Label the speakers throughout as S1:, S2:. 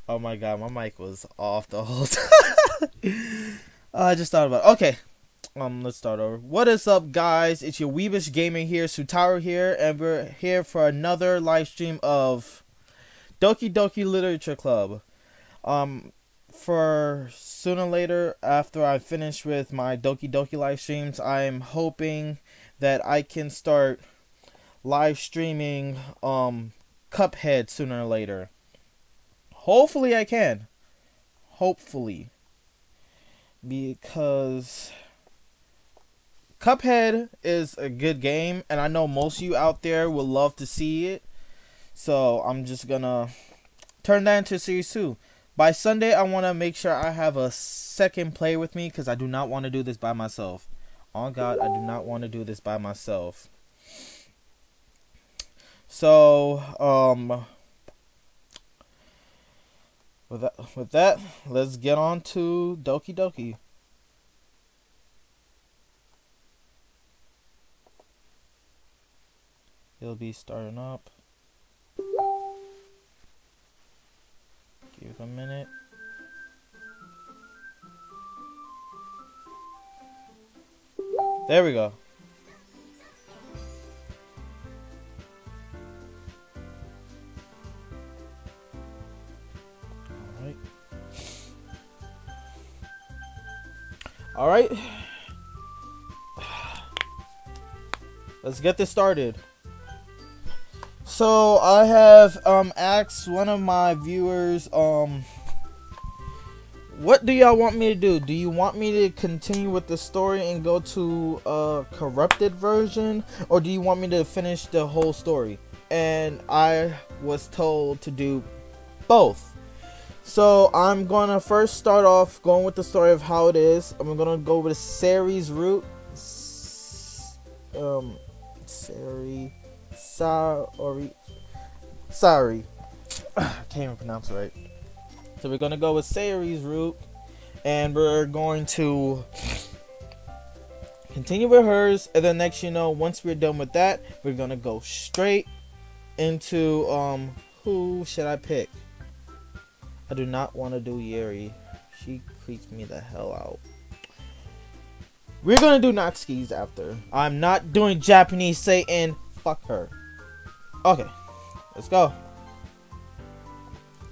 S1: Oh my god, my mic was off the whole time. I just thought about it. Okay. Let's start over. What is up, guys? It's your Weebish Gaming here, Sutaro here, and we're here for another live stream of Doki Doki Literature Club. For sooner or later, after I finish with my Doki Doki live streams, I'm hoping that I can start live streaming Cuphead sooner or later. Hopefully I can. Hopefully. Because Cuphead is a good game, and I know most of you out there will love to see it. So I'm just gonna turn that into Series 2. By Sunday, I want to make sure I have a second player with me, because I do not want to do this by myself. Oh God, I do not want to do this by myself. So, with that, let's get on to Doki Doki. It'll be starting up. Give it a minute. There we go. All right. Let's get this started. So I have asked one of my viewers what do y'all want me to do? Do you want me to continue with the story and go to a corrupted version, or do you want me to finish the whole story? And I was told to do both. So I'm gonna first start off going with the story of how it is. I'm gonna go with Sayori's route. Sorry. I can't even pronounce it right. So we're gonna go with Sayori's route, and we're going to continue with hers, and then next, once we're done with that, we're gonna go straight into who should I pick? I do not want to do Yuri. She creeps me the hell out. We're gonna do Natsuki's after. I'm not doing Japanese Satan. Fuck her. Okay, let's go.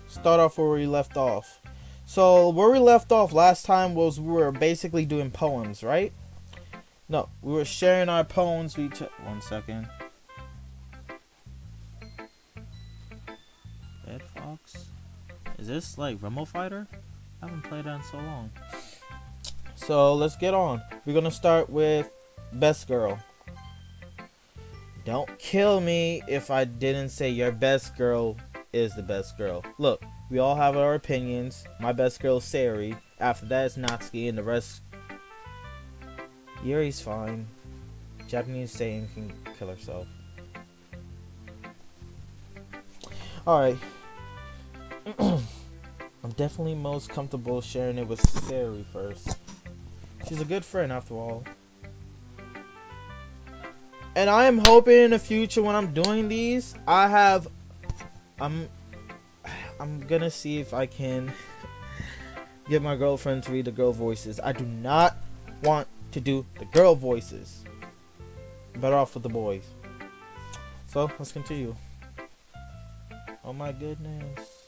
S1: Start off where we left off. So where we left off last time was we were basically doing poems, right? No, we were sharing our poems. One second. Red Fox. Is this like Rumble Fighter? I haven't played that in so long. So let's get on. We're gonna start with Best Girl. Don't kill me if I didn't say your best girl is the best girl. Look, we all have our opinions. My best girl is Sayori. After that is Natsuki, and the rest... Yuri's fine. Japanese saying can kill herself. Alright. I'm definitely most comfortable sharing it with Sayori first. She's a good friend after all. And I am hoping in the future when I'm doing these, I'm gonna see if I can get my girlfriend to read the girl voices. I do not want to do the girl voices. Better off with the boys. So let's continue. Oh my goodness.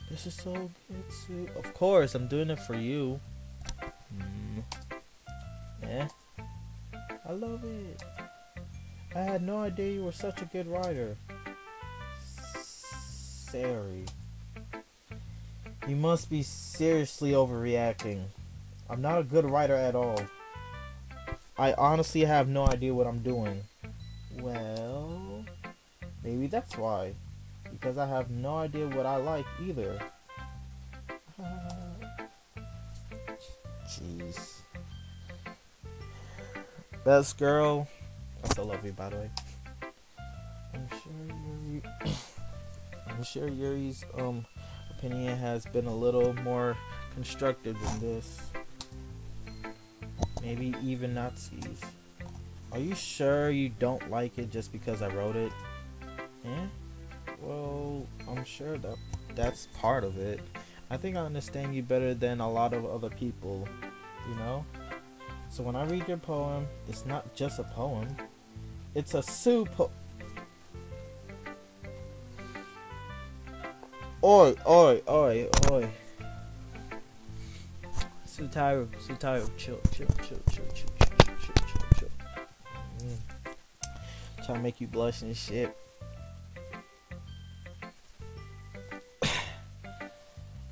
S1: This is so good too. Of course, I'm doing it for you. Yeah. I love it. I had no idea you were such a good writer. Sayori. You must be seriously overreacting. I'm not a good writer at all. I honestly have no idea what I'm doing. Well, maybe that's why. Because I have no idea what I like either. Jeez. Best girl. I still love you, by the way. I'm sure Yuri's opinion has been a little more constructive than this. Maybe even Natsuki's. Are you sure you don't like it just because I wrote it? Eh? Well, I'm sure that that's part of it. I think I understand you better than a lot of other people, you know? So when I read your poem, it's not just a poem. It's a Oi, oi, oi, oi. Sutaru, chill, chill, chill, chill, chill, chill, chill, chill, chill. Trying to make you blush and shit.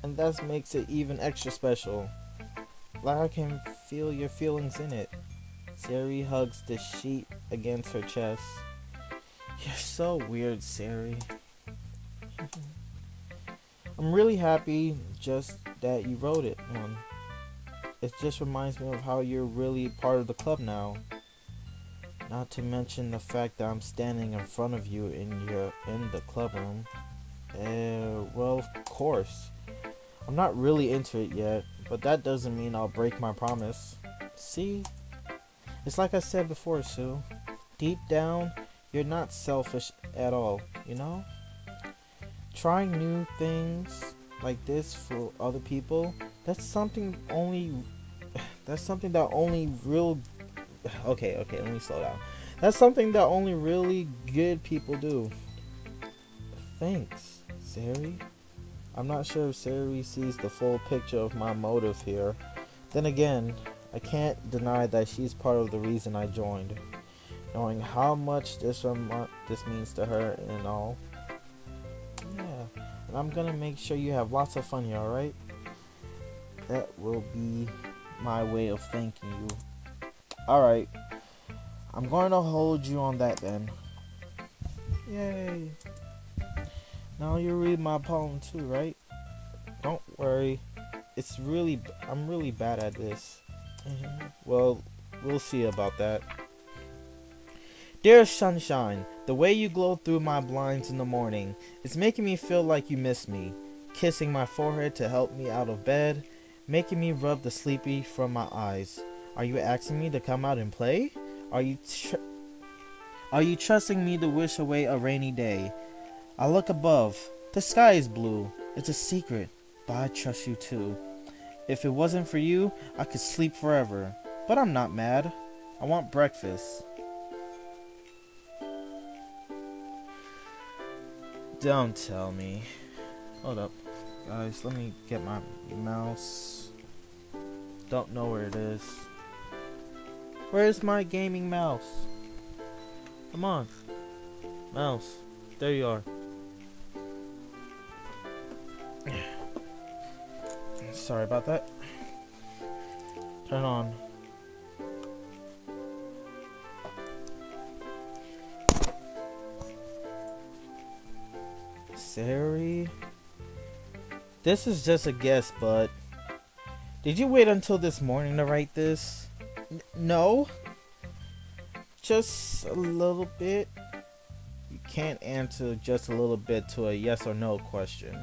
S1: And that makes it even extra special. Like I can feel your feelings in it. Sayori hugs the sheet against her chest. You're so weird, Sayori. I'm really happy just that you wrote it one. It just reminds me of how you're really part of the club now. Not to mention the fact that I'm standing in front of you in the club room. Well, of course. I'm not really into it yet, but that doesn't mean I'll break my promise. See? It's like I said before, Sue. Deep down, you're not selfish at all, you know? Trying new things like this for other people, that's something that only real okay, let me slow down. That's something that only really good people do. Thanks, Sayori. I'm not sure if Sayori sees the full picture of my motive here. Then again, I can't deny that she's part of the reason I joined. Knowing how much this means to her and all. Yeah, and I'm gonna make sure you have lots of fun here, alright? That will be my way of thanking you. Alright, I'm going to hold you on that then. Yay. Now you read my poem too, right? Don't worry. I'm really bad at this. Well, we'll see about that. Dear sunshine, the way you glow through my blinds in the morning, it's making me feel like you miss me. Kissing my forehead to help me out of bed, making me rub the sleepy from my eyes. Are you asking me to come out and play? Are you trusting me to wish away a rainy day? I look above. The sky is blue. It's a secret, but I trust you too. If it wasn't for you, I could sleep forever. But I'm not mad. I want breakfast. Don't tell me. Hold up. Guys, let me get my mouse. Don't know where it is. Where's my gaming mouse? Come on. Mouse. There you are. Sorry about that. Turn on. Sayori? This is just a guess, but did you wait until this morning to write this? No? Just a little bit? You can't answer just a little bit to a yes or no question.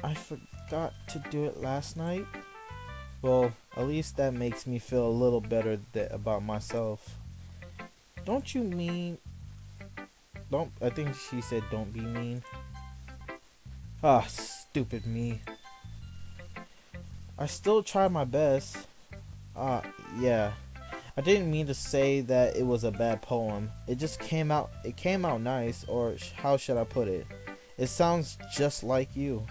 S1: I forgot to do it last night. Well, at least that makes me feel a little better about myself. Don't you mean... I think she said don't be mean. Ah, stupid me. I still try my best. Yeah. I didn't mean to say that it was a bad poem. It just came out nice, or how should I put it? It sounds just like you.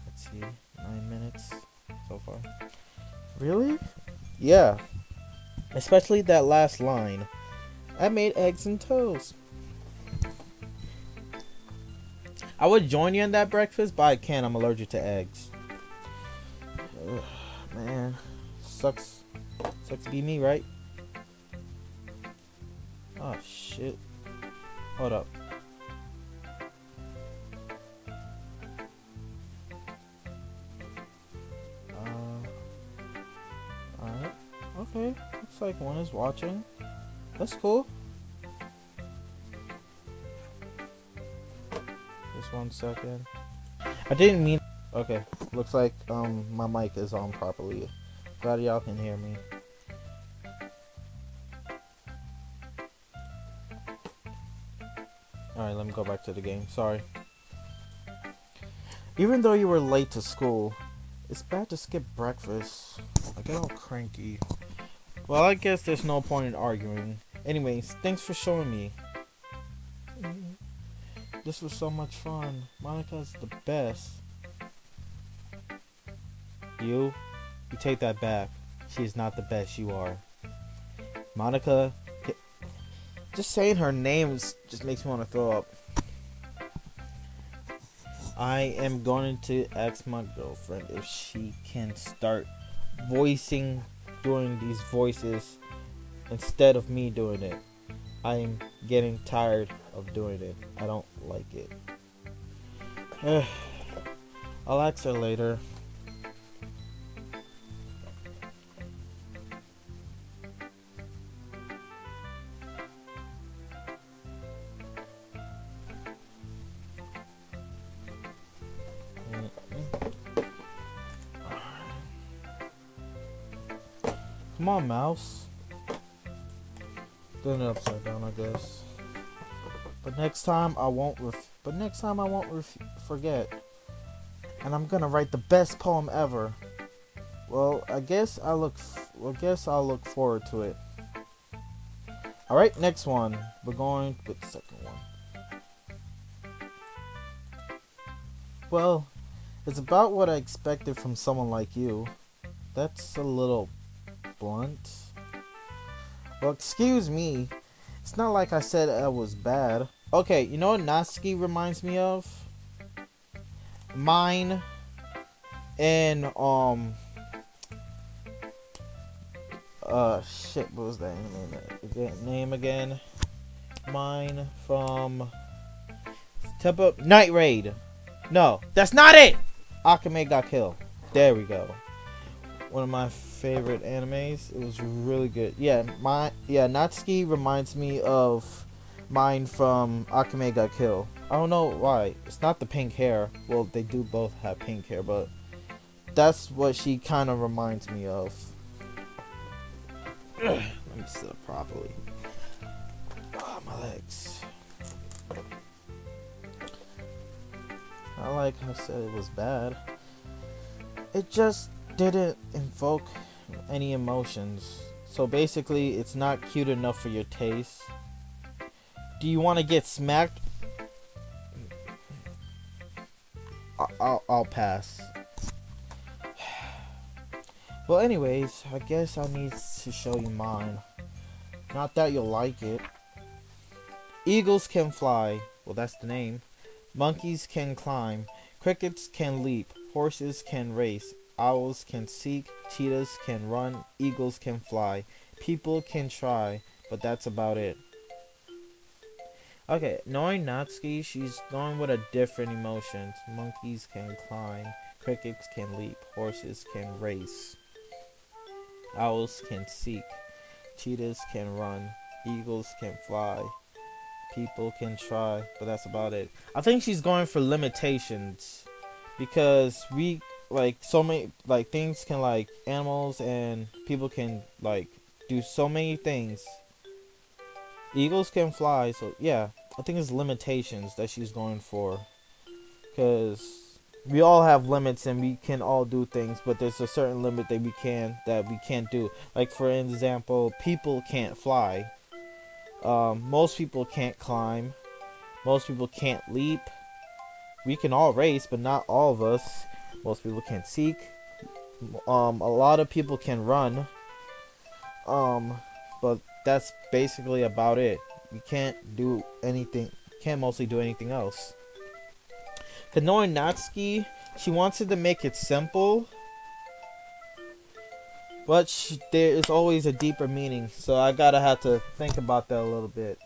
S1: Let's see, 9 minutes so far. Really? Yeah. Especially that last line. I made eggs and toast. I would join you in that breakfast, but I can't. I'm allergic to eggs. Ugh, man. Sucks to be me, right? Oh, shit. Hold up. Alright. Okay. Looks like one is watching. That's cool. Just 1 second. I didn't mean... Okay. Looks like my mic is on properly. Glad y'all can hear me. Alright, let me go back to the game. Sorry. Even though you were late to school, it's bad to skip breakfast. I get all cranky. Well, I guess there's no point in arguing. Anyways, thanks for showing me. This was so much fun. Monica's the best. You take that back. She is not the best, you are. Monica, just saying her name just makes me want to throw up. I am going to ask my girlfriend if she can start doing these voices instead of me doing it. I'm getting tired of doing it. I don't like it. I'll ask her later. Come on, mouse. Doing it upside down, I guess. But next time I won't forget. And I'm gonna write the best poem ever. Well, I guess I'll look forward to it. All right, next one. We're going with the second one. Well, it's about what I expected from someone like you. That's a little blunt. Well, excuse me. It's not like I said I was bad. Okay, you know what Natsuki reminds me of? Mine and shit, what was that name again? Mine from Night Raid. No, that's not it. Akame got killed. There we go. One of my favorite animes. It was really good. Yeah, Natsuki reminds me of mine from Akame got killed. I don't know why. It's not the pink hair. Well, they do both have pink hair, but that's what she kind of reminds me of. Let me sit up properly. Oh, my legs. Not like I said it was bad. It just didn't invoke any emotions. So basically, it's not cute enough for your taste. Do you want to get smacked? I'll pass. Well, anyways, I guess I need to show you mine. Not that you'll like it. Eagles can fly. Well, that's the name. Monkeys can climb. Crickets can leap. Horses can race. Owls can seek. Cheetahs can run. Eagles can fly. People can try. But that's about it. Okay, knowing Natsuki, she's going with a different emotions. Monkeys can climb. Crickets can leap. Horses can race. Owls can seek. Cheetahs can run. Eagles can fly. People can try. But that's about it. I think she's going for limitations. Because we, like, so many, like, things can, like, animals and people can, like, do so many things. Eagles can fly, so, yeah. I think it's limitations that she's going for. Because we all have limits and we can all do things, but there's a certain limit that we can't do. Like, for example, people can't fly. Most people can't climb. Most people can't leap. We can all race, but not all of us. Most people can't seek. A lot of people can run. But that's basically about it. We can't do anything. Can't mostly do anything else. Cause knowing Natsuki, she wanted to make it simple, but there is always a deeper meaning. So I have to think about that a little bit.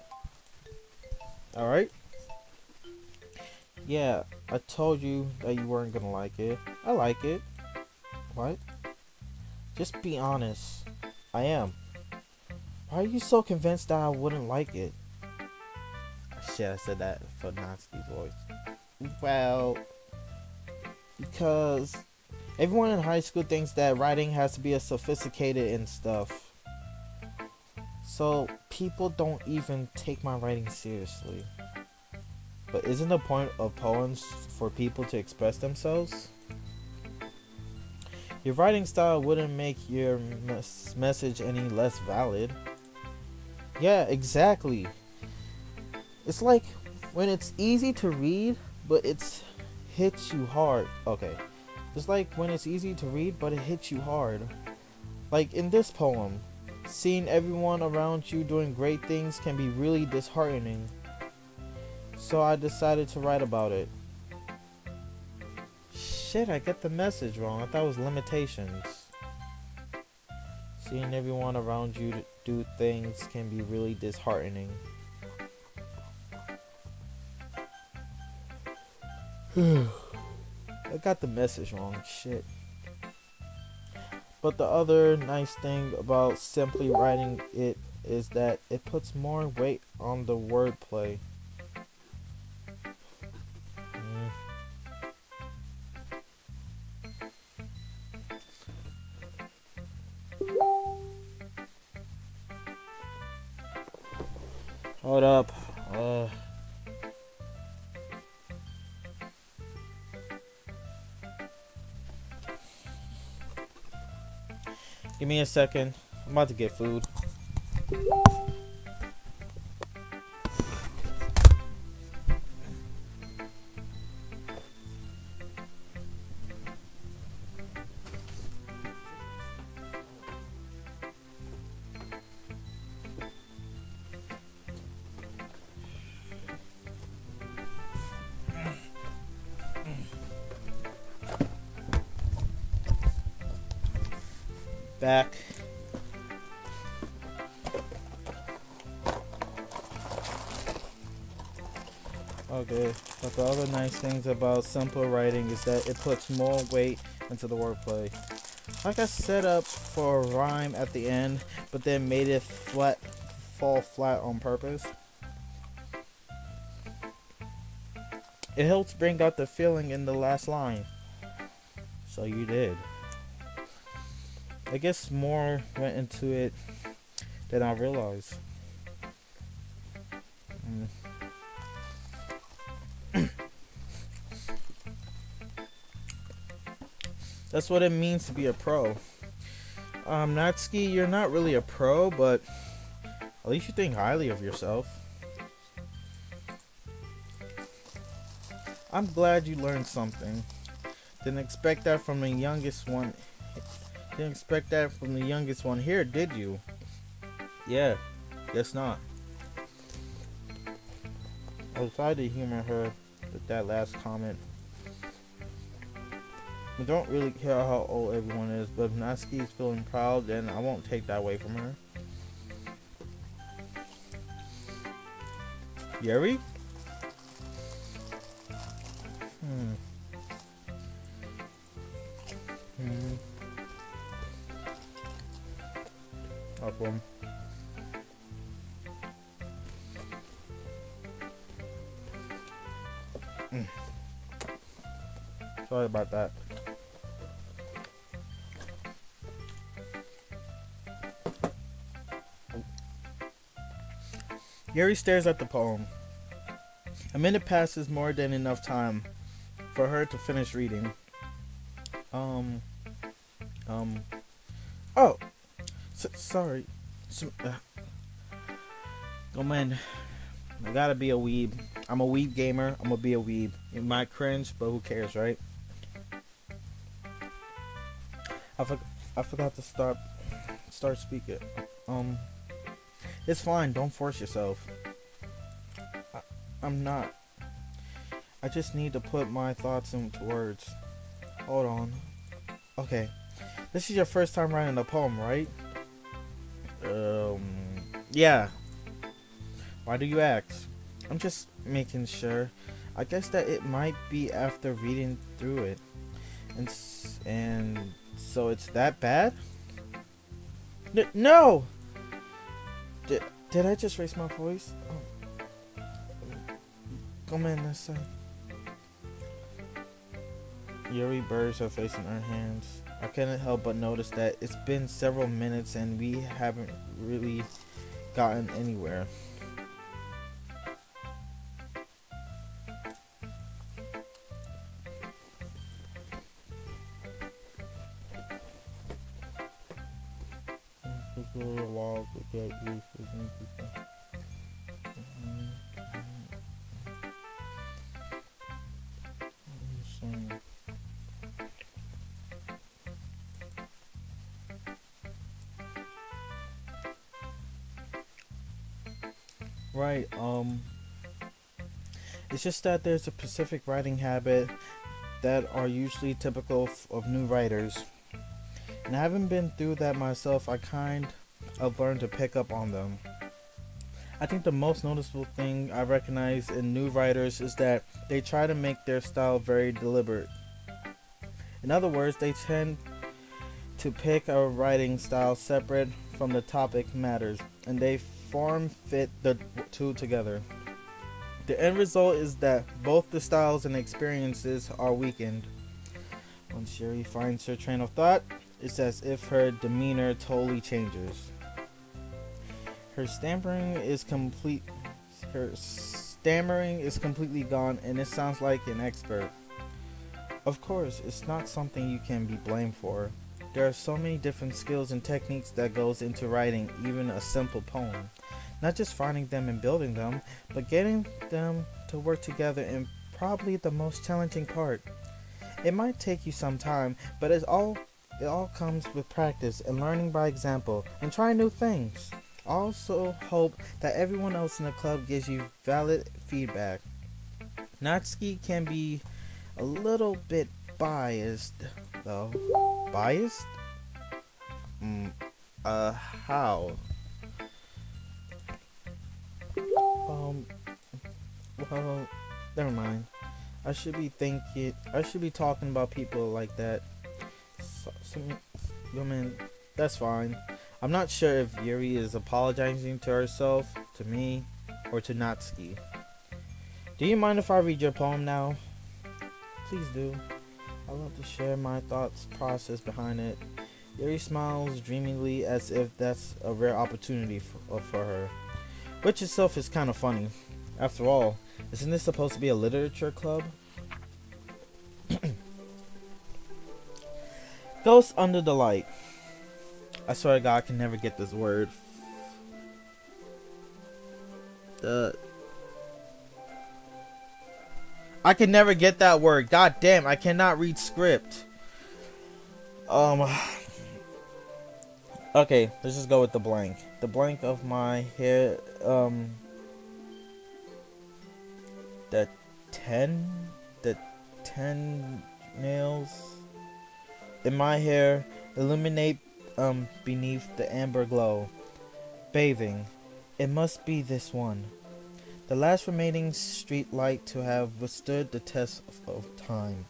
S1: All right. Yeah, I told you that you weren't gonna like it. I like it. What? Just be honest. I am. Why are you so convinced that I wouldn't like it? Shit, I said that for Natsuki's voice. Well, because everyone in high school thinks that writing has to be sophisticated and stuff. So people don't even take my writing seriously. But isn't the point of poems for people to express themselves? Your writing style wouldn't make your message any less valid. Yeah, exactly. It's like when it's easy to read, but it hits you hard. Okay. It's like when it's easy to read, but it hits you hard. Like in this poem, seeing everyone around you doing great things can be really disheartening. So I decided to write about it. Shit, I get the message wrong. I thought it was limitations. Seeing everyone around you do things can be really disheartening. I got the message wrong. Shit. But the other nice thing about simply writing it is that it puts more weight on the wordplay. Hold up. Give me a second. I'm about to get food. Back. Okay, but the other nice things about simple writing is that it puts more weight into the wordplay. Like I set up for a rhyme at the end, but then made it fall flat on purpose. It helps bring out the feeling in the last line. So you did. I guess more went into it than I realized. That's what it means to be a pro. Natsuki, you're not really a pro, but at least you think highly of yourself. I'm glad you learned something. Didn't expect that from the youngest one. Didn't expect that from the youngest one here, did you? Yeah, guess not. I tried to humor her with that last comment. I don't really care how old everyone is, but if Natsuki's feeling proud, then I won't take that away from her. Yuri? Awesome. Sorry about that. Yuri stares at the poem. A minute passes, more than enough time for her to finish reading. Oh, sorry. Oh man, I gotta be a weeb. I'm a weeb gamer. I'm gonna be a weeb. It might cringe, but who cares, right? I forgot to start speaking. It's fine. Don't force yourself. I'm not. I just need to put my thoughts into words. Hold on. Okay. This is your first time writing a poem, right? Yeah. Why do you ask? I'm just making sure. I guess that it might be after reading through it. And so it's that bad? No! Did I just raise my voice? Oh. Come in this side. Yuri buries her face in her hands. I couldn't help but notice that it's been several minutes and we haven't really gotten anywhere. for a while to get used to new people. Right, it's just that there's a specific writing habit that are usually typical of new writers. And I haven't been through that myself, I kind of learned to pick up on them. I think the most noticeable thing I recognize in new writers is that they try to make their style very deliberate. In other words, they tend to pick a writing style separate from the topic matters, and they form fit the two together. The end result is that both the styles and experiences are weakened. When Sayori finds her train of thought, it's as if her demeanor totally changes. Her stammering is completely gone, and it sounds like an expert. Of course, it's not something you can be blamed for. There are so many different skills and techniques that goes into writing even a simple poem. Not just finding them and building them, but getting them to work together is probably the most challenging part. It might take you some time, but it all comes with practice and learning by example and trying new things. I also hope that everyone else in the club gives you valid feedback. Natsuki can be a little bit biased, though. Biased? How? Well, never mind. I should be talking about people like that. Women, that's fine. I'm not sure if Yuri is apologizing to herself, to me, or to Natsuki. Do you mind if I read your poem now? Please do. I love to share my thoughts process behind it. Yuri smiles dreamingly as if that's a rare opportunity for her. Which itself is kind of funny. After all, isn't this supposed to be a literature club? Ghost under the light. I swear to God, I can never get this word. I can never get that word. God damn, I cannot read script. Okay, let's just go with the blank. The blank of my hair, the 10 nails in my hair illuminate beneath the amber glow. Bathing. It must be this one. The last remaining street light to have withstood the test of time.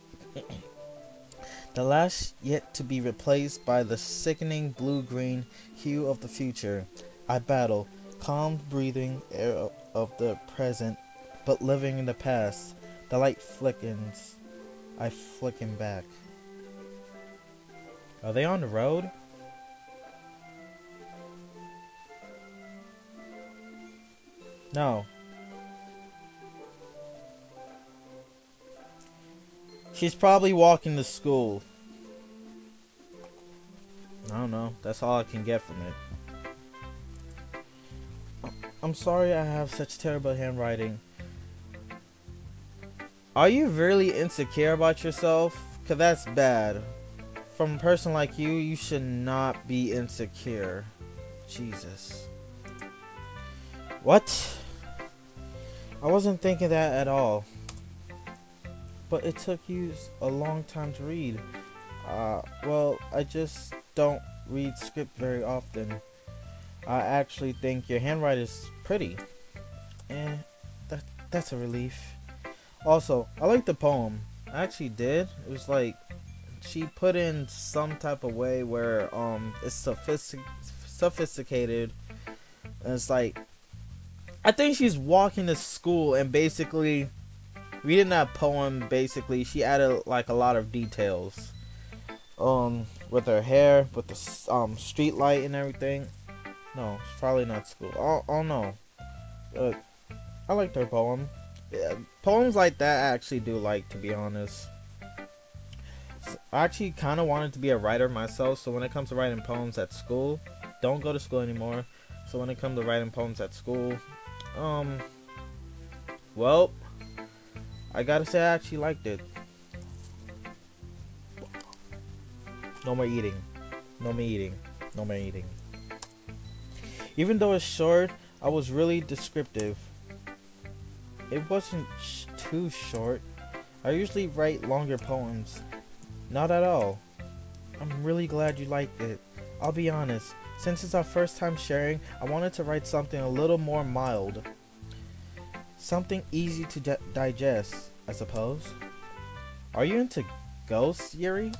S1: The last yet to be replaced by the sickening blue-green hue of the future. I battle, calm breathing air of the present, but living in the past. The light flickens. I flicken back. Are they on the road? No. She's probably walking to school. I don't know. That's all I can get from it. I'm sorry I have such terrible handwriting. Are you really insecure about yourself? 'Cause that's bad. From a person like you, you should not be insecure. Jesus. What? I wasn't thinking that at all. But it took you a long time to read. Well, I just don't read script very often. I actually think your handwriting is pretty. And that's a relief. Also, I like the poem. I actually did. It was like she put in some type of way where it's sophisticated. And it's like I think she's walking to school and basically reading that poem. Basically, she added like a lot of details. With her hair, with the street light and everything. No, it's probably not school. Oh no. I liked her poem. Yeah, poems like that I actually do like, to be honest. I actually kind of wanted to be a writer myself, so when it comes to writing poems at school, don't go to school anymore. So when it comes to writing poems at school, well, I gotta say I actually liked it. No more eating. No more eating. No more eating. Even though it's short, I was really descriptive. It wasn't too short. I usually write longer poems. Not at all. I'm really glad you liked it. I'll be honest, since it's our first time sharing, I wanted to write something a little more mild. Something easy to digest, I suppose. Are you into ghosts, Yuri?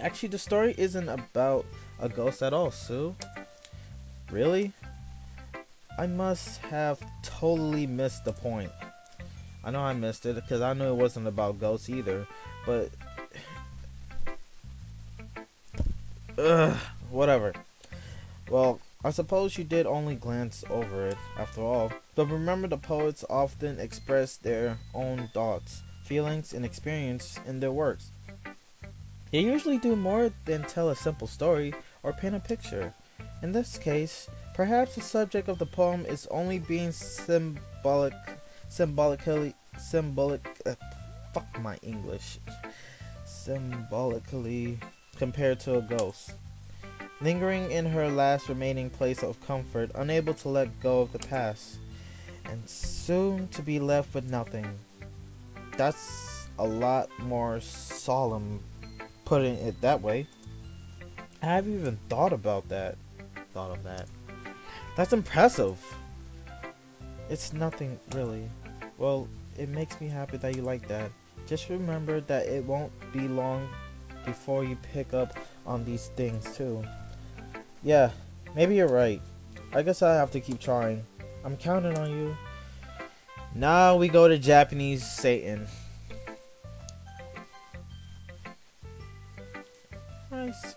S1: Actually, the story isn't about a ghost at all, Sue. Really? I must have totally missed the point. I know I missed it because I knew it wasn't about ghosts either, but whatever. Well, I suppose you did only glance over it after all. But remember, the poets often express their own thoughts, feelings, and experience in their works. They usually do more than tell a simple story or paint a picture. In this case, perhaps the subject of the poem is only being symbolic, fuck my English, symbolically compared to a ghost. Lingering in her last remaining place of comfort, unable to let go of the past, and soon to be left with nothing. That's a lot more solemn, putting it that way. I haven't even thought of that. That's impressive. It's nothing really. Well, it makes me happy that you like that. Just remember that it won't be long before you pick up on these things too. Yeah, maybe you're right. I guess I have to keep trying. I'm counting on you. Now we go to Japanese Satan. Nice.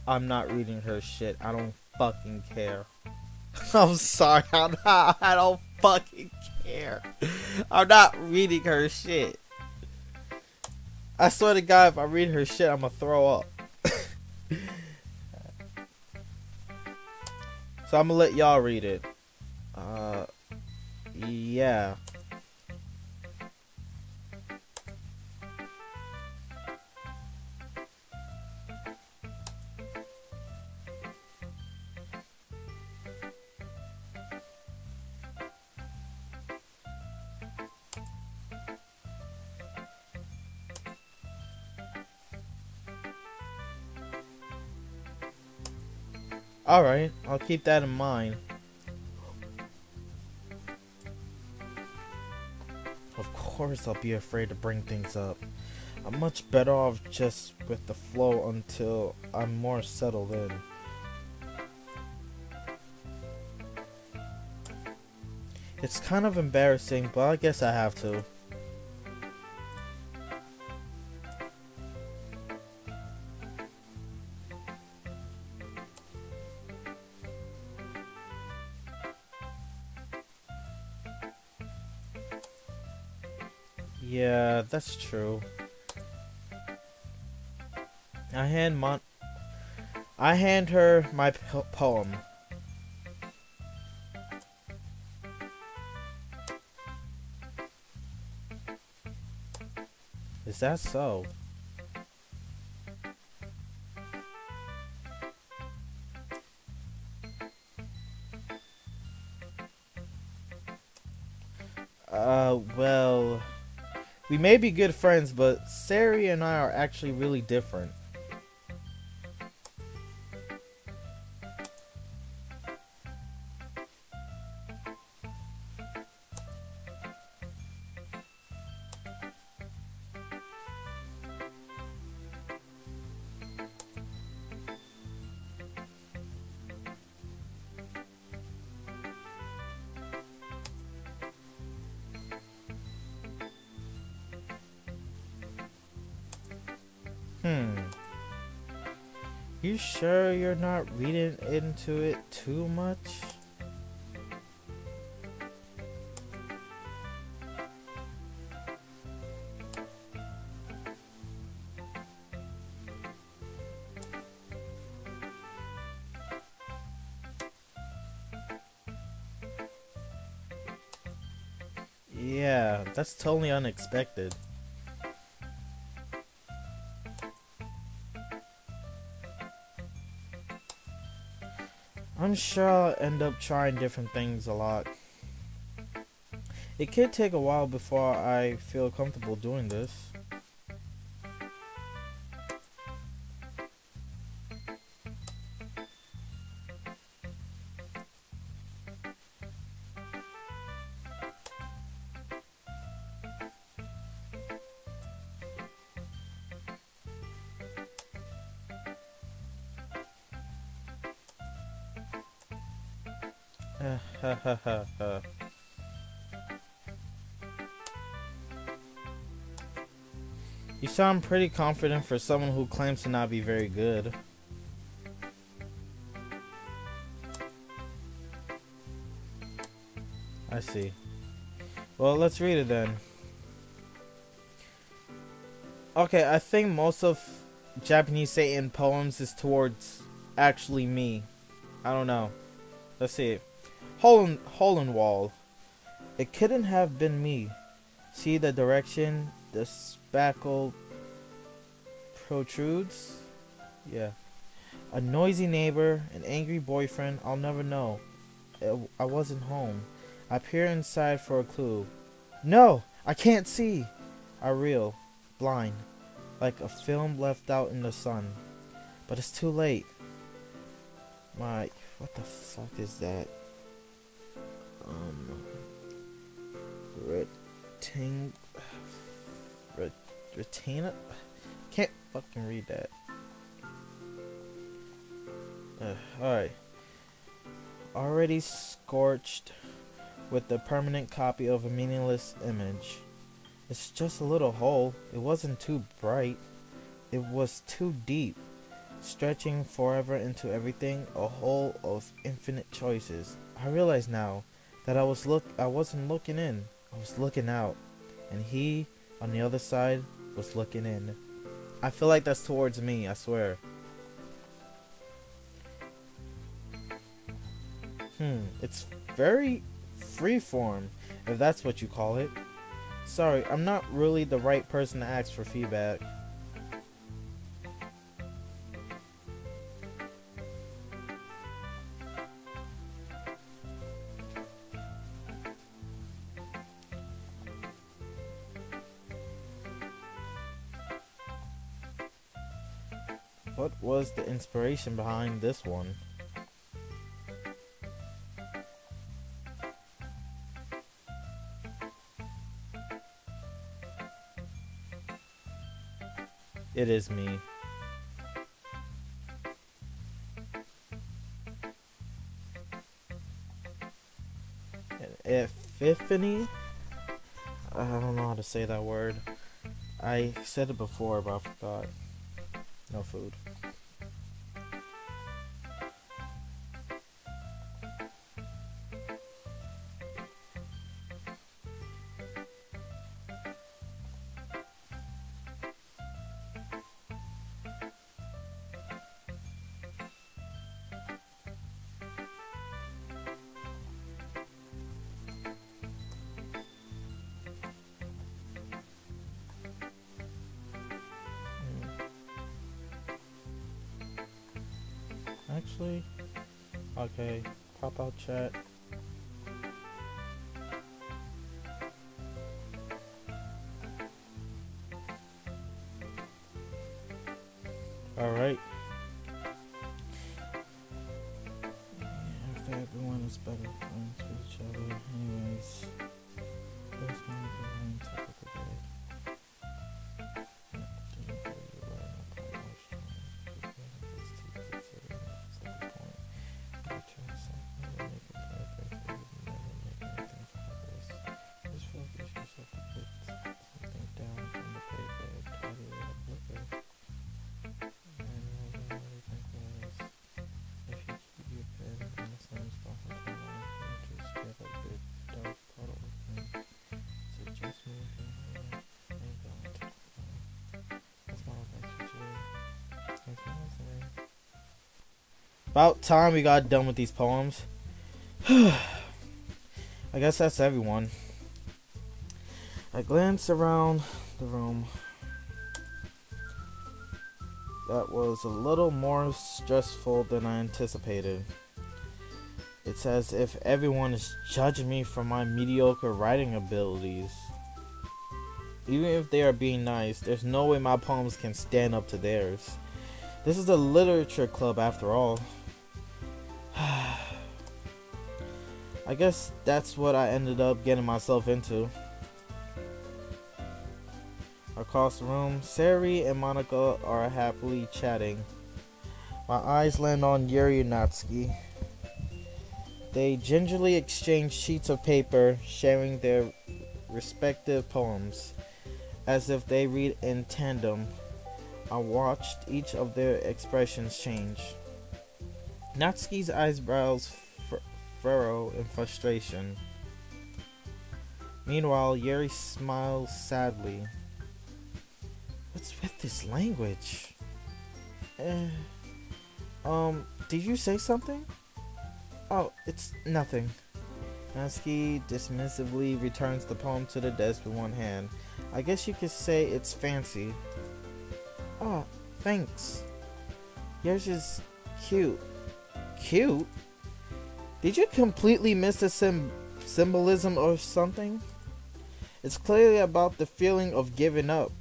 S1: I'm not reading her shit. I don't fucking care. I'm sorry. I don't fucking care. I'm not reading her shit. I swear to God, if I read her shit, I'm gonna throw up. So I'm gonna let y'all read it. Yeah. Alright, I'll keep that in mind. Of course I'll be afraid to bring things up. I'm much better off just with the flow until I'm more settled in. It's kind of embarrassing, but I guess I have to. Yeah, that's true. I hand her my poem. Is that so? Well, we may be good friends, but Sayori and I are actually really different. You sure you're not reading into it too much? Yeah, that's totally unexpected. I'm sure I'll end up trying different things a lot. It could take a while before I feel comfortable doing this. You sound pretty confident for someone who claims to not be very good. I see. Well, let's read it then. Okay, I think most of Japanese Satan poems is towards actually me. I don't know. Let's see. Hole in wall. It couldn't have been me. See the direction the spackle protrudes? Yeah. A noisy neighbor, an angry boyfriend, I'll never know. I wasn't home. I peer inside for a clue. No! I can't see! I reel, blind, like a film left out in the sun. But it's too late. What the fuck is that? Retina? Can't fucking read that. Alright. Already scorched with the permanent copy of a meaningless image. It's just a little hole. It wasn't too bright. It was too deep. Stretching forever into everything, a hole of infinite choices. I realize now that I wasn't looking in. I was looking out. And he, on the other side, was looking in. I feel like that's towards me, I swear. It's very freeform, if that's what you call it. Sorry, I'm not really the right person to ask for feedback. What was the inspiration behind this one? It is me. Epiphany? I don't know how to say that word. I said it before, but I forgot. No food. Actually, okay, pop out chat. Alright. Yeah, if everyone is better friends with each other. Anyways, there's no one top of the day. About time we got done with these poems. I guess that's everyone. I glance around the room. That was a little more stressful than I anticipated. It's as if everyone is judging me for my mediocre writing abilities. Even if they are being nice, there's no way my poems can stand up to theirs. This is a literature club after all. I guess that's what I ended up getting myself into. Across the room, Sayori and Monica are happily chatting. My eyes land on Yuri and Natsuki. They gingerly exchange sheets of paper, sharing their respective poems, as if they read in tandem. I watched each of their expressions change. Natsuki's eyebrows furrow in frustration. Meanwhile, Yuri smiles sadly. What's with this language? Did you say something? Oh, it's nothing. Natsuki dismissively returns the poem to the desk with one hand. I guess you could say it's fancy. Oh, thanks. Yours is cute. Cute? Did you completely miss the symbolism or something? It's clearly about the feeling of giving up.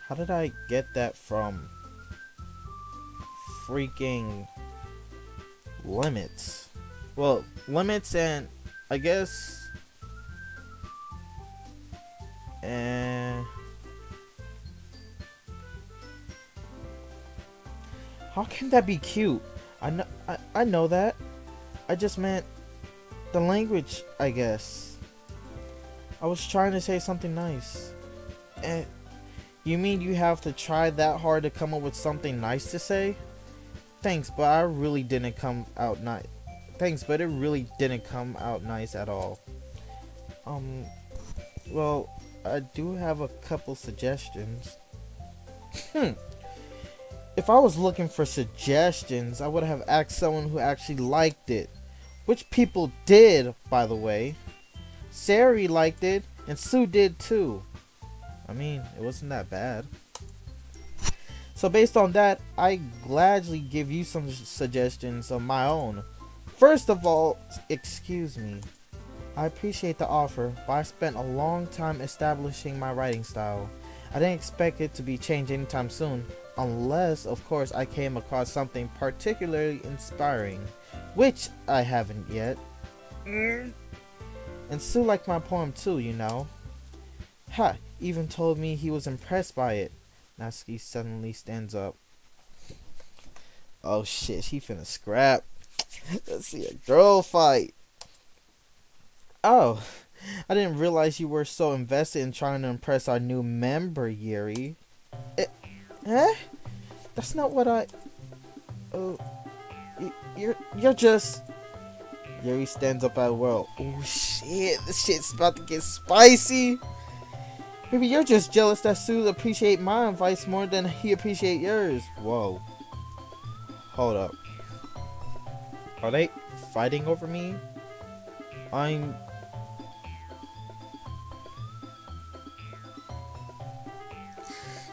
S1: How did I get that from freaking limits? Well, limits and I guess how can that be cute? I know that. I just meant the language, I guess. I was trying to say something nice. You mean you have to try that hard to come up with something nice to say? Thanks, but I really didn't come out nice. Thanks, but it really didn't come out nice at all. Well, I do have a couple suggestions. If I was looking for suggestions, I would have asked someone who actually liked it. Which people did, by the way. Sayori liked it, and Sue did too. I mean, it wasn't that bad. So based on that, I gladly give you some suggestions of my own. First of all, excuse me. I appreciate the offer, but I spent a long time establishing my writing style. I didn't expect it to be changed anytime soon, unless, of course, I came across something particularly inspiring, which I haven't yet. And Sue liked my poem too, you know. Ha! Even told me he was impressed by it. Natsuki suddenly stands up. Oh shit, she finna scrap. Let's see a girl fight. Oh, I didn't realize you were so invested in trying to impress our new member, Yuri. That's not what I... Oh, you're just... Yuri stands up at will. Oh shit, this shit's about to get spicy. Maybe you're just jealous that Sue appreciate my advice more than he appreciate yours. Whoa. Hold up. Are they fighting over me?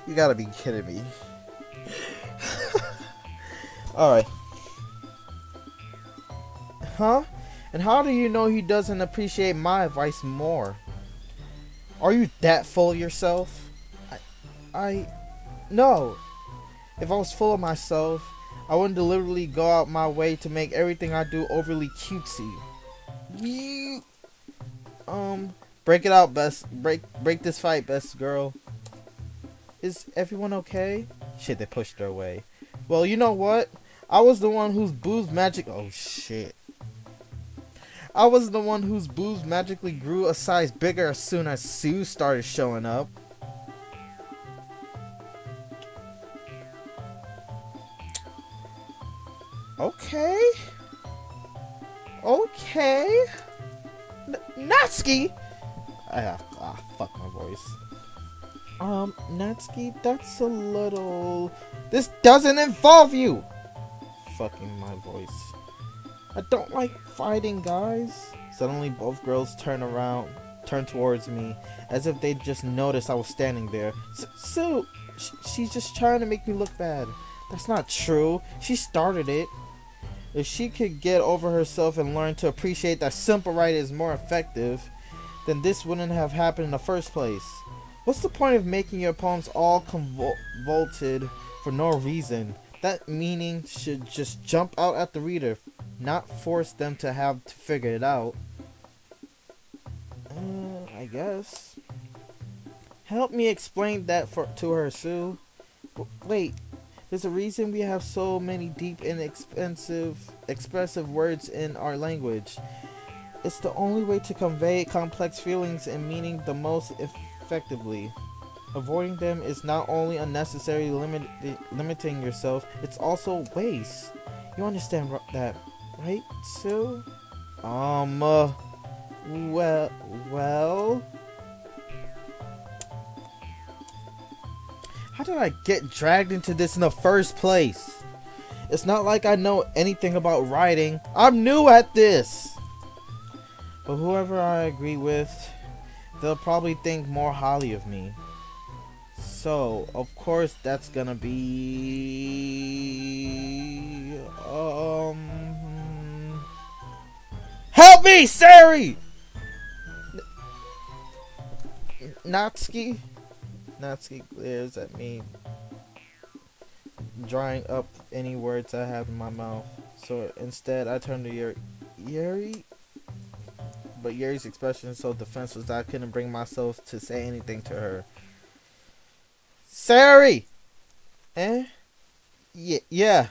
S1: You gotta be kidding me. Alright. Huh? And how do you know he doesn't appreciate my advice more? Are you that full of yourself? No. If I was full of myself, I wouldn't deliberately go out my way to make everything I do overly cutesy. Break it out, best. Break this fight, best girl. Is everyone okay? Shit, they pushed her away. Well, you know what? I was the one whose booze magic. Oh shit. I was the one whose boobs magically grew a size bigger as soon as Sue started showing up. Okay. Okay. Natsuki! Fuck my voice. Natsuki, that's a little... This doesn't involve you! Fucking my voice. I don't like fighting, guys. Suddenly, both girls turn towards me, as if they just noticed I was standing there. Sue, she's just trying to make me look bad. That's not true. She started it. If she could get over herself and learn to appreciate that simple right is more effective, then this wouldn't have happened in the first place. What's the point of making your poems all convoluted for no reason? That meaning should just jump out at the reader, not force them to have to figure it out. I guess. Help me explain that to her, Sue. Wait, there's a reason we have so many deep and expressive words in our language. It's the only way to convey complex feelings and meaning the most effectively. Avoiding them is not only unnecessary limiting yourself, it's also waste. You understand that, right, Sue? Well... How did I get dragged into this in the first place? It's not like I know anything about writing. I'm new at this. But whoever I agree with, they'll probably think more highly of me. So, of course, that's gonna be... Help me, Sayori! Natsuki glares at me, drying up any words I have in my mouth. So instead, I turn to Yuri. But Yuri's expression is so defenseless that I couldn't bring myself to say anything to her. Sayori! Eh? Yeah.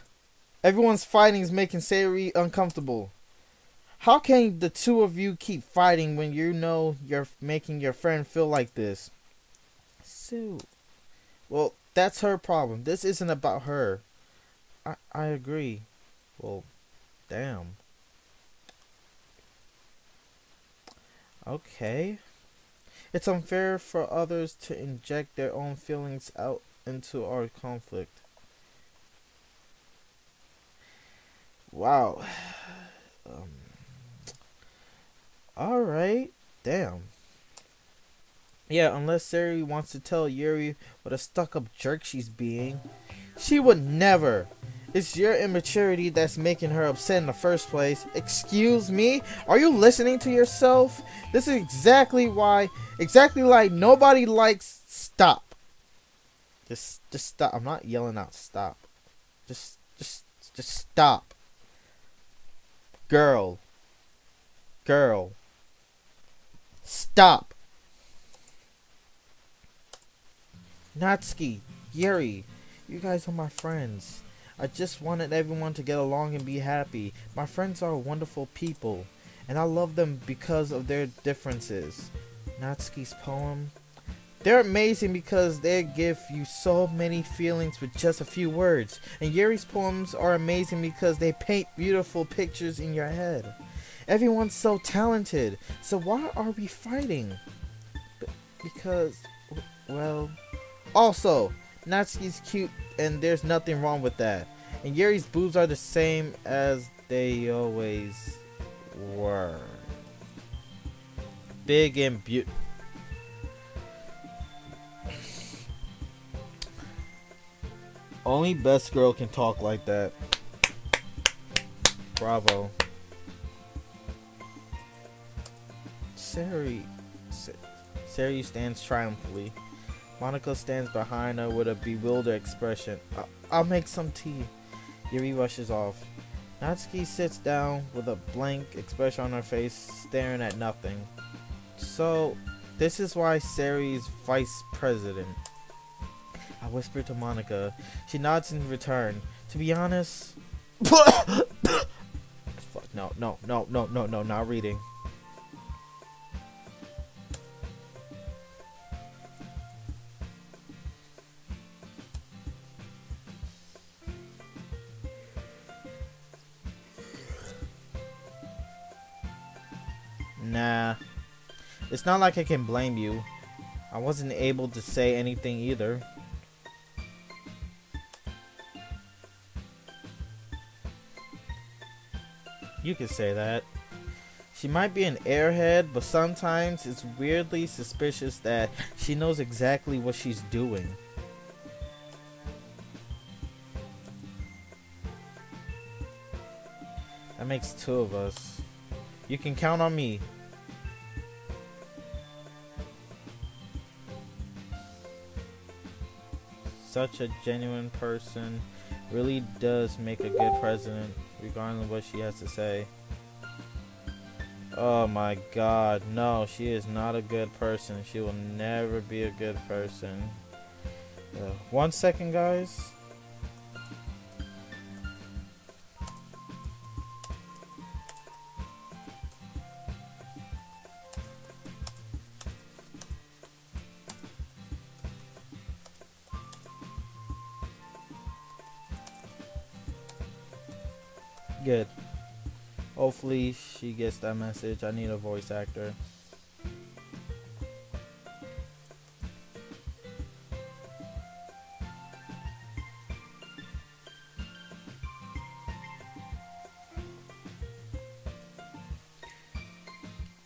S1: Everyone's fighting is making Sayori uncomfortable. How can the two of you keep fighting when you know you're making your friend feel like this? Sue. Well, that's her problem. This isn't about her. I agree. Well, damn. Okay. It's unfair for others to inject their own feelings out into our conflict. Wow. Alright. Damn. Yeah, unless Sayori wants to tell Yuri what a stuck-up jerk she's being. She would never. It's your immaturity that's making her upset in the first place. Excuse me? Are you listening to yourself? This is exactly like nobody likes... Stop. Just stop. I'm not yelling out stop. Just stop. Girl. Stop. Natsuki, Yuri, you guys are my friends. I just wanted everyone to get along and be happy. My friends are wonderful people, and I love them because of their differences. Natsuki's poem. They're amazing because they give you so many feelings with just a few words. And Yuri's poems are amazing because they paint beautiful pictures in your head. Everyone's so talented. So why are we fighting? Because, well... Also, Natsuki's cute and there's nothing wrong with that. And Yuri's boobs are the same as they always were. Big and beautiful. Only best girl can talk like that. Bravo. Sayori stands triumphantly. Monica stands behind her with a bewildered expression. I'll make some tea. Yuri rushes off. Natsuki sits down with a blank expression on her face, staring at nothing. So, this is why Sayori's vice president. I whisper to Monica. She nods in return. To be honest... Fuck, no, not reading. Nah. It's not like I can blame you. I wasn't able to say anything either. You could say that. She might be an airhead, but sometimes it's weirdly suspicious that she knows exactly what she's doing. That makes two of us. You can count on me. Such a genuine person. Really does make a good president, regardless of what she has to say. Oh my god, no, she is not a good person. She will never be a good person. 1 second, guys. Good. Hopefully she gets that message. I need a voice actor.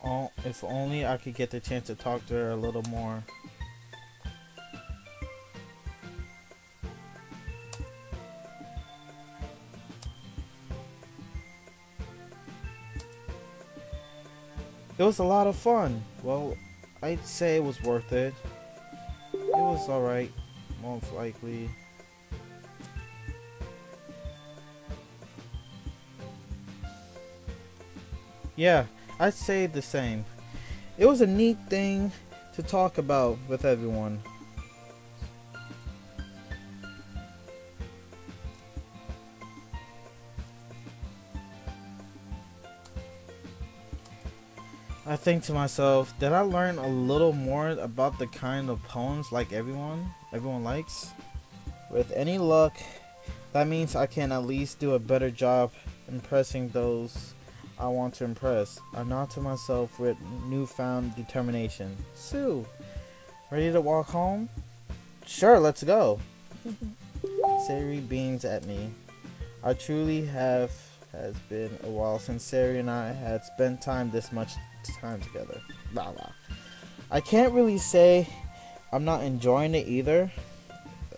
S1: Oh, if only I could get the chance to talk to her a little more. It was a lot of fun. Well, I'd say it was worth it. It was alright, most likely. Yeah, I'd say the same. It was a neat thing to talk about with everyone. I think to myself, did I learn a little more about the kind of poems like everyone likes? With any luck, that means I can at least do a better job impressing those I want to impress. I nod to myself with newfound determination. Sue, ready to walk home? Sure, let's go. Sayori beams at me. I truly has been a while since Sayori and I had spent this much time together. Blah, blah. I can't really say I'm not enjoying it either.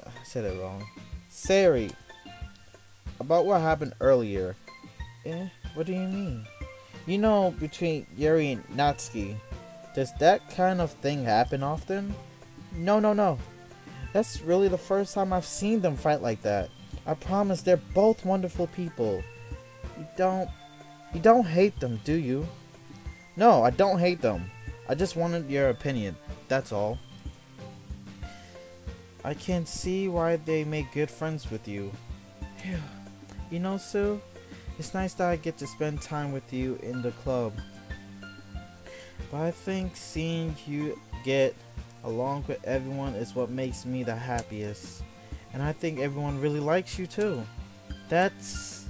S1: I said it wrong. Sayori, about what happened earlier. What do you mean? You know, between Yuri and Natsuki, does that kind of thing happen often? No. That's really the first time I've seen them fight like that. I promise they're both wonderful people. You don't hate them, do you? No, I don't hate them. I just wanted your opinion. That's all. I can see why they make good friends with you. You know, Sue, it's nice that I get to spend time with you in the club. But I think seeing you get along with everyone is what makes me the happiest. And I think everyone really likes you too. That's...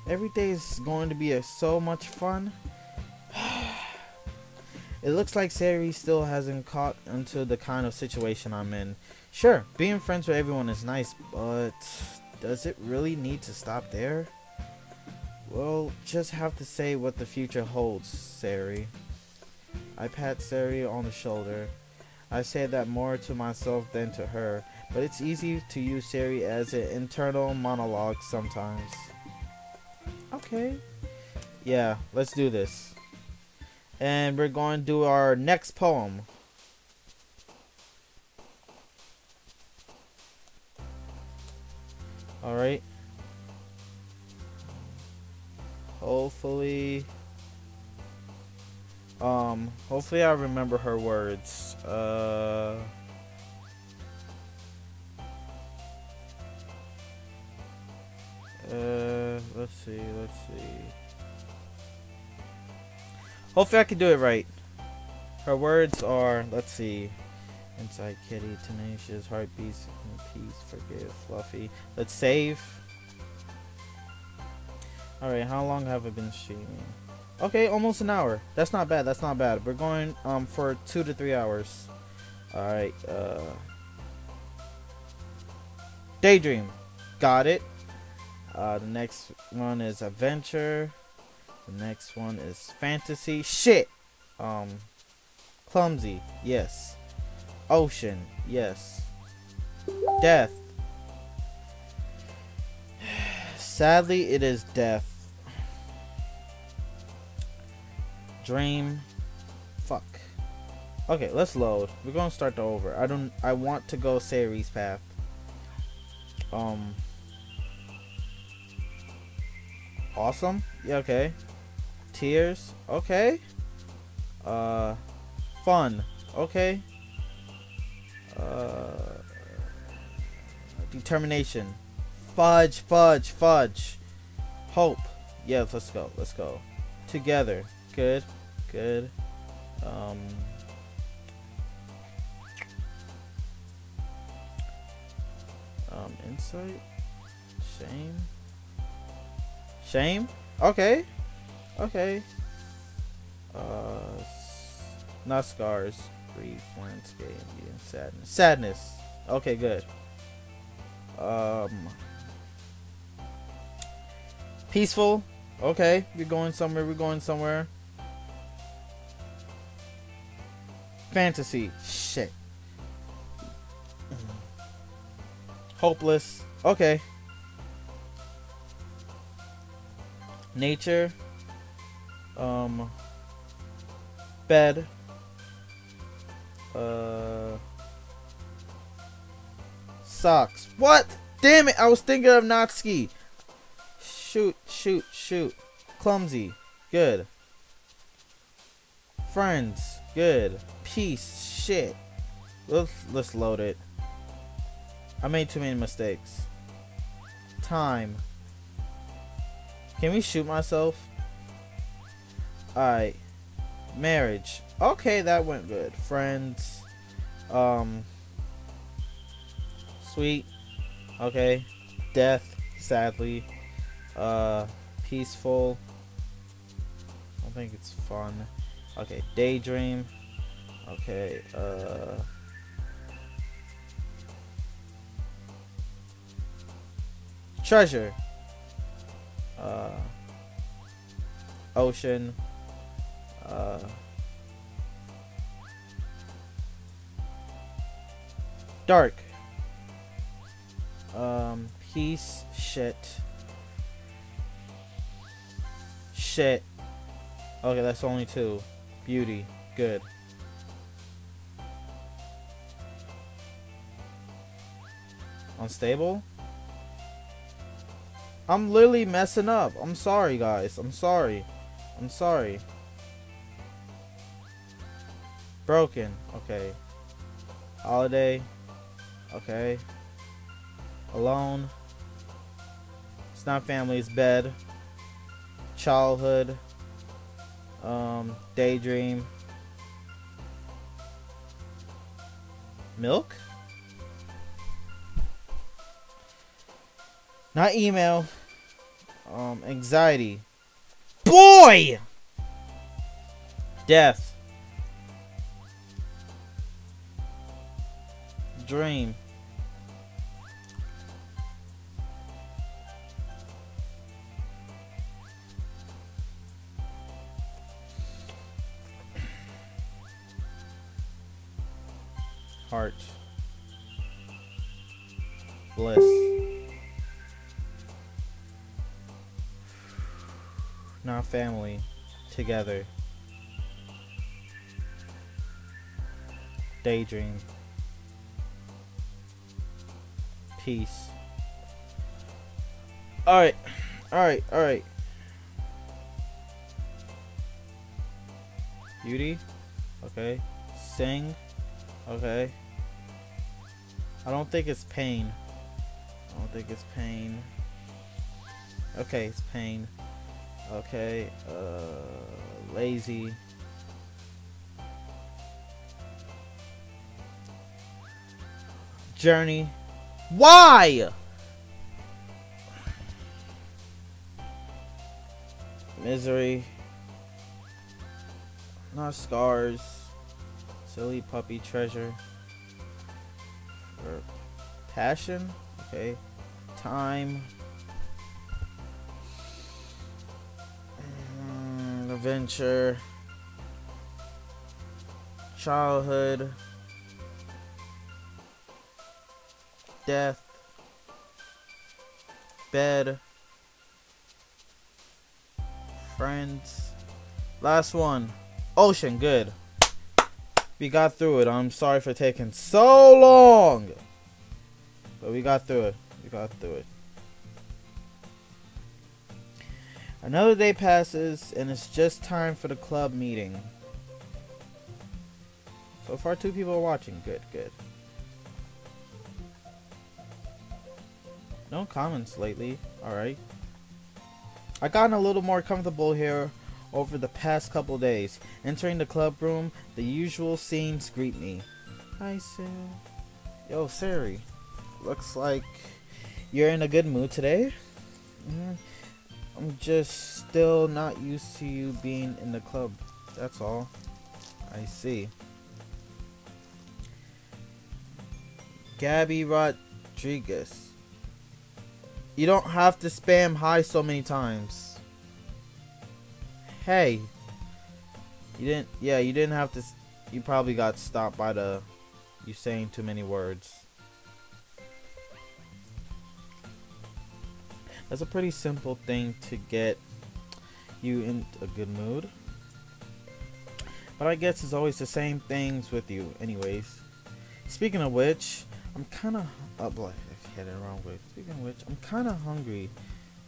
S1: Every day is going to be so much fun. It looks like Sayori still hasn't caught into the kind of situation I'm in. Sure, being friends with everyone is nice, but does it really need to stop there? We'll just have to say what the future holds, Sayori. I pat Sayori on the shoulder. I say that more to myself than to her, but it's easy to use Sayori as an internal monologue sometimes. Okay. Yeah, let's do this. And we're going to do our next poem. Alright. Hopefully I remember her words. Let's see. Hopefully I can do it right. Her words are, let's see. Inside kitty, tenacious, heartbeats, peace, forgive, fluffy. Let's save. Alright, how long have I been streaming? Okay, almost an hour. That's not bad, We're going for 2 to 3 hours. Alright, Daydream. Got it. The next one is adventure. The next one is fantasy. Shit. Clumsy. Yes. Ocean. Yes. Death. Sadly, it is death. Dream. Fuck. Okay, let's load. We're gonna start over. I want to go Sayori's path. Awesome. Yeah, okay. Tears. Okay. Fun. Okay. Determination. Fudge, fudge, fudge. Hope. Yeah, let's go. Let's go. Together. Good. Good. Insight. Shame. Shame? Okay. Okay. Not scars. Grief, landscape, and sadness. Sadness. Okay, good. Peaceful. Okay, we're going somewhere. We're going somewhere. Fantasy. Shit. Hopeless. Okay. Nature. Bed. Socks. What? Damn it! I was thinking of Natsuki. Shoot, shoot, shoot. Clumsy. Good. Friends. Good. Peace. Shit. Let's load it. I made too many mistakes. Time. Can we shoot myself? Alright. Marriage. Okay, that went good. Friends. Sweet. Okay. Death. Sadly. Peaceful. I don't think it's fun. Okay. Daydream. Okay. Treasure. Ocean. Dark. Peace. Shit. Shit. Okay, that's only two. Beauty. Good. Unstable. I'm literally messing up. I'm sorry, guys. I'm sorry. I'm sorry. Broken. Okay. Holiday. Okay. Alone. It's not family, it's bed. Childhood. Daydream. Milk? Not email. Anxiety. Boy! Death. Dream. Heart. Bliss. Not family. Together. Daydream. Peace. Alright. Alright. Alright. Beauty. Okay. Sing. Okay. I don't think it's pain. I don't think it's pain. Okay, it's pain. Okay. Lazy. Journey. Why? Misery. Not scars. Silly puppy treasure. Or passion. Okay. Time. adventure, childhood, death, bed, friends. Last one, ocean. Good. We got through it. I'm sorry for taking so long, but we got through it. We got through it. Another day passes, and it's just time for the club meeting. So far, 2 people are watching. Good, good. No comments lately. Alright. I've gotten a little more comfortable here over the past couple days. Entering the club room, the usual scenes greet me. Hi, Sarah. Yo, Sayori. Looks like you're in a good mood today. I'm just still not used to you being in the club. That's all. I see. Gabby Rodriguez. You don't have to spam hi so many times. Hey. You didn't have to. You probably got stopped by you saying too many words. That's a pretty simple thing to get you in a good mood. But I guess it's always the same things with you anyways. Speaking of which, I'm kinda Speaking of which, I'm kinda hungry.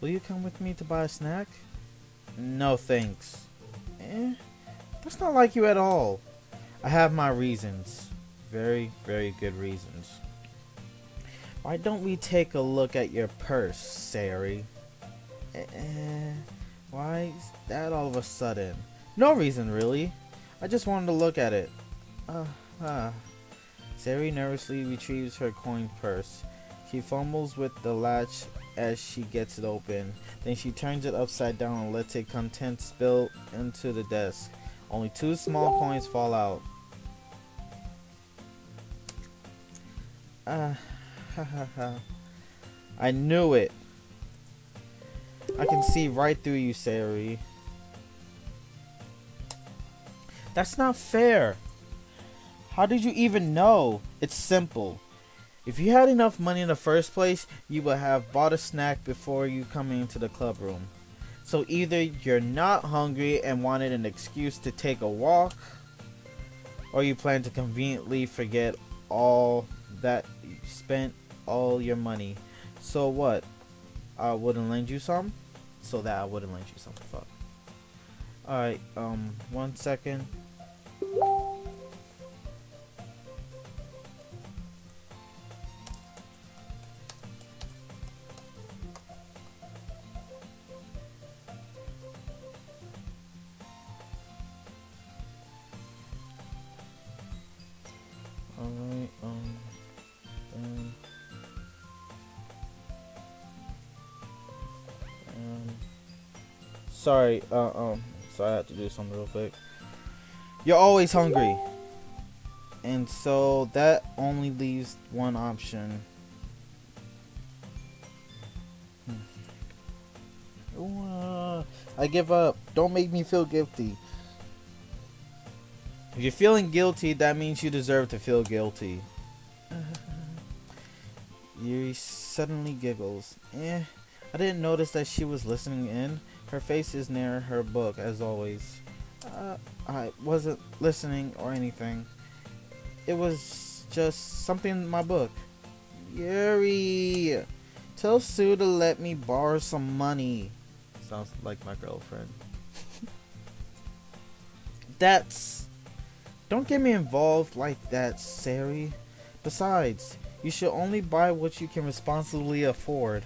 S1: Will you come with me to buy a snack? No thanks. That's not like you at all. I have my reasons. Very, very good reasons. Why don't we take a look at your purse, Sayori? Why is that all of a sudden? No reason, really. I just wanted to look at it. Sayori nervously retrieves her coin purse. She fumbles with the latch as she gets it open. Then she turns it upside down and lets its contents spill into the desk. Only 2 small coins fall out. I knew it. I can see right through you, Sayori. That's not fair. How did you even know? It's simple. If you had enough money in the first place, you would have bought a snack before you come into the club room. So either you're not hungry and wanted an excuse to take a walk, or you plan to conveniently forget all that you spent all your money. So what? I wouldn't lend you some? So that I wouldn't lend you some. Fuck. Alright, 1 second. Alright, sorry, sorry, I have to do something real quick. You're always hungry. And so that only leaves one option. I give up. Don't make me feel guilty. If you're feeling guilty, that means you deserve to feel guilty. Yuri suddenly giggles. I didn't notice that she was listening in. Her face is near her book, as always. I wasn't listening or anything. It was just something in my book. Yuri, tell Sue to let me borrow some money. Sounds like my girlfriend. Don't get me involved like that, Sayori. Besides, you should only buy what you can responsibly afford.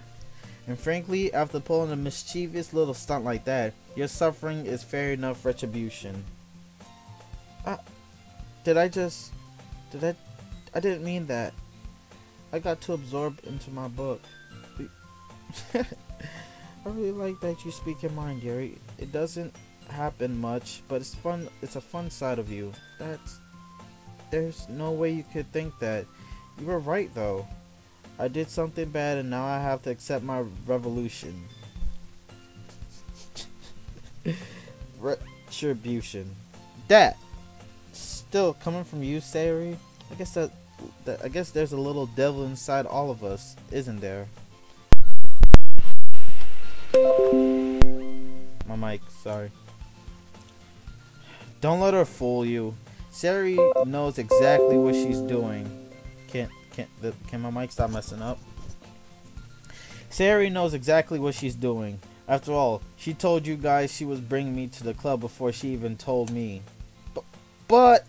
S1: And frankly, after pulling a mischievous little stunt like that, your suffering is fair enough retribution. I didn't mean that. I got too absorbed into my book. I really like that you speak your mind, Gary. It doesn't happen much, but it's fun. It's a fun side of you. There's no way you could think that. You were right, though. I did something bad, and now I have to accept my revolution. Retribution. That still coming from you, Sayori. I guess I guess there's a little devil inside all of us, isn't there? My mic, sorry. Don't let her fool you. Sayori knows exactly what she's doing. Can my mic stop messing up? Sayori knows exactly what she's doing. After all, she told you guys she was bringing me to the club before she even told me. But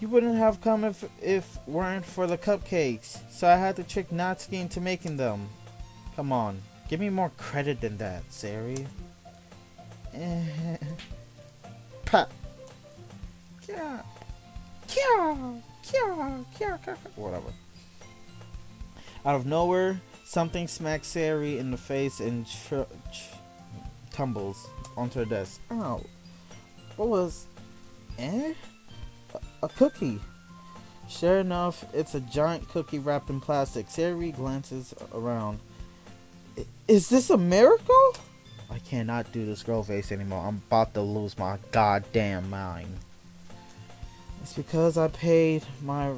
S1: you wouldn't have come if weren't for the cupcakes. So I had to trick Natsuki into making them. Come on, give me more credit than that, Sayori. Pat. Whatever. Out of nowhere, something smacks Sayori in the face and tumbles onto her desk. Ow. What was... A cookie. Sure enough, it's a giant cookie wrapped in plastic. Sayori glances around. Is this a miracle? I cannot do this girl face anymore. I'm about to lose my goddamn mind. It's because I paid my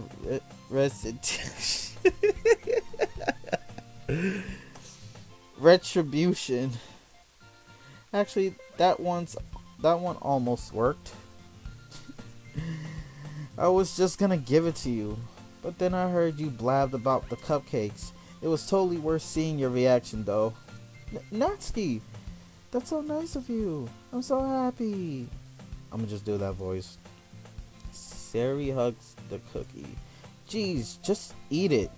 S1: retribution. Actually, that one almost worked. I was just gonna give it to you, but then I heard you blabbed about the cupcakes. It was totally worth seeing your reaction, though. Natsuki, that's so nice of you. I'm so happy. I'm gonna just do that voice. Sayori hugs the cookie. Jeez, just eat it.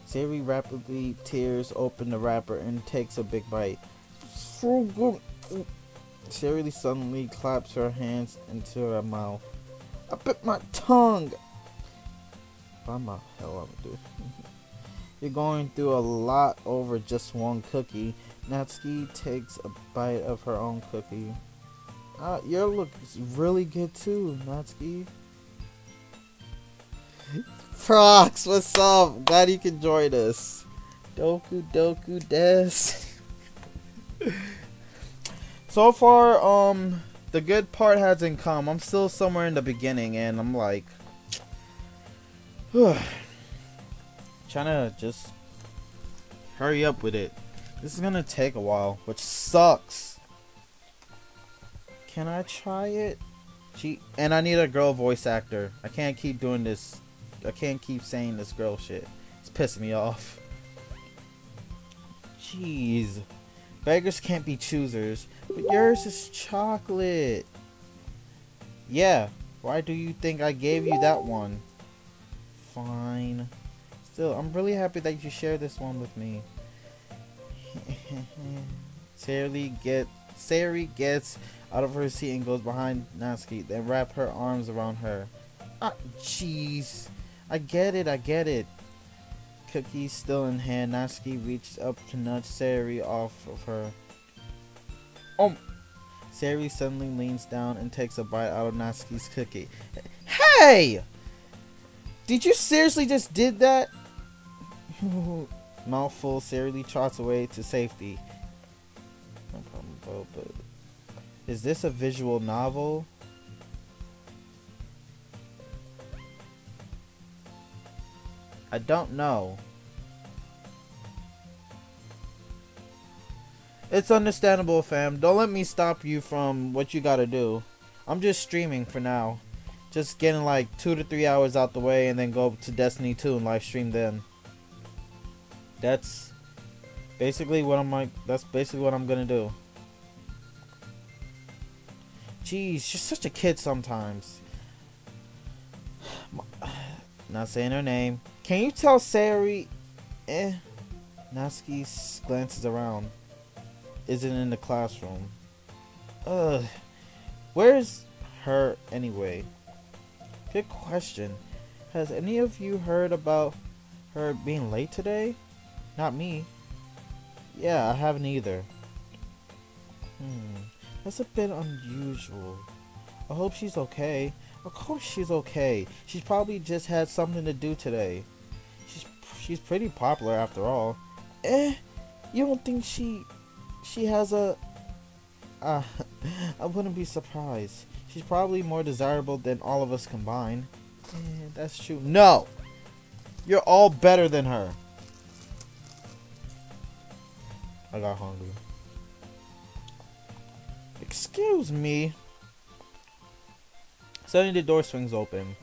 S1: Sayori rapidly tears open the wrapper and takes a big bite. So good. Sayori suddenly claps her hands into her mouth. I bit my tongue. I'm a hell of a dude. You're going through a lot over just one cookie. Natsuki takes a bite of her own cookie. Your look is really good too, Natsuki. Prox, what's up? Glad you can join us. Doku des. So far, the good part hasn't come. I'm still somewhere in the beginning, and I'm like, trying to just hurry up with it. This is gonna take a while, which sucks. Can I try it? And I need a girl voice actor. I can't keep doing this. I can't keep saying this girl shit. It's pissing me off. Jeez. Beggars can't be choosers. But yours is chocolate. Yeah. Why do you think I gave you that one? Fine. Still, I'm really happy that you share this one with me. Sayori gets out of her seat and goes behind Natsuki, then wrap her arms around her. Ah, jeez. I get it. Cookie still in hand, Natsuki reaches up to nudge Sayori off of her. Sayori suddenly leans down and takes a bite out of Natsuki's cookie. Hey! Did you seriously just did that? Mouthful, Sayori trots away to safety. No problem, but is this a visual novel? I don't know. It's understandable, fam. Don't let me stop you from what you gotta do. I'm just streaming for now. Just getting like 2 to 3 hours out the way and then go to Destiny 2 and live stream then. That's basically what I'm gonna do. Jeez, you're such a kid sometimes. Not saying her name. Can you tell Sayori? Natsuki glances around. Isn't in the classroom. Ugh. Where's her anyway? Good question. Has any of you heard about her being late today? Not me. Yeah, I haven't either. That's a bit unusual. I hope she's okay. Of course she's okay. She's probably just had something to do today. She's pretty popular after all. You don't think she has a I wouldn't be surprised. She's probably more desirable than all of us combined. Yeah, that's true. No! You're all better than her. I got hungry. Excuse me. Suddenly the door swings open.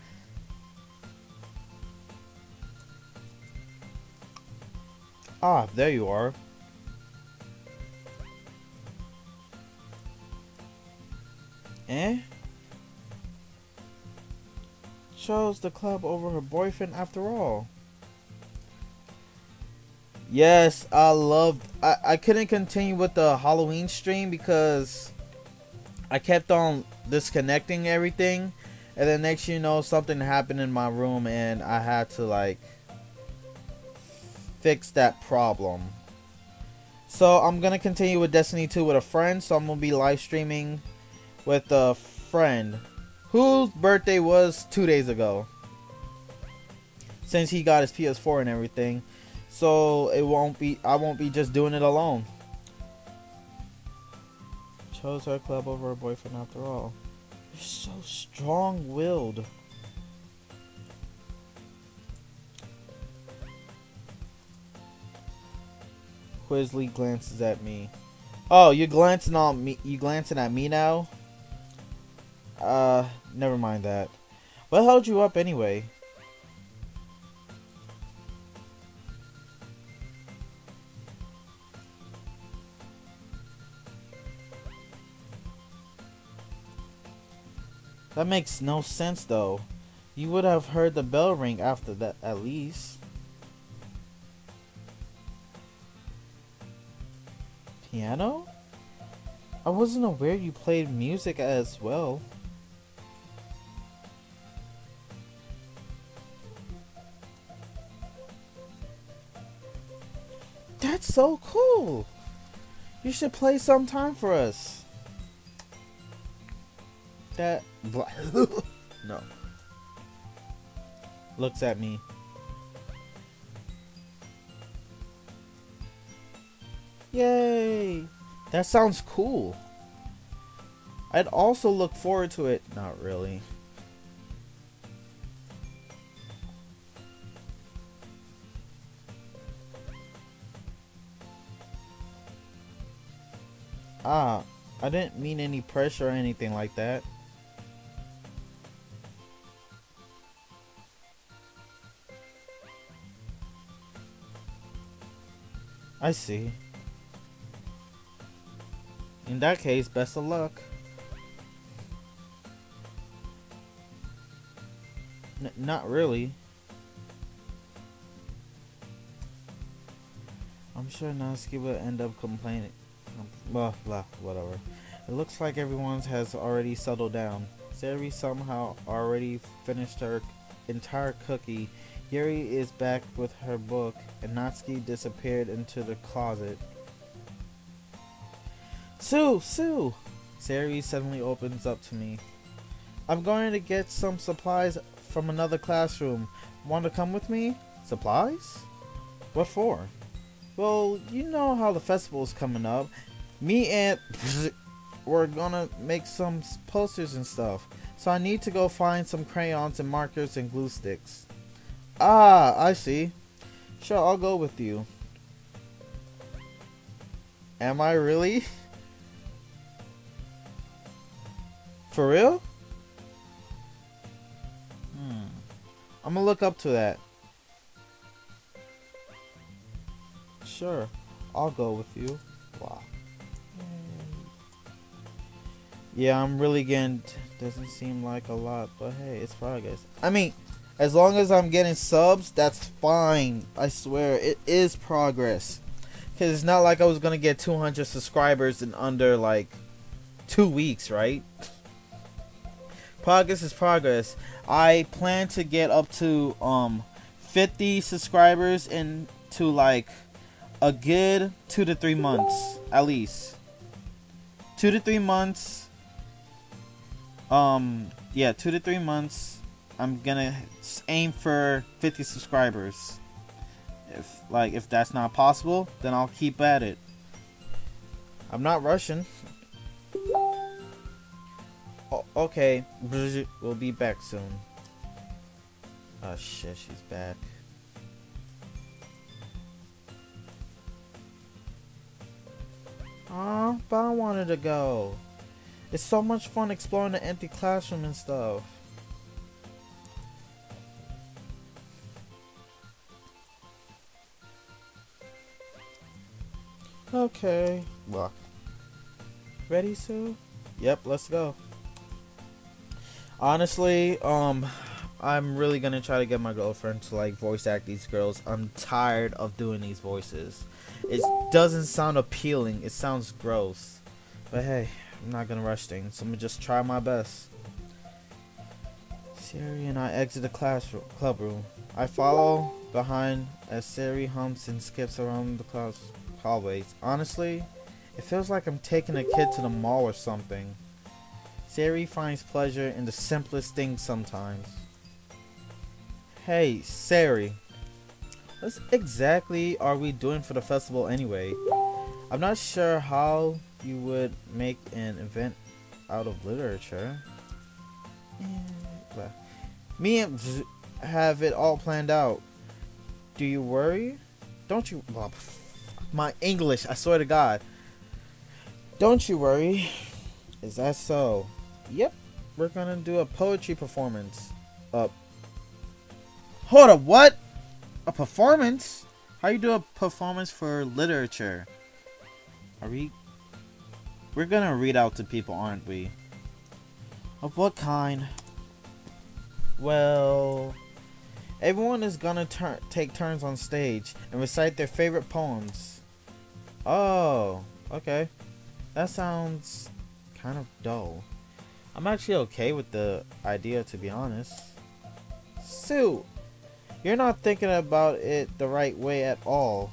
S1: Ah, there you are. Eh? Chose the club over her boyfriend after all. Yes, I couldn't continue with the Halloween stream because I kept on disconnecting everything, and then next you know something happened in my room and I had to like fix that problem. So I'm gonna continue with Destiny 2 with a friend, so I'm gonna be live streaming with a friend whose birthday was 2 days ago, since he got his PS4 and everything. So I won't be just doing it alone. Chose her club over her boyfriend after all. You're so strong-willed. Quizly glances at me. Oh, you're glancing on me. You glancing at me now? Never mind that. What held you up anyway? That makes no sense though. You would have heard the bell ring after that at least. Piano? I wasn't aware you played music as well. That's so cool. You should play sometime for us. That no. Looks at me. Yay! That sounds cool. I'd also look forward to it. Not really. Ah, I didn't mean any pressure or anything like that. I see. In that case, best of luck. Not really. I'm sure Natsuki will end up complaining. Blah, blah, whatever. It looks like everyone has already settled down. Sayori somehow already finished her entire cookie. Yuri is back with her book, and Natsuki disappeared into the closet. Sue! Sue! Sayori suddenly opens up to me. I'm going to get some supplies from another classroom. Want to come with me? Supplies? What for? Well, you know how the festival's coming up. Me and we're gonna make some posters and stuff. So I need to go find some crayons and markers and glue sticks. Ah, I see. Sure, I'll go with you. Am I really? For real? I'm gonna look up to that. Sure, I'll go with you. Wow. Yeah, I'm really getting. Doesn't seem like a lot, but hey, it's progress. I mean, as long as I'm getting subs, that's fine. I swear, it is progress. Cause it's not like I was gonna get 200 subscribers in under like 2 weeks, right? Progress is progress. I plan to get up to 50 subscribers into like a good 2 to 3 months at least. 2 to 3 months. Yeah, 2 to 3 months. I'm gonna aim for 50 subscribers. If that's not possible, then I'll keep at it. I'm not rushing. Okay, we'll be back soon. Oh shit, she's back. Aw, but I wanted to go. It's so much fun exploring the empty classroom and stuff. Okay. Well, ready, Sue? Yep, let's go. Honestly, I'm really gonna try to get my girlfriend to like voice act these girls. I'm tired of doing these voices. It doesn't sound appealing. It sounds gross. But hey, I'm not gonna rush things. So I'm gonna just try my best. Sayori and I exit the club room. I follow behind as Sayori humps and skips around the class hallways. Honestly, it feels like I'm taking a kid to the mall or something. Sayori finds pleasure in the simplest things sometimes. Hey, Sayori. What exactly are we doing for the festival anyway? I'm not sure how you would make an event out of literature. Me and have it all planned out. Do you worry? Don't you... Well, my English, I swear to God. Don't you worry. Is that so? Yep. We're gonna do a poetry performance. Hold up, what? A performance? How you do a performance for literature? We're gonna read out to people, aren't we? Of what kind? Well, everyone is gonna take turns on stage and recite their favorite poems. Oh, okay. That sounds kind of dull. I'm actually okay with the idea, to be honest. Sue, you're not thinking about it the right way at all.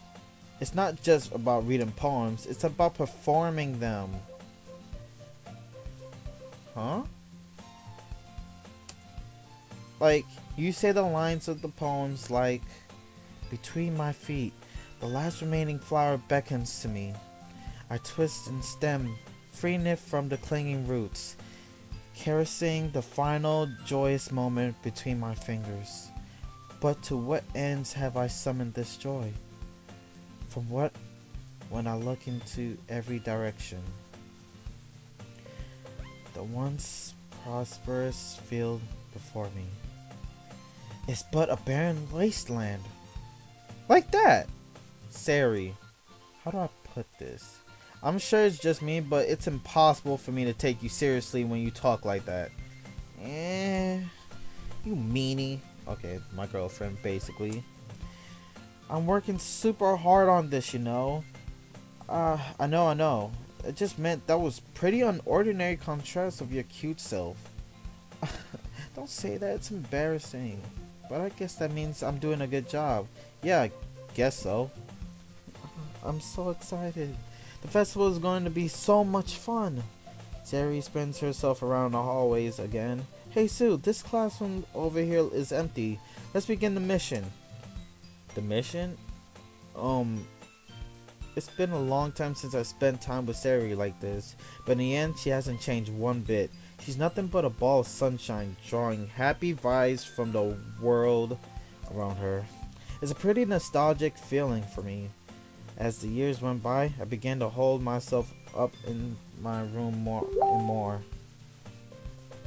S1: It's not just about reading poems, it's about performing them. Huh? Like, you say the lines of the poems like, between my feet, the last remaining flower beckons to me. I twist and stem, free knit from the clinging roots, caressing the final joyous moment between my fingers. But to what ends have I summoned this joy? From what when I look into every direction? The once prosperous field before me is but a barren wasteland. Like that! Sayori, how do I put this? I'm sure it's just me, but it's impossible for me to take you seriously when you talk like that. You meanie. Okay, my girlfriend, basically. I'm working super hard on this, you know. I know. It just meant that was pretty unordinary contrast of your cute self. Don't say that, it's embarrassing. But I guess that means I'm doing a good job. Yeah, I guess so. I'm so excited. The festival is going to be so much fun. Sayori spins herself around the hallways again. Hey Sue, this classroom over here is empty. Let's begin the mission. The mission? It's been a long time since I spent time with Sayori like this, but in the end she hasn't changed one bit. She's nothing but a ball of sunshine, drawing happy vibes from the world around her. It's a pretty nostalgic feeling for me. As the years went by, I began to hold myself up in my room more and more.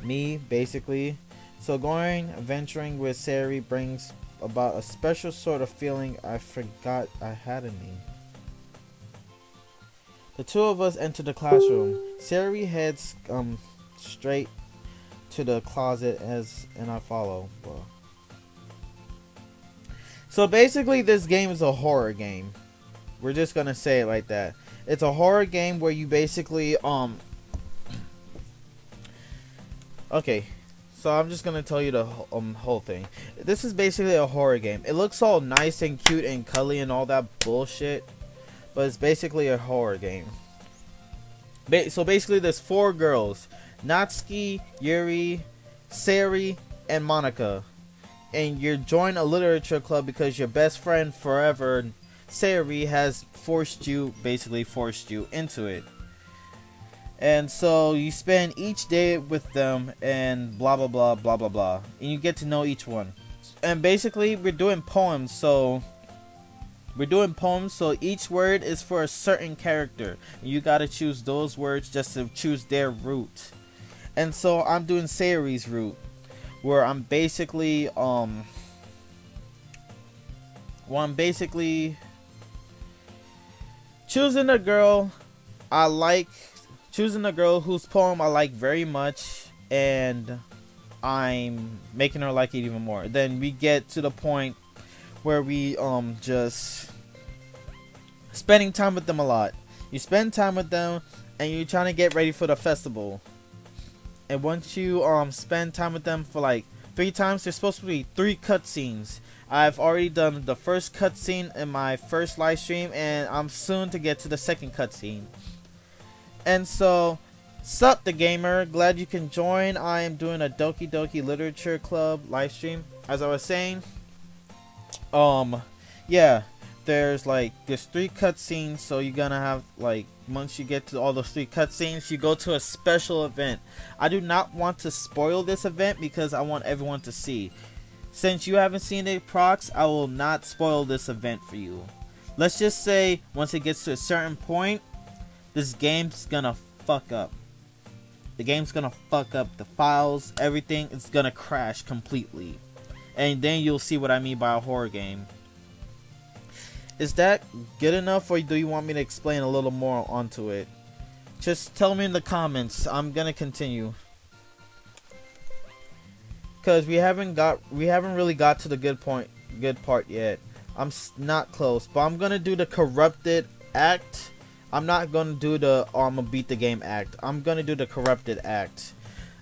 S1: Me, basically. So going adventuring with Sayori brings about a special sort of feeling I forgot I had in me. The two of us enter the classroom. Sayori heads straight to the closet and I follow. Well. So basically this game is a horror game. We're just gonna say it like that. It's a horror game where you basically okay, so I'm just gonna tell you the whole thing. This is basically a horror game. It looks all nice and cute and cuddly and all that bullshit, but it's basically a horror game. So basically there's 4 girls: Natsuki, Yuri, Sayori, and Monica. And you're joining a literature club because your best friend forever, Sayori, has basically forced you into it. And so you spend each day with them and blah blah blah blah blah blah. And you get to know each one. And basically we're doing poems, so each word is for a certain character. You gotta choose those words just to choose their root. And so I'm doing Sayori's route, where I'm basically choosing a girl I like, choosing a girl whose poem I like very much, and I'm making her like it even more. Then we get to the point where we just spending time with them a lot. You spend time with them and you're trying to get ready for the festival. And once you spend time with them for like 3 times, there's supposed to be 3 cutscenes. I've already done the first cutscene in my first live stream, and I'm soon to get to the second cutscene. And so, sup the gamer, glad you can join. I am doing a Doki Doki Literature Club live stream. As I was saying, yeah, there's 3 cutscenes, so you're gonna have once you get to all those 3 cutscenes, you go to a special event. I do not want to spoil this event because I want everyone to see. Since you haven't seen it, Prox, I will not spoil this event for you. Let's just say once it gets to a certain point, this game's gonna fuck up. The game's gonna fuck up the files, everything. It's gonna crash completely. And then you'll see what I mean by a horror game. Is that good enough, or do you want me to explain a little more onto it? Just tell me in the comments. I'm gonna continue. Cause we haven't really got to the good part yet. I'm not close, but I'm gonna do the corrupted act. I'm not gonna do the I'm gonna beat the game act. I'm gonna do the corrupted act,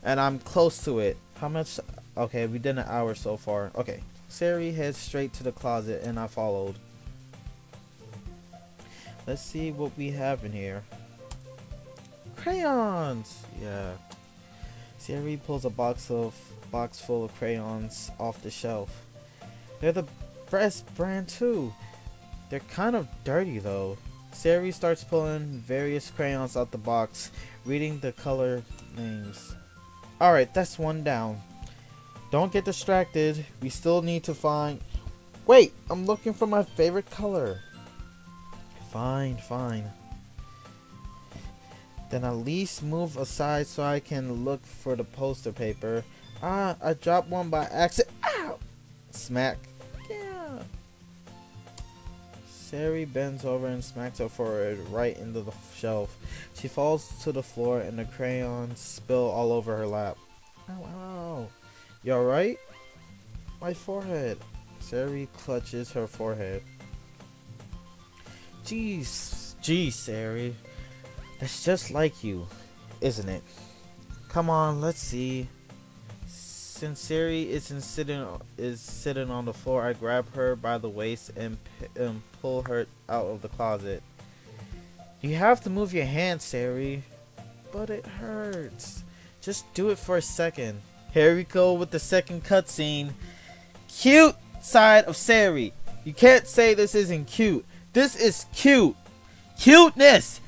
S1: and I'm close to it. How much? Okay, we did an hour so far. Okay, Sayori heads straight to the closet, and I followed. Let's see what we have in here. Crayons. Yeah. Sayori pulls a box full of crayons off the shelf. They're the best brand too. They're kind of dirty though. Sayori starts pulling various crayons out the box, reading the color names. Alright, that's one down. Don't get distracted. We still need to find... Wait, I'm looking for my favorite color. Fine. Then at least move aside so I can look for the poster paper. Ah, I dropped one by accident. Ow! Smack. Yeah. Sayori bends over and smacks her forehead right into the shelf. She falls to the floor and the crayons spill all over her lap. Ow. You alright? My forehead. Sayori clutches her forehead. Jeez, Sayori. That's just like you, isn't it? Come on, let's see. Since Sayori is sitting on the floor, I grab her by the waist and pull her out of the closet. You have to move your hand, Sayori. But it hurts. Just do it for a second. Here we go with the second cutscene. Cute side of Sayori. You can't say this isn't cute. This is cute. Cuteness.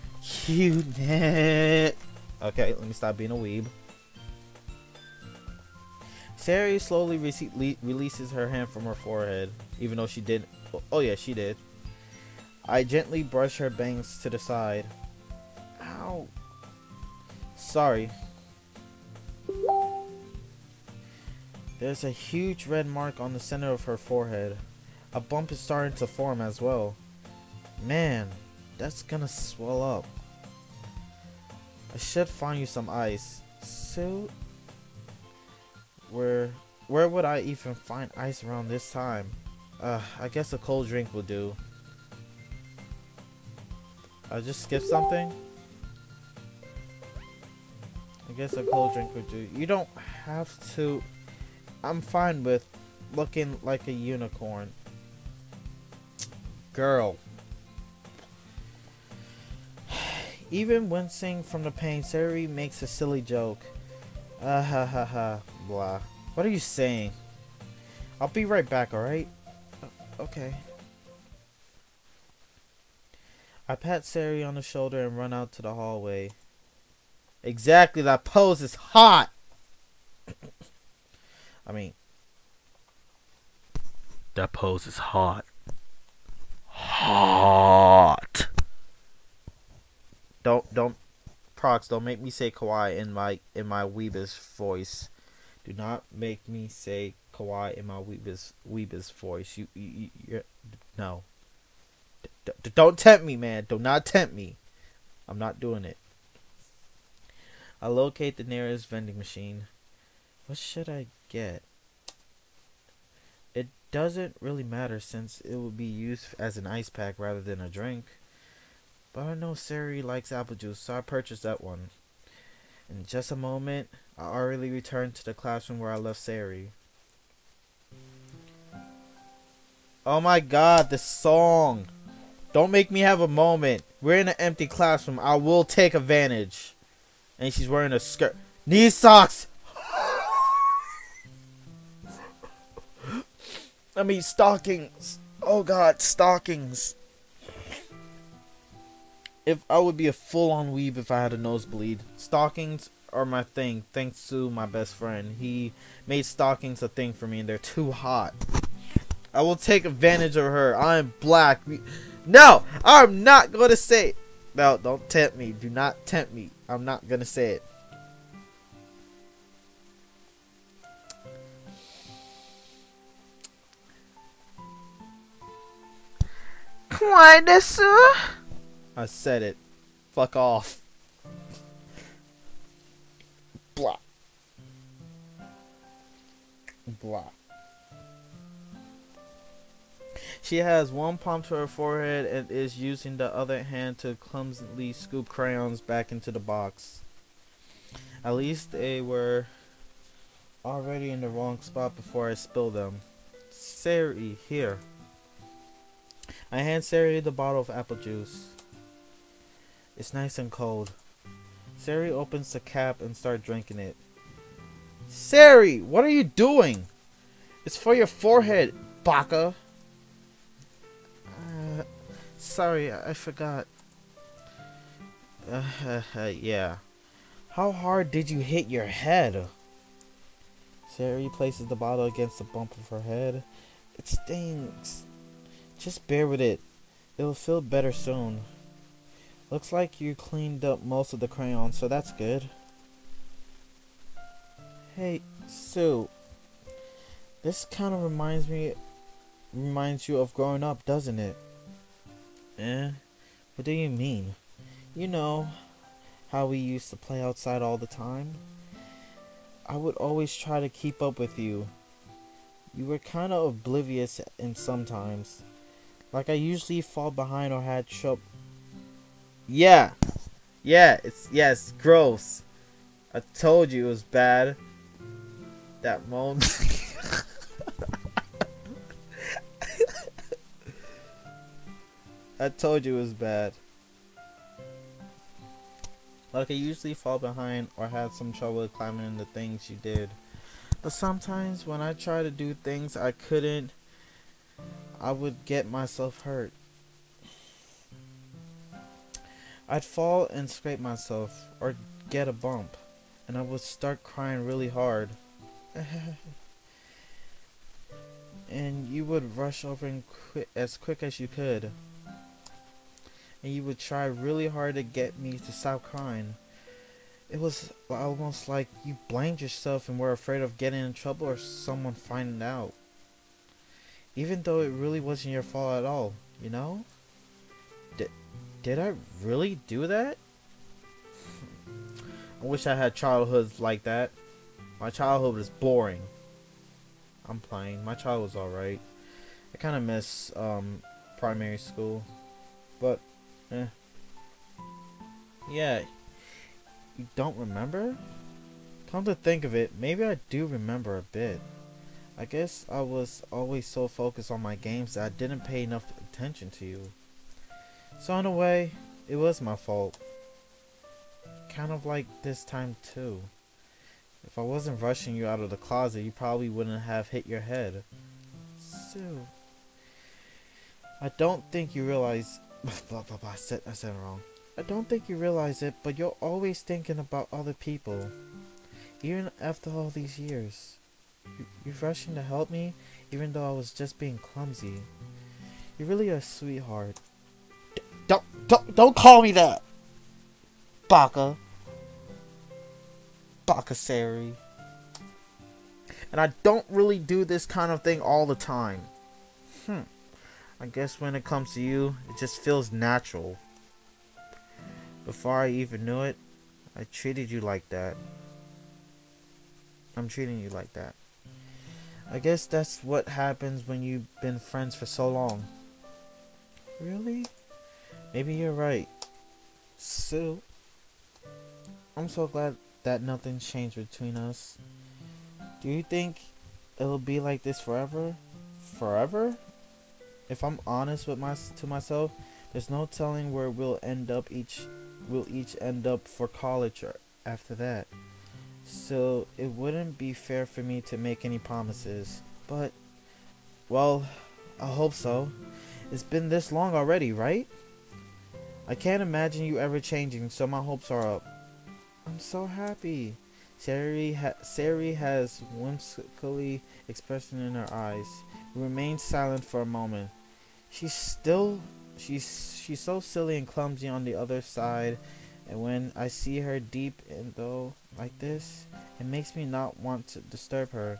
S1: Okay, let me stop being a weeb. Sayori slowly releases her hand from her forehead, even though she did. Oh yeah, she did. I gently brush her bangs to the side. Ow. Sorry. There's a huge red mark on the center of her forehead. A bump is starting to form as well. Man, that's gonna swell up. I should find you some ice. So, where would I even find ice around this time? I guess a cold drink will do. I just skipped something? I guess a cold drink would do. You don't have to. I'm fine with looking like a unicorn. Girl. Even wincing from the pain, Sayori makes a silly joke. Blah. What are you saying? I'll be right back, alright? Okay. I pat Sayori on the shoulder and run out to the hallway. Exactly, that pose is hot. I mean, that pose is hot. Hot. Don't Prox, don't make me say kawaii in my Weebus voice. Do not make me say kawaii in my Weebus voice. You're, no. Don't tempt me, man. Do not tempt me. I'm not doing it. I locate the nearest vending machine. What should I get? It doesn't really matter since it will be used as an ice pack rather than a drink. But I know Sayori likes apple juice, so I purchased that one. In just a moment, I already returned to the classroom where I left Sayori. Oh my god, this song! Don't make me have a moment. We're in an empty classroom. I will take advantage. And she's wearing a skirt. Knee socks! I mean, stockings. Oh god, stockings. If I would be a full-on weeb if I had a nosebleed. Stockings are my thing, thanks to my best friend. He made stockings a thing for me, and they're too hot. I will take advantage of her. I am black. No, I'm not going to say it. No, don't tempt me. Do not tempt me. I'm not going to say it. I said it. Fuck off. Blah. Blah. She has one palm to her forehead and is using the other hand to clumsily scoop crayons back into the box. At least they were already in the wrong spot before I spilled them. Sayori, here. I hand Sayori the bottle of apple juice. It's nice and cold. Sayori opens the cap and starts drinking it. Sayori, what are you doing? It's for your forehead, baka. Sorry, I forgot. Yeah. How hard did you hit your head? Sayori places the bottle against the bump of her head. It stings. Just bear with it. It'll feel better soon. Looks like you cleaned up most of the crayons, so that's good. Hey, Sue. This kind of reminds you of growing up, doesn't it? What do you mean? You know how we used to play outside all the time? I would always try to keep up with you. You were kind of oblivious and sometimes. Like I usually fall behind or had trouble. Yeah, it's gross. I told you it was bad. That moment. I told you it was bad. Like I usually fall behind or had some trouble climbing the things you did. But sometimes when I try to do things I couldn't, I would get myself hurt. I'd fall and scrape myself or get a bump, and I would start crying really hard. And you would rush over and as quick as you could. And you would try really hard to get me to stop crying. It was almost like you blamed yourself and were afraid of getting in trouble or someone finding out. Even though it really wasn't your fault at all, you know? Did I really do that? I wish I had childhoods like that. My childhood was boring. I'm playing. My child was alright. I kind of miss primary school. But, yeah. You don't remember? Come to think of it, maybe I do remember a bit. I guess I was always so focused on my games that I didn't pay enough attention to you. So in a way, it was my fault. Kind of like this time too. If I wasn't rushing you out of the closet, you probably wouldn't have hit your head. Sue. I don't think you realize... I said it wrong. I don't think you realize it, but you're always thinking about other people. Even after all these years. You're rushing to help me, even though I was just being clumsy. You're really a sweetheart. Don't call me that! Baka. Baka Sayori. And I don't really do this kind of thing all the time. I guess when it comes to you, it just feels natural. Before I even knew it, I treated you like that. I'm treating you like that. I guess that's what happens when you've been friends for so long. Really? Maybe you're right. So, I'm so glad that nothing changed between us. Do you think it'll be like this forever? Forever? If I'm honest with myself, there's no telling where we'll each end up for college or after that. So it wouldn't be fair for me to make any promises. But, well, I hope so. It's been this long already, right? I can't imagine you ever changing, so my hopes are up. I'm so happy. Sayori has whimsically expression in her eyes. We remain silent for a moment. She's so silly and clumsy on the other side, and when I see her deep in though like this, it makes me not want to disturb her.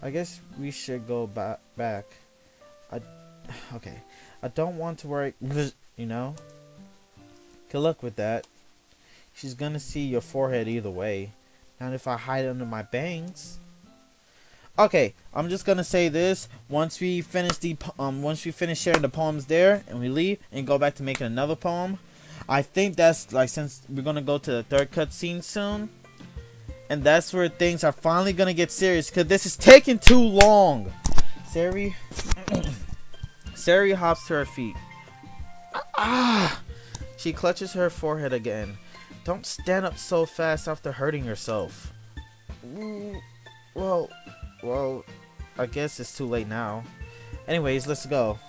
S1: I guess we should go back. Okay. I don't want to worry, you know? Good luck with that. She's gonna see your forehead either way. Not if I hide it under my bangs. Okay, I'm just gonna say this. Once we finish sharing the poems there, and we leave and go back to making another poem, I think that's like, since we're gonna go to the third cutscene soon, and that's where things are finally gonna get serious, because this is taking too long. Sayori hops to her feet. She clutches her forehead again. Don't stand up so fast after hurting yourself. Well, I guess it's too late now. Anyways, let's go.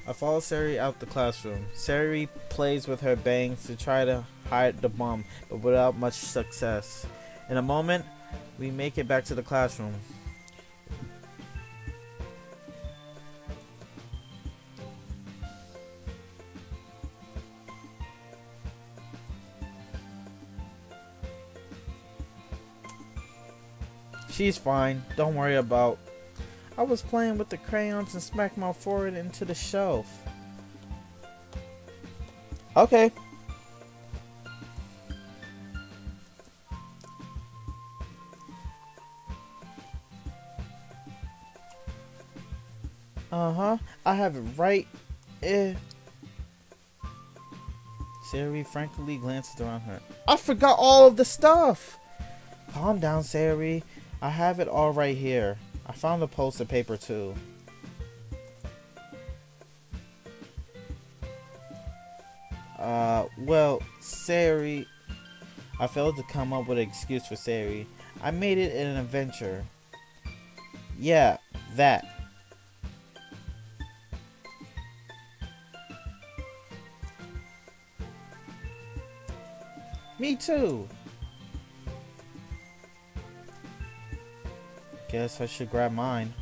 S1: I follow Sayori out the classroom. Sayori plays with her bangs to try to hide the bum, but without much success. In a moment, we make it back to the classroom. She's fine. Don't worry about. I was playing with the crayons and smacked my forehead into the shelf. Okay. I have it right. Sayori frankly glances around her. I forgot all of the stuff. Calm down, Sayori. I have it all right here. I found the poster paper too. Well, Sayori. I failed to come up with an excuse for Sayori. I made it in an adventure. Yeah, that. Me too. Guess I should grab mine.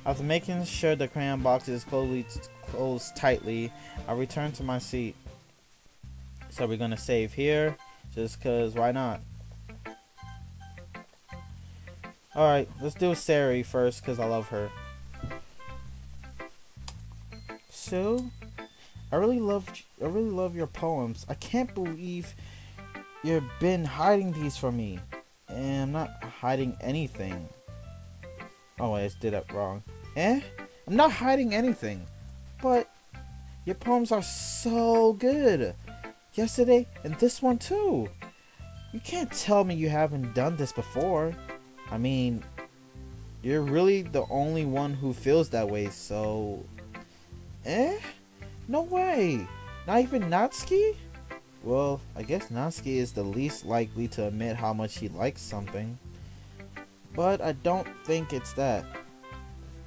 S1: After making sure the crayon box is closed tightly, I return to my seat. So we're gonna save here, just cause why not? Alright, let's do Sayori first, cause I love her. So, I really love your poems. I can't believe you've been hiding these from me. And I'm not hiding anything. Oh, I just did that wrong. I'm not hiding anything. But your poems are so good. Yesterday and this one too. You can't tell me you haven't done this before. I mean, you're really the only one who feels that way, so... No way. Not even Natsuki? Well, I guess Natsuki is the least likely to admit how much he likes something. But I don't think it's that.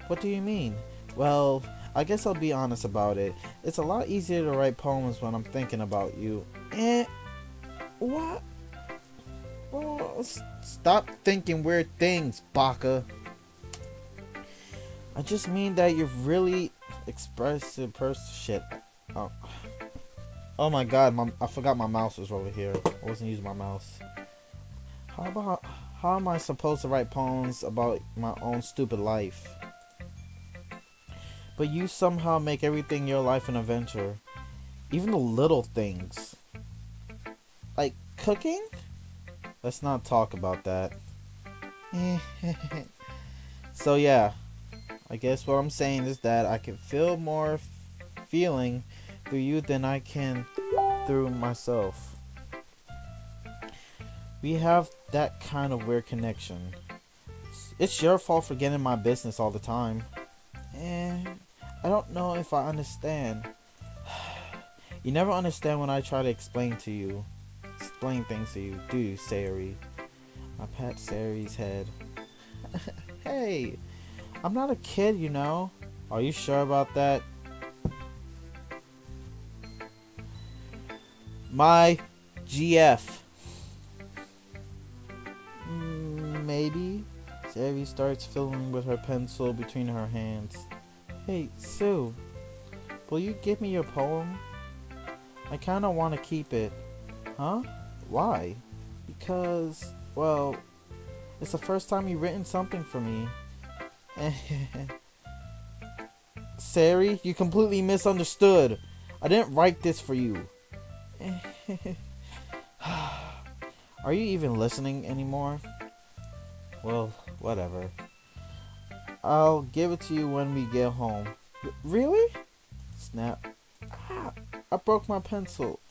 S1: What do you mean? Well, I guess I'll be honest about it. It's a lot easier to write poems when I'm thinking about you. What? Oh, stop thinking weird things, Baka. I just mean that you're really expressive person. Shit. Oh. Oh my god, I forgot my mouse was over here. I wasn't using my mouse. How am I supposed to write poems about my own stupid life? But you somehow make everything in your life an adventure. Even the little things. Like cooking? Let's not talk about that. So yeah, I guess what I'm saying is that I can feel more feeling through you than I can through myself. We have that kind of weird connection. It's your fault for getting in my business all the time. I don't know if I understand. You never understand when I try to explain things to you, do you, Sayori? I pat Sayori's head. Hey, I'm not a kid, you know. Are you sure about that? My GF. Maybe. Sayori starts fiddling with her pencil between her hands. Hey, Sue, will you give me your poem? I kinda wanna keep it. Huh? Why? Because, well, it's the first time you've written something for me. Sayori, you completely misunderstood. I didn't write this for you. Are you even listening anymore? Well, whatever. I'll give it to you when we get home. Really? Snap. Ah, I broke my pencil.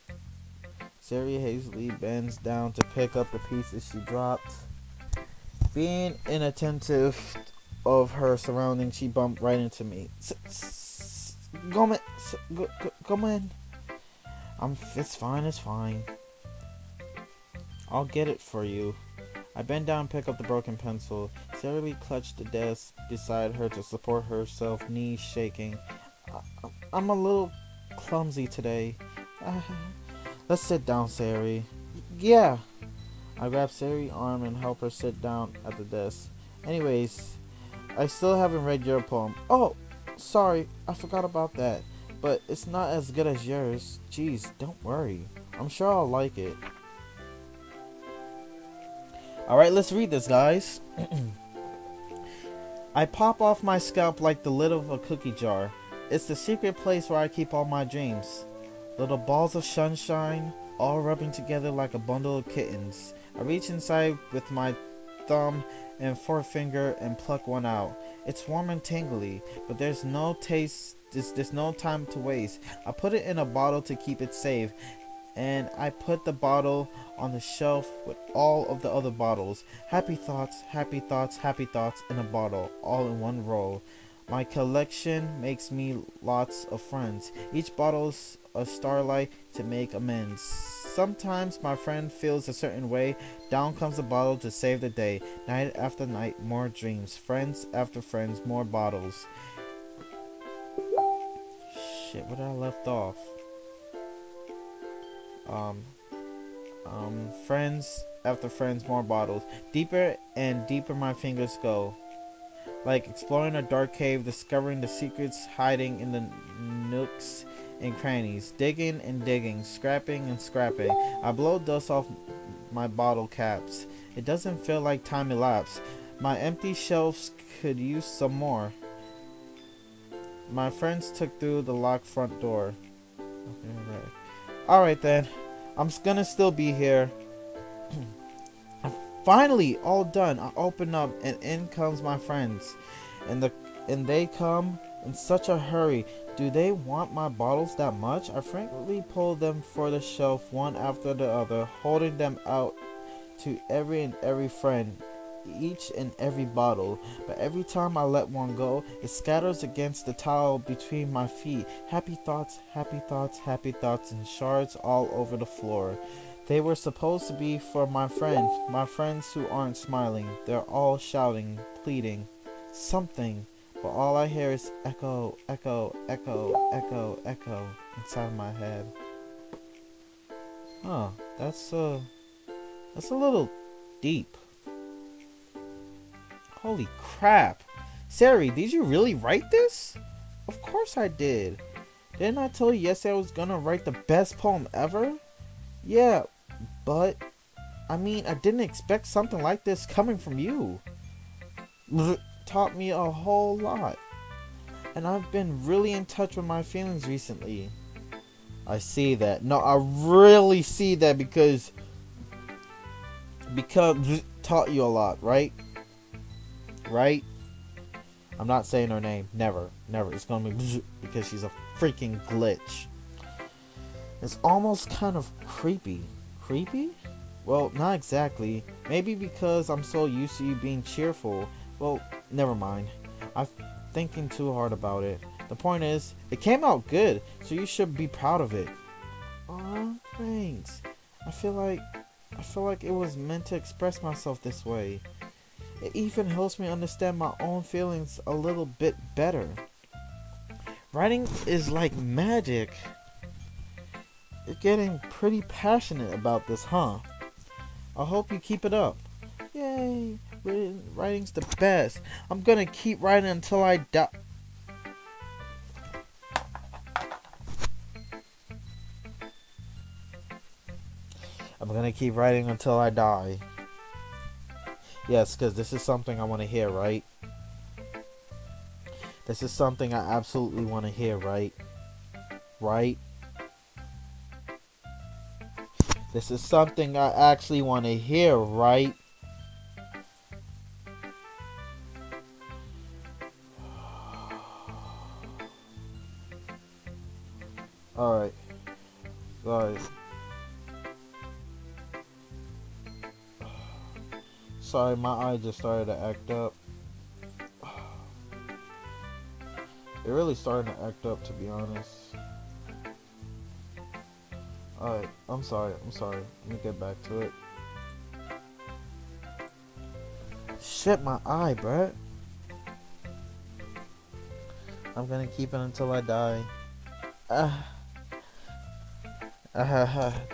S1: Sayori hazily bends down to pick up the pieces she dropped. Being inattentive of her surroundings, she bumped right into me. Come in. It's fine. I'll get it for you. I bend down and pick up the broken pencil. Sayori clutched the desk beside her to support herself, knees shaking. I'm a little clumsy today. Let's sit down, Sayori. Yeah. I grab Sayori's arm and help her sit down at the desk. Anyways, I still haven't read your poem. Oh, sorry, I forgot about that. But it's not as good as yours. Jeez, don't worry. I'm sure I'll like it. Alright, let's read this, guys. I pop off my scalp like the lid of a cookie jar. It's the secret place where I keep all my dreams. Little balls of sunshine, all rubbing together like a bundle of kittens. I reach inside with my thumb and forefinger and pluck one out. It's warm and tingly, but there's no time to waste. I put it in a bottle to keep it safe, and I put the bottle on the shelf with all of the other bottles. Happy thoughts in a bottle, all in one row. My collection makes me lots of friends. Each bottle's a starlight to make amends. Sometimes my friend feels a certain way. Down comes the bottle to save the day. Night after night, more dreams. Friends after friends, more bottles. Shit, where did I left off? Friends after friends, more bottles. Deeper and deeper my fingers go. Like exploring a dark cave, discovering the secrets hiding in the nooks and crannies. Digging and digging, scrapping and scrapping. I blow dust off my bottle caps. It doesn't feel like time elapsed. My empty shelves could use some more. My friends took through the locked front door. Alright then. I'm gonna still be here. Finally, all done. I open up and in comes my friends. And they come in such a hurry. Do they want my bottles that much? I frankly pull them for the shelf one after the other, holding them out to every friend, each and every bottle. But every time I let one go, it scatters against the tile between my feet. Happy thoughts, and shards all over the floor. They were supposed to be for my friends who aren't smiling. They're all shouting, pleading. Something. but all I hear is echo, echo, echo, echo, echo inside my head. Huh, that's a little deep. Holy crap. Sayori, did you really write this? Of course I did. Didn't I tell you yesterday I was gonna write the best poem ever? Yeah, but I mean, I didn't expect something like this coming from you. Taught me a whole lot. And I've been really in touch with my feelings recently. I see that. No, I really see that because taught you a lot, right? Right? I'm not saying her name. Never. Never. It's gonna be because she's a freaking glitch. It's almost kind of creepy. Creepy? Well, not exactly. Maybe because I'm so used to you being cheerful. Well, never mind. I'm thinking too hard about it. The point is, it came out good, so you should be proud of it. Aw, thanks. I feel like it was meant to express myself this way. It even helps me understand my own feelings a little bit better. Writing is like magic. You're getting pretty passionate about this, huh? I hope you keep it up. Yay! Writing's the best. I'm gonna keep writing until I die. I'm gonna keep writing until I die. Yes, because this is something I want to hear, right? This is something I absolutely want to hear, right? Right? This is something I actually want to hear, right? Alright. Sorry. Sorry, my eye just started to act up. It really started to act up, to be honest. Alright, I'm sorry. Let me get back to it. Shit, my eye, bruh. I'm gonna keep it until I die.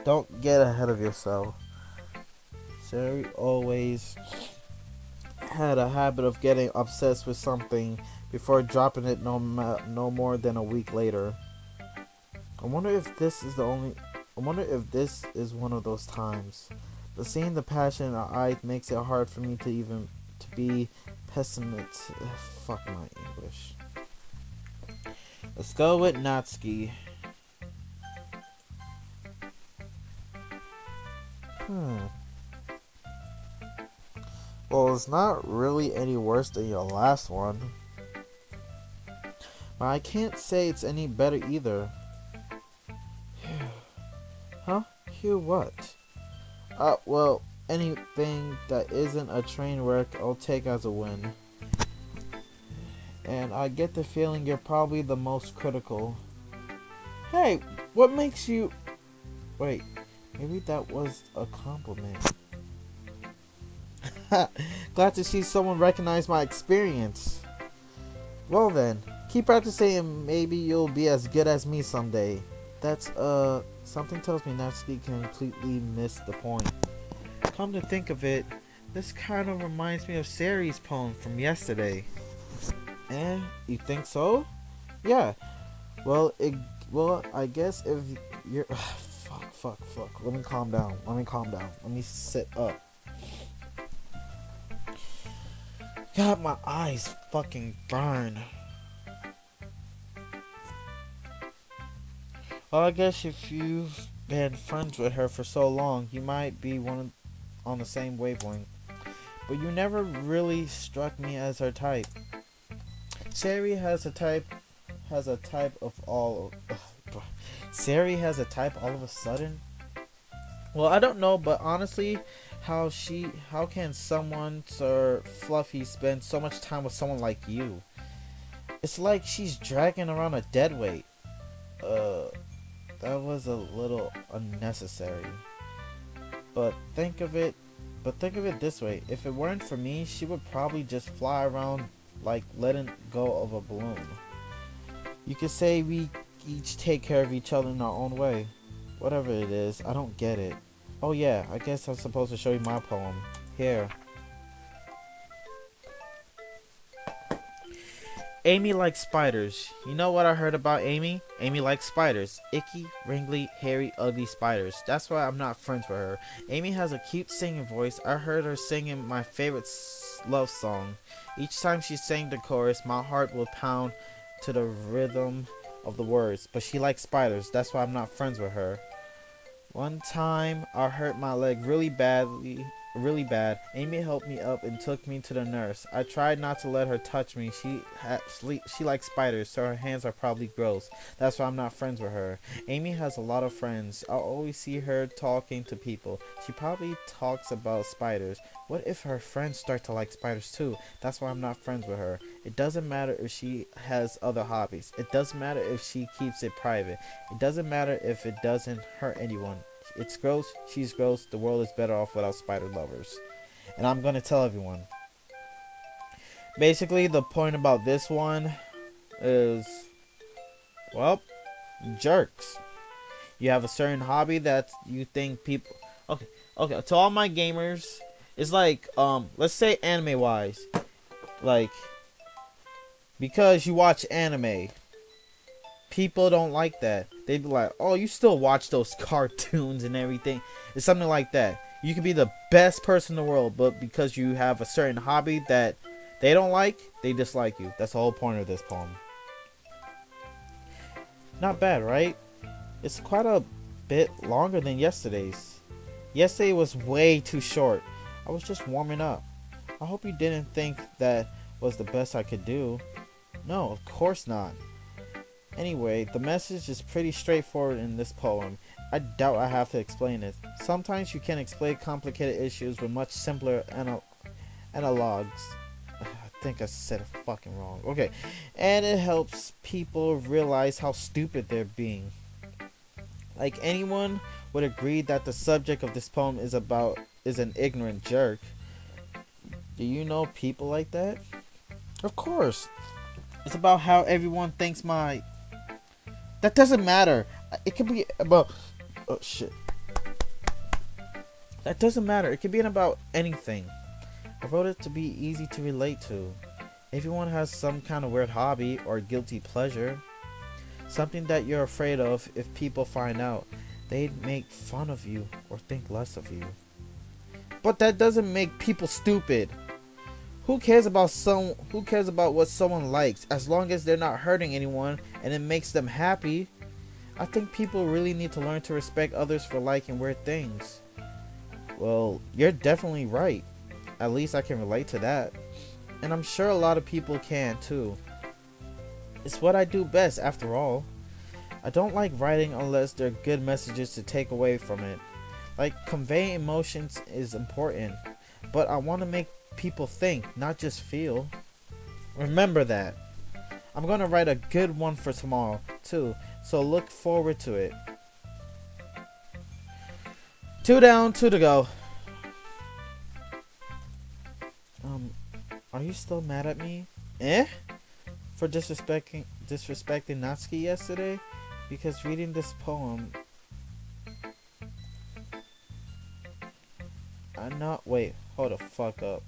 S1: Don't get ahead of yourself. Sayori always had a habit of getting obsessed with something before dropping it no more than a week later. I wonder if this is one of those times. But seeing the passion in her eyes makes it hard for me to be pessimistic. Fuck my English. Let's go with Natsuki. Well, it's not really any worse than your last one. But I can't say it's any better either. Huh? Hear what? Well, anything that isn't a train wreck I'll take as a win. And I get the feeling you're probably the most critical. Hey, what makes you... Wait, maybe that was a compliment. Glad to see someone recognize my experience. Well then, keep practicing and maybe you'll be as good as me someday. That's, something tells me Natsuki completely missed the point. Come to think of it, this kind of reminds me of Sayori's poem from yesterday. You think so? Yeah. Well, I guess if you're... Fuck. Let me calm down. Let me sit up. God, my eyes fucking burn. Well, I guess if you've been friends with her for so long, you might be on the same wavelength. But you never really struck me as her type. Sayori has a type all of a sudden? Well, I don't know, but honestly, how can someone so fluffy spend so much time with someone like you? It's like she's dragging around a dead weight. That was a little unnecessary. But think of it this way. If it weren't for me, she would probably just fly around like letting go of a balloon. You could say we each take care of each other in our own way. Whatever it is, I don't get it. Oh yeah, I guess I'm supposed to show you my poem. Here. Amy likes spiders. You know what I heard about Amy? Amy likes spiders. Icky, wrinkly, hairy, ugly spiders. That's why I'm not friends with her. Amy has a cute singing voice. I heard her singing my favorite love song. Each time she sang the chorus, my heart would pound to the rhythm of the words. But she likes spiders. That's why I'm not friends with her. One time, I hurt my leg really bad. Amy helped me up and took me to the nurse. I tried not to let her touch me. She likes spiders, so her hands are probably gross. That's why I'm not friends with her. Amy has a lot of friends. I always see her talking to people. She probably talks about spiders. What if her friends start to like spiders too? That's why I'm not friends with her. It doesn't matter if she has other hobbies. It doesn't matter if she keeps it private. It doesn't matter if it doesn't hurt anyone. It's gross, she's gross, the world is better off without spider lovers. And I'm gonna tell everyone. Basically, the point about this one is, well, jerks. You have a certain hobby that you think people... Okay, to all my gamers, it's like, let's say anime-wise. Like, because you watch anime, people don't like that. They'd be like, oh, you still watch those cartoons and everything. It's something like that. You can be the best person in the world, but because you have a certain hobby that they don't like, they dislike you. That's the whole point of this poem. Not bad, right? It's quite a bit longer than yesterday's. Yesterday was way too short. I was just warming up. I hope you didn't think that was the best I could do. No, of course not. Anyway, the message is pretty straightforward in this poem. I doubt I have to explain it. Sometimes you can explain complicated issues with much simpler analogs. I think I said it fucking wrong. Okay. And it helps people realize how stupid they're being. Like, anyone would agree that the subject of this poem is an ignorant jerk. Do you know people like that? Of course. It's about how everyone thinks that doesn't matter. It could be about... Oh, shit. That doesn't matter. It could be about anything. I wrote it to be easy to relate to. Everyone has some kind of weird hobby or guilty pleasure. Something that you're afraid of if people find out. They'd make fun of you or think less of you. But that doesn't make people stupid. Who cares about what someone likes as long as they're not hurting anyone and it makes them happy? I think people really need to learn to respect others for liking weird things. Well, you're definitely right. At least I can relate to that. And I'm sure a lot of people can too. It's what I do best after all. I don't like writing unless there are good messages to take away from it. Like, conveying emotions is important, but I want to make people think, not just feel. Remember that. I'm gonna write a good one for tomorrow too, so look forward to it. 2 down, 2 to go. Are you still mad at me? For disrespecting Natsuki yesterday? Because reading this poem, wait, hold the fuck up.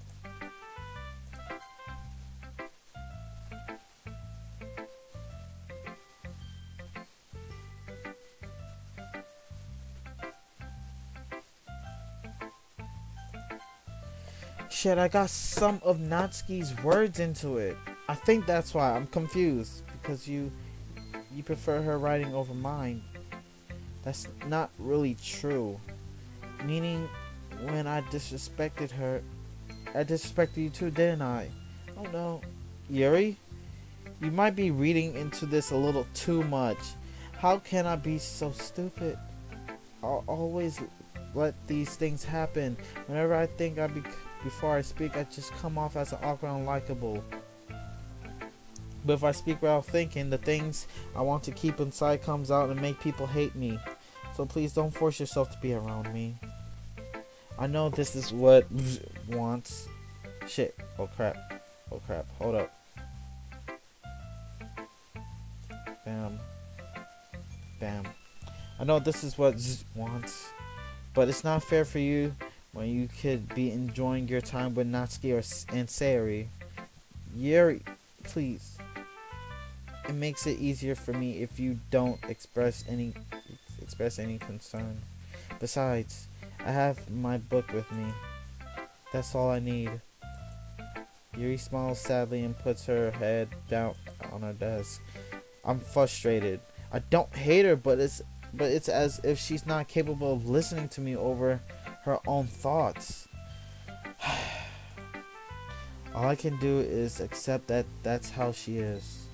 S1: Shit, I got some of Natsuki's words into it. I think that's why I'm confused. Because you prefer her writing over mine. That's not really true. Meaning, when I disrespected her, I disrespected you too, didn't I? Oh no. Yuri? You might be reading into this a little too much. How can I be so stupid? I'll always let these things happen. Whenever I think before I speak, I just come off as an awkward and unlikable. But if I speak without thinking, the things I want to keep inside comes out and make people hate me. So please don't force yourself to be around me. I know this is what wants. Shit. Oh crap. Hold up. Bam. Bam. I know this is what Z wants, but it's not fair for you when you could be enjoying your time with Natsuki and Sayori. Yuri, please. It makes it easier for me if you don't express any concern. Besides, I have my book with me. That's all I need. Yuri smiles sadly and puts her head down on her desk. I'm frustrated. I don't hate her, but it's as if she's not capable of listening to me over her own thoughts. All I can do is accept that that's how she is.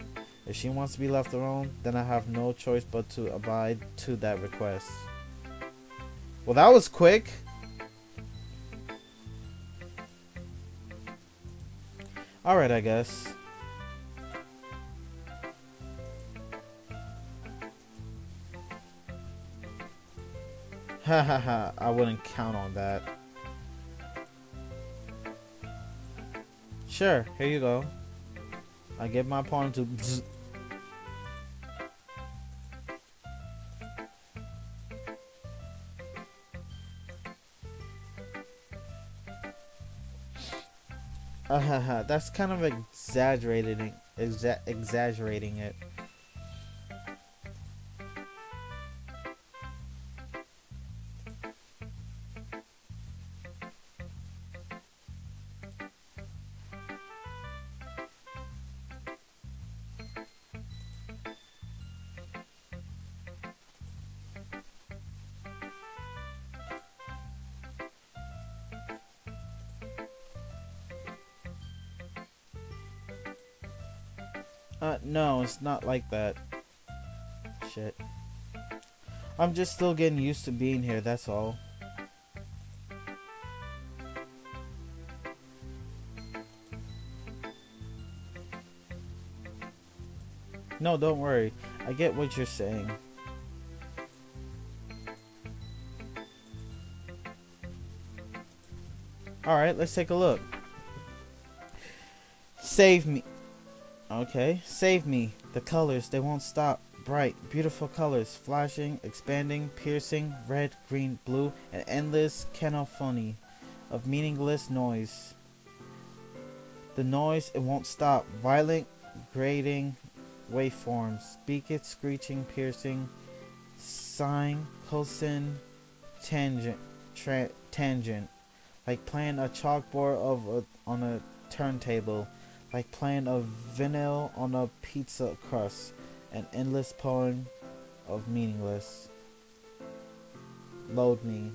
S1: If she wants to be left alone, then I have no choice but to abide to that request. Well, that was quick. Alright, I guess. Ha ha ha, I wouldn't count on that. Sure, here you go. I give my pawn to bzz. That's kind of exaggerating it. No, it's not like that. Shit. I'm just still getting used to being here, that's all. No, don't worry. I get what you're saying. Alright, let's take a look. Save me. Okay, save me. The colors, they won't stop. Bright, beautiful colors, flashing, expanding, piercing, red, green, blue, an endless cacophony of meaningless noise. The noise, it won't stop. Violent, grating waveforms. Speak it, screeching, piercing, sine, cosine, tangent, tangent. Like playing a chalkboard on a turntable. Like playing a vinyl on a pizza crust. An endless poem of meaningless. Load me.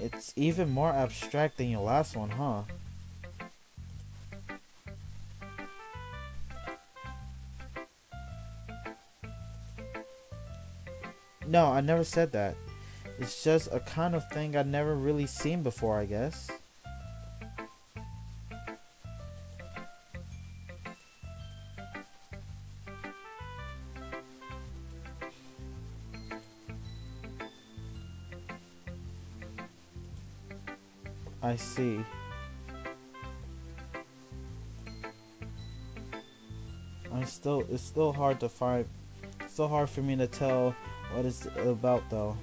S1: It's even more abstract than your last one, huh? No, I never said that. It's just a kind of thing I've never really seen before, I guess. I see. It's still hard to find. It's still hard for me to tell what it's about, though.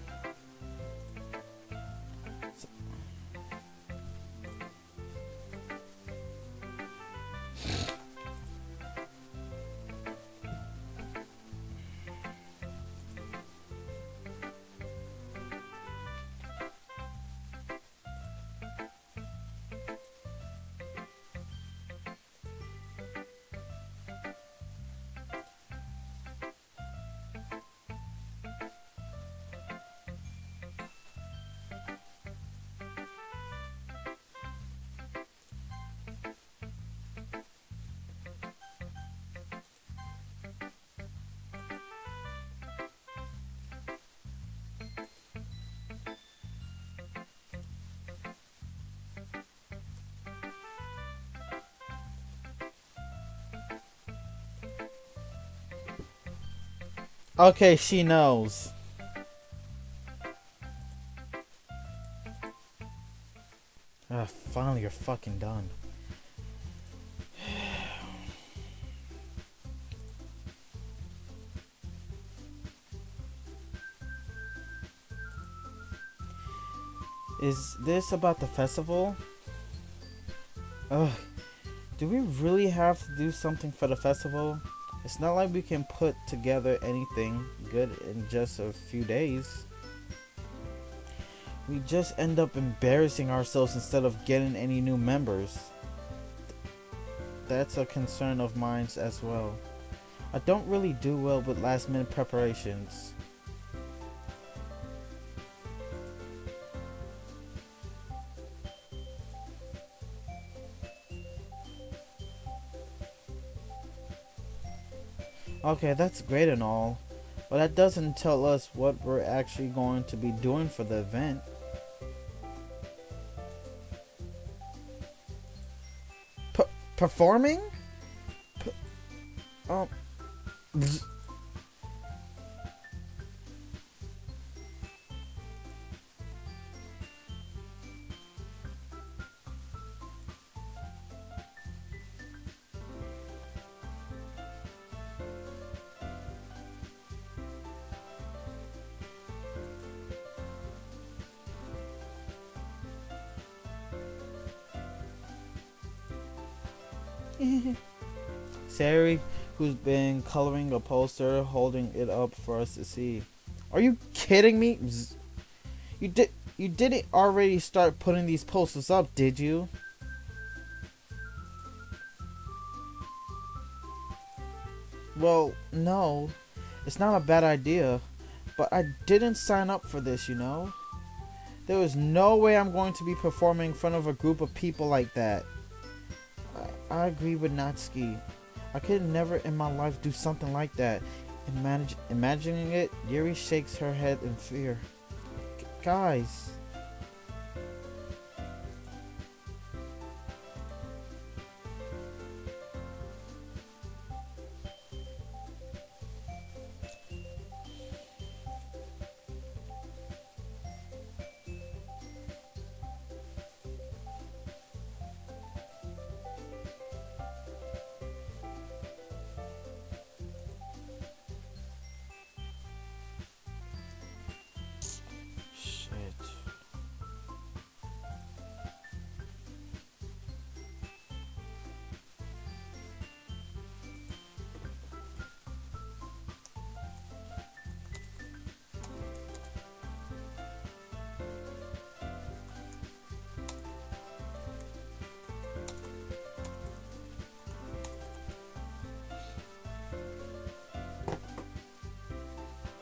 S1: Okay, she knows. Finally, you're fucking done. Is this about the festival? Ugh. Do we really have to do something for the festival? It's not like we can put together anything good in just a few days. We just end up embarrassing ourselves instead of getting any new members. That's a concern of mine as well. I don't really do well with last minute preparations. Okay, that's great and all, but that doesn't tell us what we're actually going to be doing for the event. Performing? P um. Sayori, who's been coloring a poster, holding it up for us to see. Are you kidding me? You didn't already start putting these posters up, did you? Well, no. It's not a bad idea, but I didn't sign up for this, you know? There was no way I'm going to be performing in front of a group of people like that. I agree with Natsuki. I could never in my life do something like that. Imagining it, Yuri shakes her head in fear. Guys.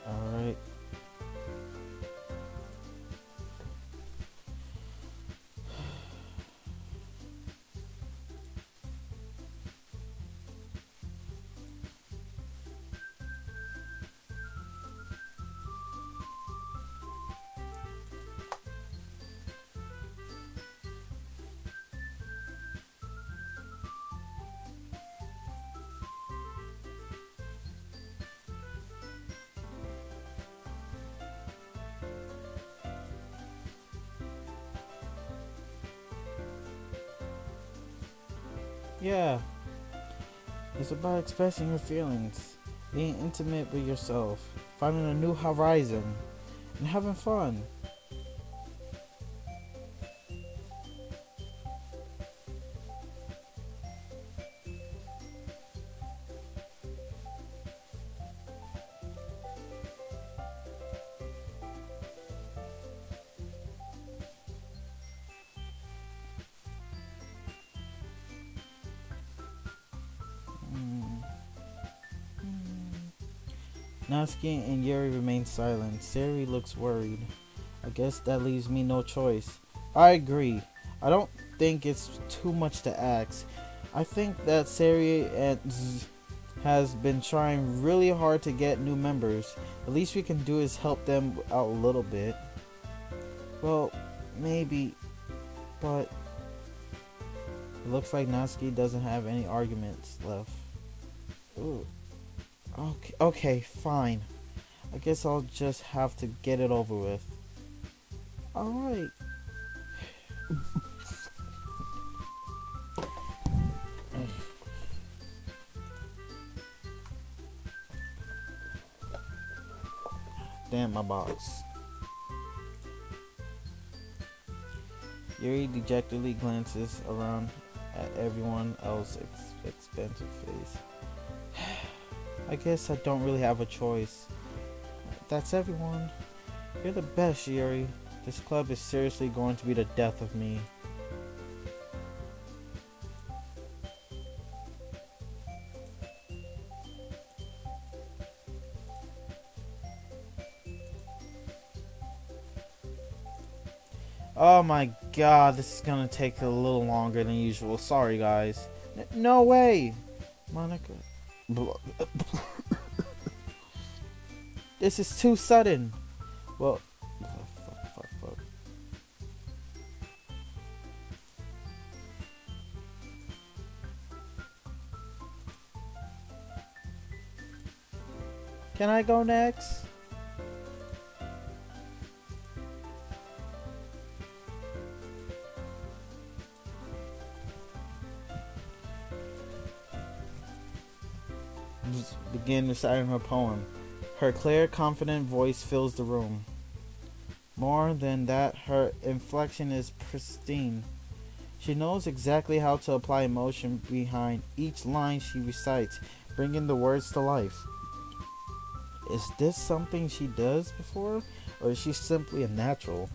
S1: Alright. Yeah, it's about expressing your feelings, being intimate with yourself, finding a new horizon, and having fun. Natsuki and Yuri remain silent. Sayori looks worried. I guess that leaves me no choice. I agree. I don't think it's too much to ask. I think that Sayori has been trying really hard to get new members. The least we can do is help them out a little bit. Well, maybe, but it looks like Natsuki doesn't have any arguments left. Ooh. Okay, fine. I guess I'll just have to get it over with. Alright. Damn, my box. Yuri dejectedly glances around at everyone else's expensive face. I guess I don't really have a choice. That's everyone. You're the best, Yuri. This club is seriously going to be the death of me. Oh my god, this is gonna take a little longer than usual. Sorry, guys. No way! Monica. This is too sudden. Well, fuck. Can I go next? Begin reciting her poem. Her clear, confident voice fills the room. More than that, her inflection is pristine. She knows exactly how to apply emotion behind each line she recites, bringing the words to life. Is this something she does before, or is she simply a natural?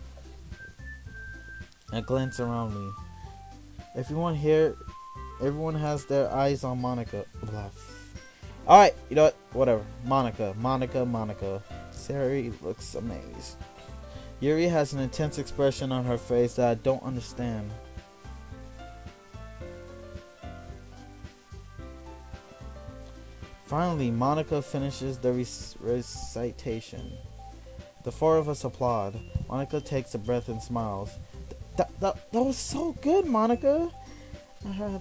S1: I glance around me. Everyone has their eyes on Monica. Alright, you know what? Whatever. Monica. Sayori looks amazed. Yuri has an intense expression on her face that I don't understand. Finally, Monica finishes the recitation. The four of us applaud. Monica takes a breath and smiles. That was so good, Monica!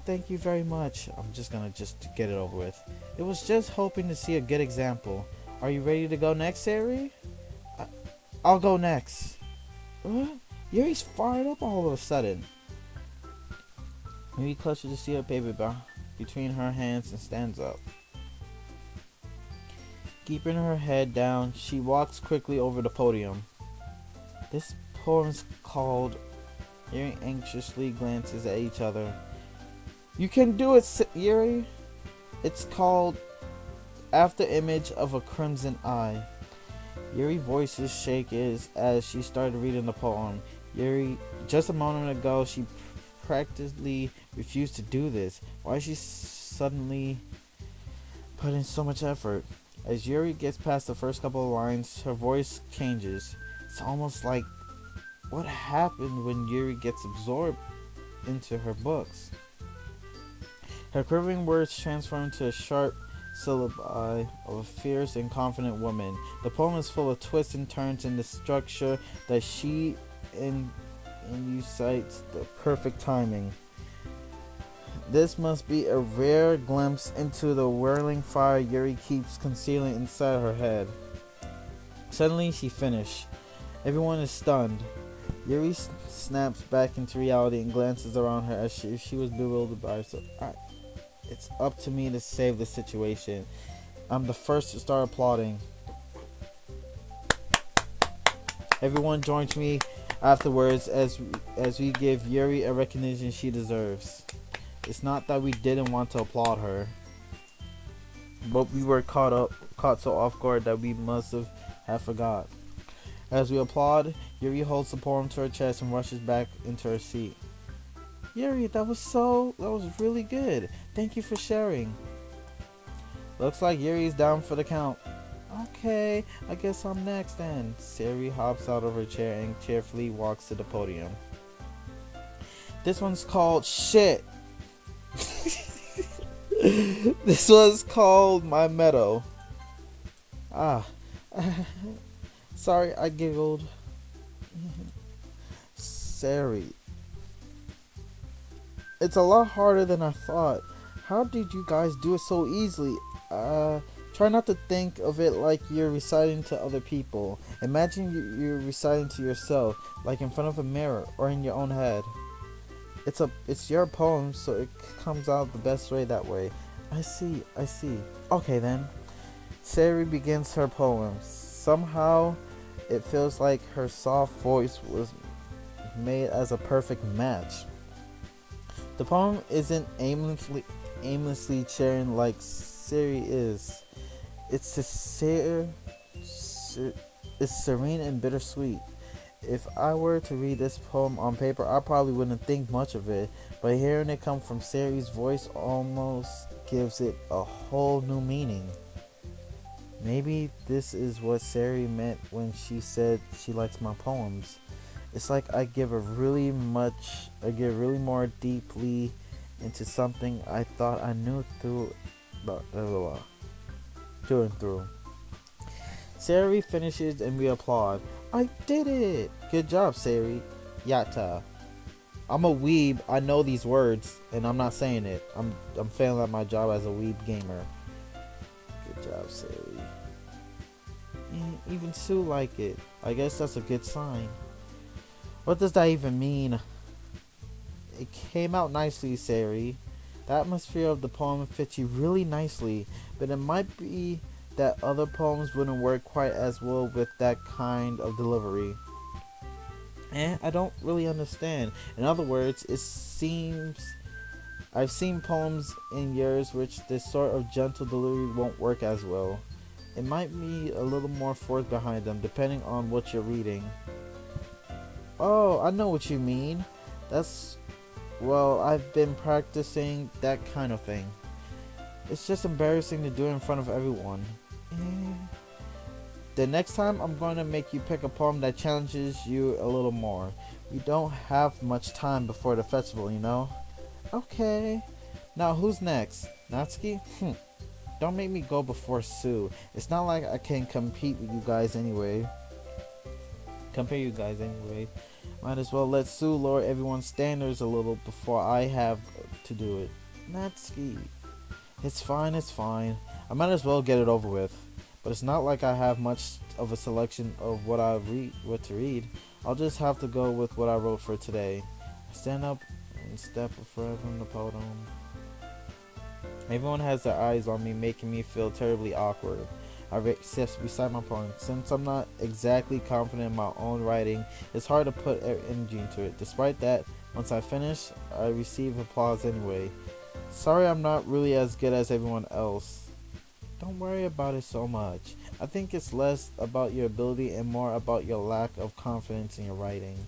S1: Thank you very much. I'm just gonna get it over with. It was just hoping to see a good example. Are you ready to go next, Sayori? I'll go next. What? Yuri's fired up all of a sudden. Yuri clutches the sheet of paper between her hands and stands up. Keeping her head down, she walks quickly over the podium. This poem's called... Yuri anxiously glances at each other. You can do it, Yuri. It's called After Image of a Crimson Eye. Yuri's voices shake as she started reading the poem. Yuri, just a moment ago, she practically refused to do this. Why is she suddenly put in so much effort? As Yuri gets past the first couple of lines, her voice changes. It's almost like what happened when Yuri gets absorbed into her books. Her quivering words transform to a sharp syllabi of a fierce and confident woman. The poem is full of twists and turns in the structure that she enunciates the perfect timing. This must be a rare glimpse into the whirling fire Yuri keeps concealing inside her head. Suddenly she finished. Everyone is stunned. Yuri snaps back into reality and glances around her as if she was bewildered by herself. It's up to me to save the situation. I'm the first to start applauding. Everyone joins me afterwards as we give Yuri a recognition she deserves. It's not that we didn't want to applaud her, but we were caught so off guard that we must have forgot. As we applaud, Yuri holds the poem to her chest and rushes back into her seat. Yuri, that was really good. Thank you for sharing. Looks like Yuri's down for the count. Okay, I guess I'm next then. Sayori hops out of her chair and cheerfully walks to the podium. This one's called Shit. This was called My Meadow. Sorry, I giggled. Sayori. It's a lot harder than I thought. How did you guys do it so easily? Try not to think of it like you're reciting to other people. Imagine you're reciting to yourself, like in front of a mirror or in your own head. It's your poem, so it comes out the best way that way. I see. Okay then. Sayori begins her poem. Somehow, it feels like her soft voice was made as a perfect match. The poem isn't aimlessly cheering like Sayori is. It's it's serene and bittersweet. If I were to read this poem on paper, I probably wouldn't think much of it, but hearing it come from Sayori's voice almost gives it a whole new meaning. Maybe this is what Sayori meant when she said she likes my poems. It's like I get really more deeply into something I thought I knew through and through. Sayori finishes and we applaud. I did it! Good job, Sayori. Yatta. I'm a weeb. I know these words, and I'm not saying it. I'm failing at my job as a weeb gamer. Good job, Sayori. Even Sue like it. I guess that's a good sign. What does that even mean? It came out nicely, Sayori. The atmosphere of the poem fits you really nicely, but it might be that other poems wouldn't work quite as well with that kind of delivery. I don't really understand. In other words, it seems I've seen poems in years which this sort of gentle delivery won't work as well. It might be a little more force behind them depending on what you're reading. Oh, I know what you mean. I've been practicing that kind of thing. It's just embarrassing to do it in front of everyone. The next time I'm going to make you pick a poem that challenges you a little more. We don't have much time before the festival, you know? Okay. Now who's next? Natsuki? Don't make me go before Sue. It's not like I can compete with you guys anyway. Might as well let Sue lower everyone's standards a little before I have to do it. Natsuki. It's fine. I might as well get it over with. But it's not like I have much of a selection of what to read. I'll just have to go with what I wrote for today. I stand up and step forever from the podium. Everyone has their eyes on me, making me feel terribly awkward. I recite my poem. Since I'm not exactly confident in my own writing, it's hard to put energy into it. Despite that, once I finish, I receive applause anyway. Sorry I'm not really as good as everyone else. Don't worry about it so much. I think it's less about your ability and more about your lack of confidence in your writing.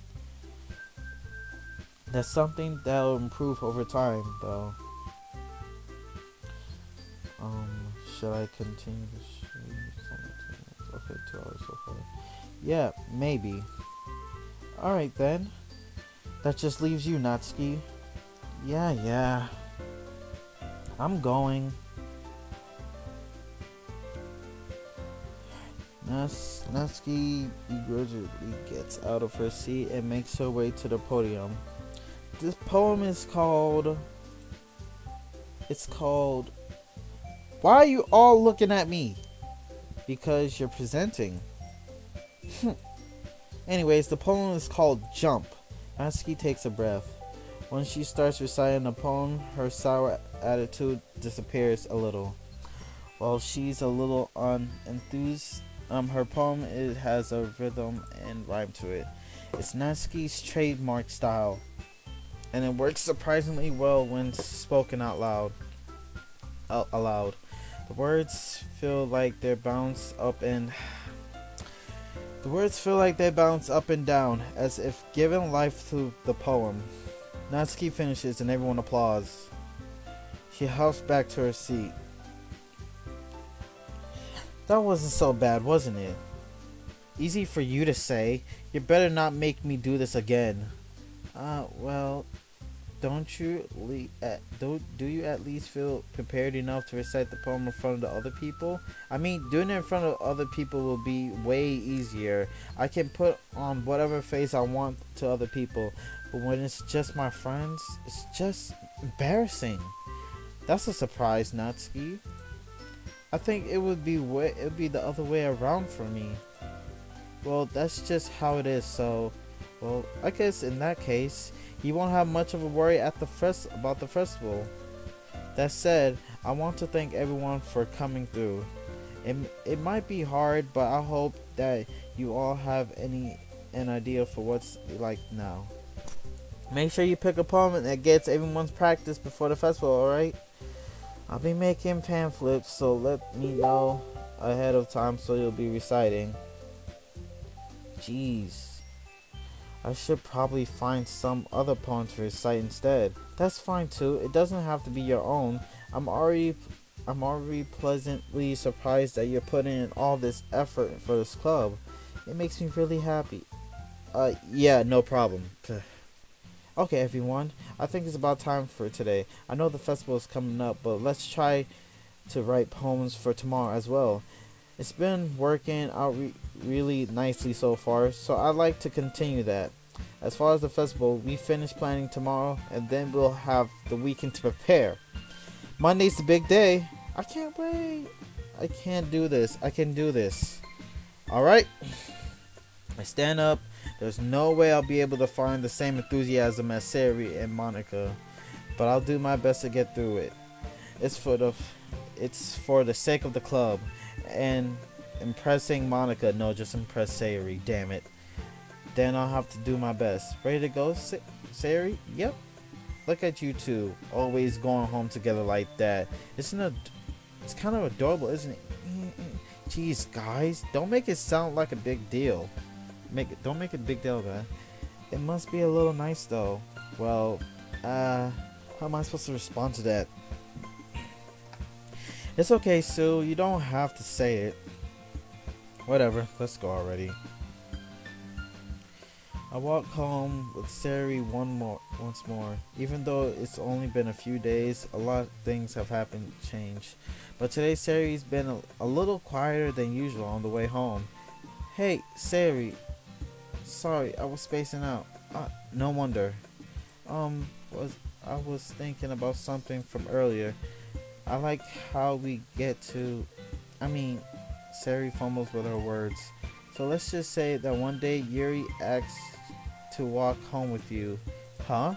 S1: That's something that'll improve over time, though. Should I continue the show? Okay, 2 hours so far. Yeah, maybe. Alright then. That just leaves you, Natsuki. Yeah. I'm going. Natsuki begrudgingly gets out of her seat and makes her way to the podium. This poem is called... Why are you all looking at me? Because you're presenting. Anyways, the poem is called Jump. Natsuki takes a breath. When she starts reciting the poem, her sour attitude disappears a little. While she's a little unenthused, her poem has a rhythm and rhyme to it. It's Natsuki's trademark style, and it works surprisingly well when spoken out loud. The words feel like they bounce up and down, as if giving life to the poem. Natsuki finishes and everyone applauds. She hops back to her seat. That wasn't so bad, wasn't it? Easy for you to say. You better not make me do this again. Well, do you at least feel prepared enough to recite the poem in front of the other people? I mean, doing it in front of other people will be way easier. I can put on whatever face I want to other people, but when it's just my friends, it's just embarrassing. That's a surprise, Natsuki. I think it would be the other way around for me. Well, that's just how it is. So, well, I guess in that case, you won't have much of a worry about the festival. That said, I want to thank everyone for coming through. It might be hard, but I hope that you all have an idea for what's like now. Make sure you pick a poem that gets everyone's practice before the festival, alright? I'll be making pamphlets, so let me know ahead of time so you'll be reciting. Jeez. I should probably find some other poem to recite instead. That's fine too. It doesn't have to be your own. I'm already pleasantly surprised that you're putting in all this effort for this club. It makes me really happy. Yeah, no problem. Okay, everyone. I think it's about time for today. I know the festival is coming up, but let's try to write poems for tomorrow as well. It's been working out really nicely so far, so I'd like to continue that. As far as the festival, we finish planning tomorrow, and then we'll have the weekend to prepare. Monday's the big day. I can't wait. I can't do this. I can do this. Alright. I stand up. There's no way I'll be able to find the same enthusiasm as Sayori and Monica, but I'll do my best to get through it. It's for the sake of the club, and impressing Monica. No, just impress Sayori. Damn it. Then I'll have to do my best. Ready to go, Sayori? Yep. Look at you two, always going home together like that. It's kind of adorable, isn't it? Jeez, guys, don't make it sound like a big deal. Don't make it a big deal, guy. It must be a little nice though. Well, how am I supposed to respond to that? It's okay, Sue. You don't have to say it. Whatever. Let's go already. I walk home with Sayori once more. Even though it's only been a few days, a lot of things have changed. But today Sayori's been a little quieter than usual on the way home. Hey, Sayori. Sorry, I was spacing out. No wonder. I was thinking about something from earlier. I like how we get to... Sayori fumbles with her words. So let's just say that one day Yuri asks to walk home with you. Huh?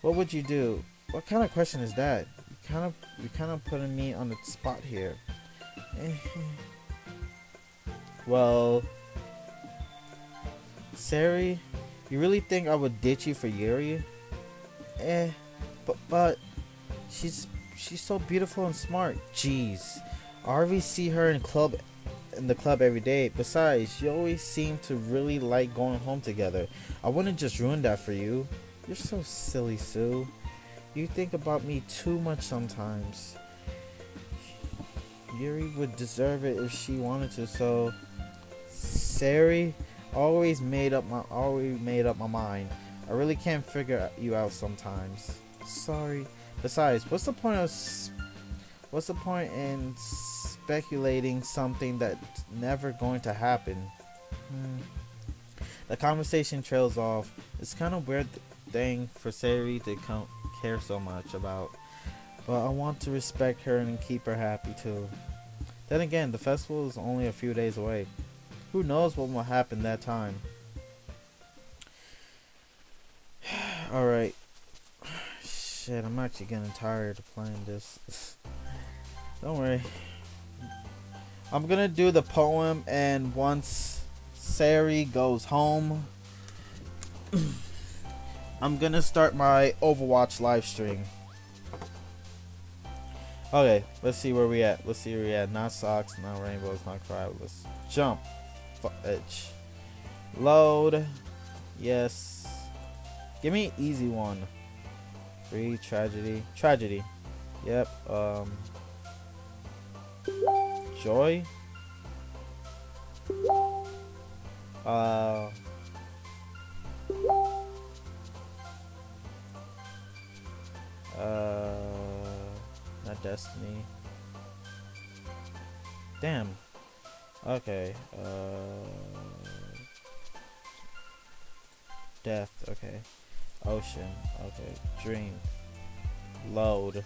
S1: What would you do? What kind of question is that? You're kind of putting me on the spot here. Well, Sayori, you really think I would ditch you for Yuri? But she's so beautiful and smart. Jeez, I already see her in the club every day. Besides, you always seem to really like going home together. I wouldn't just ruin that for you. You're so silly, Sue. You think about me too much sometimes. Yuri would deserve it if she wanted to. So, Sayori, always made up my mind. I really can't figure you out sometimes. Sorry. Besides, what's the point in speculating something that's never going to happen? The conversation trails off. It's kind of weird thing for Sayori to care so much about, but I want to respect her and keep her happy too. Then again, the festival is only a few days away. Who knows what will happen that time? Alright. Shit, I'm actually getting tired of playing this. Don't worry. I'm gonna do the poem, and once Sayori goes home, I'm gonna start my Overwatch live stream. Okay, let's see where we at. Not socks, not rainbows, not cry. Let's jump. Fudge. Load. Yes. Give me an easy one. Free tragedy. Yep. Joy. Not destiny. Damn. Okay. Death. Okay. Ocean. Okay. Dream. Load.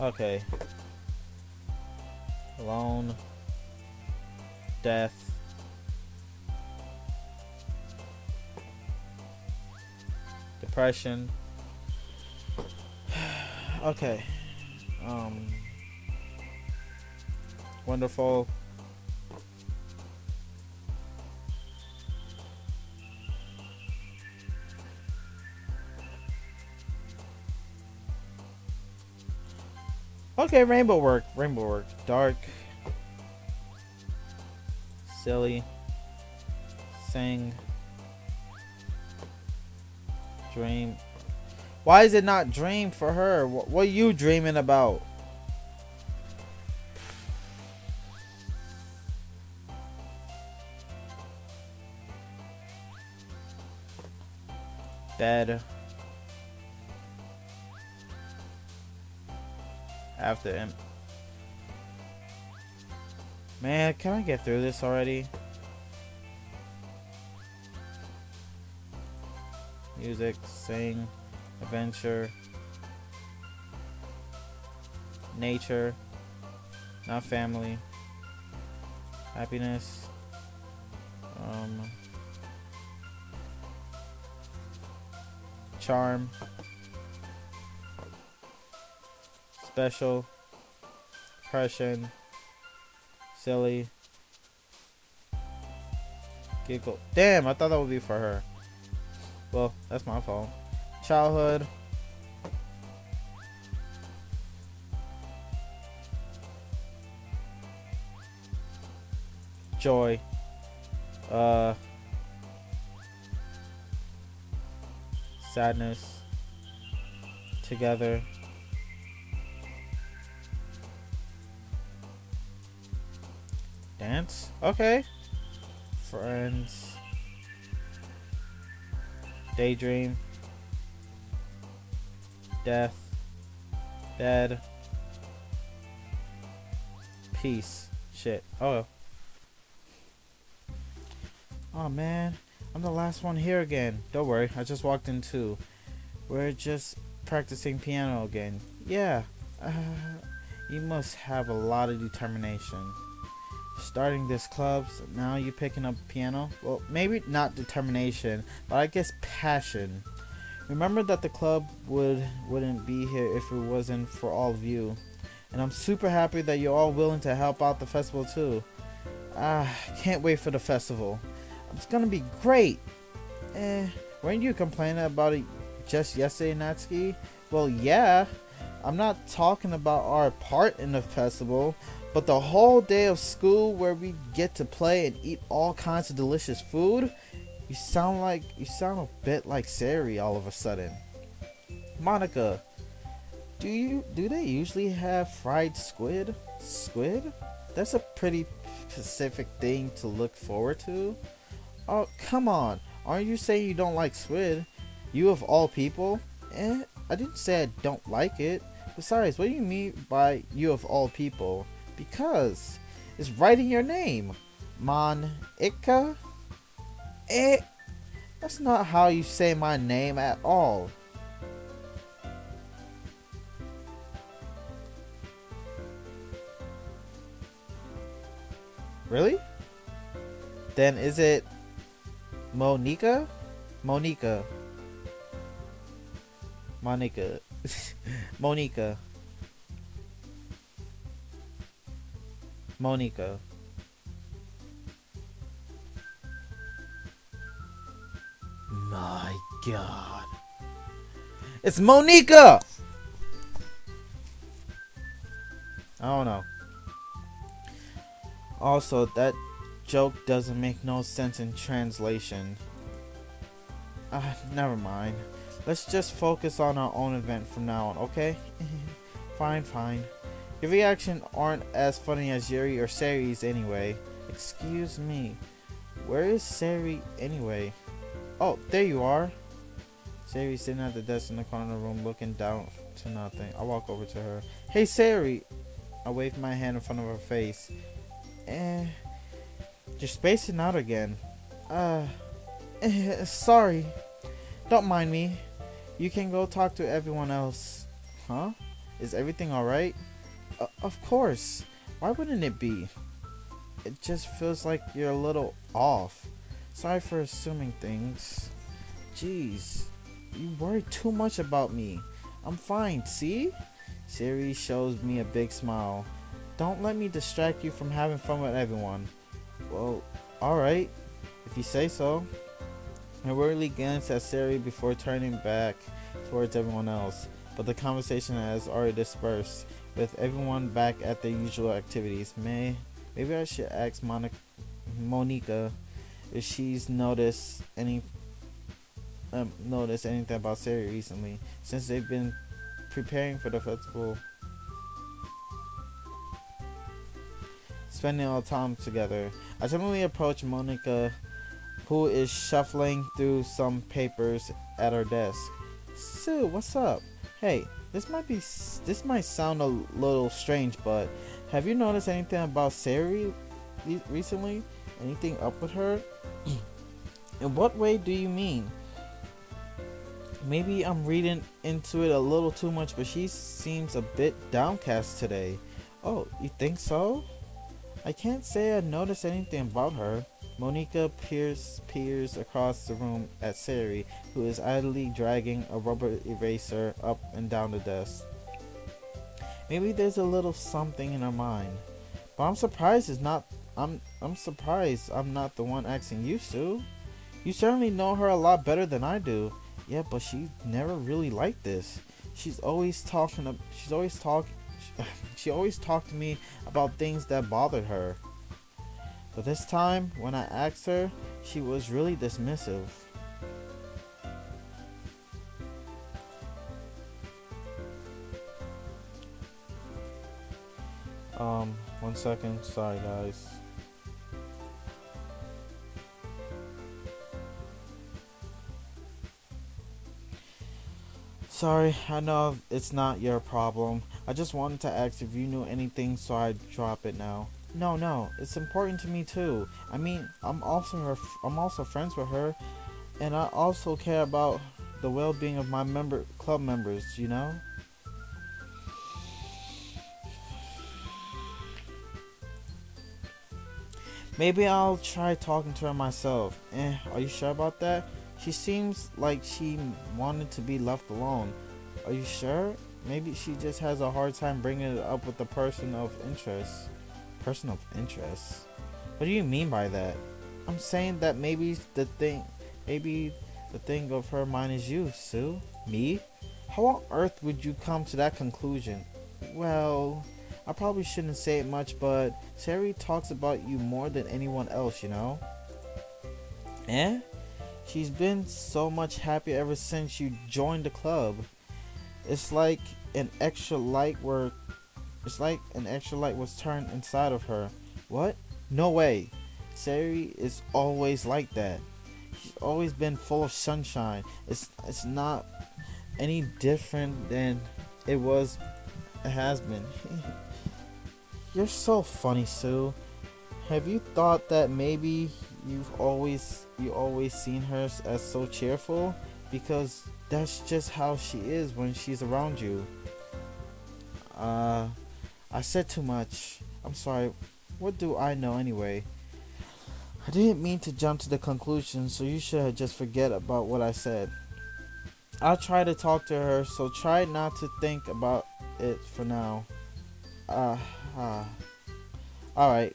S1: Okay. Alone. Death. Depression. Okay. Okay, rainbow work. Rainbow work. Dark. Silly. Sing. Dream. Why is it not dream for her? What are you dreaming about? Bed. After him. Man, can I get through this already? Music, sing, adventure, nature, not family, happiness, charm, special, depression, silly, giggle. Damn, I thought that would be for her. Well, that's my fault. Childhood. Joy. Sadness. Together. Dance. Okay. Friends. Daydream. Death. Bed. Peace. Shit. Oh. Oh man. I'm the last one here again. Don't worry. I just walked in too. We're just practicing piano again. Yeah. You must have a lot of determination. Starting this club, so now you picking up piano? Well, maybe not determination, but I guess passion. Remember that the club wouldn't be here if it wasn't for all of you. And I'm super happy that you're all willing to help out the festival too. Can't wait for the festival. It's gonna be great. Weren't you complaining about it just yesterday, Natsuki? Well, yeah. I'm not talking about our part in the festival, but the whole day of school where we get to play and eat all kinds of delicious food. You sound a bit like Sayori all of a sudden. Monica, do they usually have fried squid? Squid? That's a pretty specific thing to look forward to. Oh, come on. Aren't you saying you don't like squid? You of all people? I didn't say I don't like it. Besides, what do you mean by you of all people? Because it's right in your name. Monica? That's not how you say my name at all. Really? Then is it Monica? Monica. Monica. Monica. Monica. My God. It's Monica! I don't know. Also, that joke doesn't make no sense in translation. Never mind. Let's just focus on our own event from now on, okay? Fine. Your reactions aren't as funny as Yuri or Sayori's anyway. Excuse me. Where is Sayori anyway? Oh, there you are. Sayori's sitting at the desk in the corner of the room looking down to nothing. I walk over to her. Hey, Sayori. I wave my hand in front of her face. You're spacing out again. Sorry. Don't mind me. You can go talk to everyone else. Huh? Is everything alright? Of course. Why wouldn't it be? It just feels like you're a little off. Sorry for assuming things. Jeez. You worry too much about me. I'm fine, see? Sayori shows me a big smile. Don't let me distract you from having fun with everyone. Well, alright. If you say so. I worriedly glanced at Sayori before turning back towards everyone else, but the conversation has already dispersed. with everyone back at their usual activities. Maybe I should ask Monica if she's noticed anything about Sayori recently, since they've been preparing for the festival, spending all the time together. I suddenly approach Monica, who is shuffling through some papers at her desk. Sue, what's up? Hey, this might sound a little strange, but have you noticed anything about Sayori recently? Anything up with her? In what way do you mean? Maybe I'm reading into it a little too much, but she seems a bit downcast today. Oh, you think so? I can't say I noticed anything about her. Monica peers across the room at Sayori, who is idly dragging a rubber eraser up and down the desk. Maybe there's a little something in her mind. But I'm surprised I'm surprised I'm not the one asking you, Sue. You certainly know her a lot better than I do. Yeah, but she never really liked this. She always talked to me about things that bothered her. But this time, when I asked her, she was really dismissive. One second. Sorry, guys. Sorry, I know it's not your problem. I just wanted to ask if you knew anything, so I'd drop it now. No, it's important to me too. I mean, I'm also friends with her, and I also care about the well-being of my club members, you know? Maybe I'll try talking to her myself. Are you sure about that? She seems like she wanted to be left alone. Are you sure? Maybe she just has a hard time bringing it up with the person of interest. Person of interest? What do you mean by that? I'm saying that maybe the thing of her mind is you, Sue. Me? How on earth would you come to that conclusion? Well, I probably shouldn't say it much, but Sayori talks about you more than anyone else, you know? Eh? She's been so much happier ever since you joined the club. It's like an extra light was turned inside of her. What? No way. Sayori is always like that. She's always been full of sunshine. It's not any different than it has been. You're so funny, Sue. Have you thought that maybe you always seen her as so cheerful? Because that's just how she is when she's around you. I said too much. I'm sorry. What do I know anyway? I didn't mean to jump to the conclusion, so you should just forget about what I said. I'll try to talk to her, so try not to think about it for now. Alright.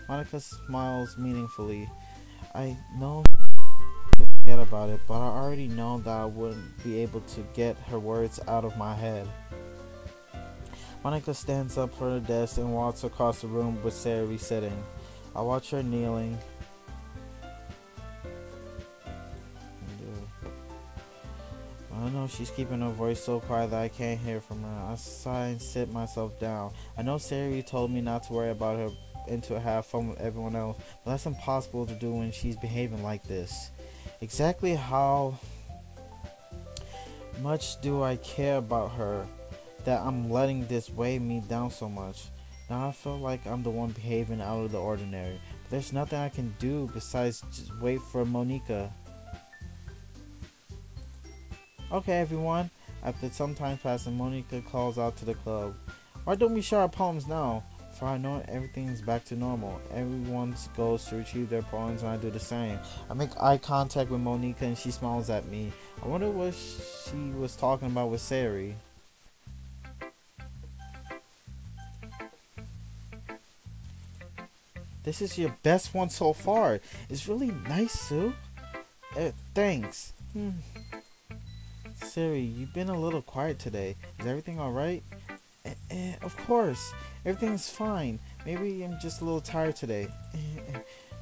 S1: Monica smiles meaningfully. I know to forget about it, but I already know that I wouldn't be able to get her words out of my head. Monica stands up from her desk and walks across the room with Sayori sitting. I watch her kneeling. I know she's keeping her voice so quiet that I can't hear from her. I sigh and sit myself down. I know Sayori told me not to worry about her and to have fun with everyone else, but that's impossible to do when she's behaving like this. Exactly how much do I care about her that I'm letting this weigh me down so much? Now I feel like I'm the one behaving out of the ordinary, but there's nothing I can do besides just wait for Monica. Okay, everyone. After some time passing, Monica calls out to the club. Why don't we share our poems now? For I know everything's back to normal. Everyone goes to retrieve their poems and I do the same. I make eye contact with Monica and she smiles at me. I wonder what she was talking about with Sayori. This is your best one so far. It's really nice, Sue. Thanks. Sayori, you've been a little quiet today. Is everything alright? Of course, everything's fine. Maybe I'm just a little tired today.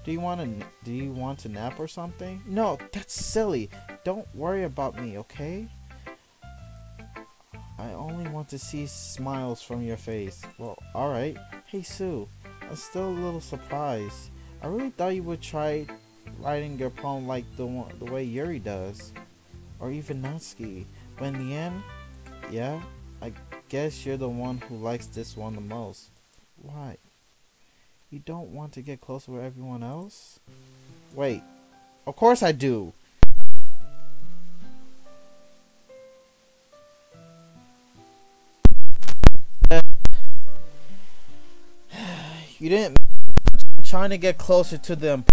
S1: Do you want to nap or something? No, that's silly. Don't worry about me, okay? I only want to see smiles from your face. Well, alright. Hey Sue, I'm still a little surprised. I really thought you would try writing your poem like the way Yuri does. Or even Natsuki. But in the end, yeah, I guess you're the one who likes this one the most. Why? You don't want to get closer with everyone else? Wait, of course I do. You didn't. I'm trying to get closer to them.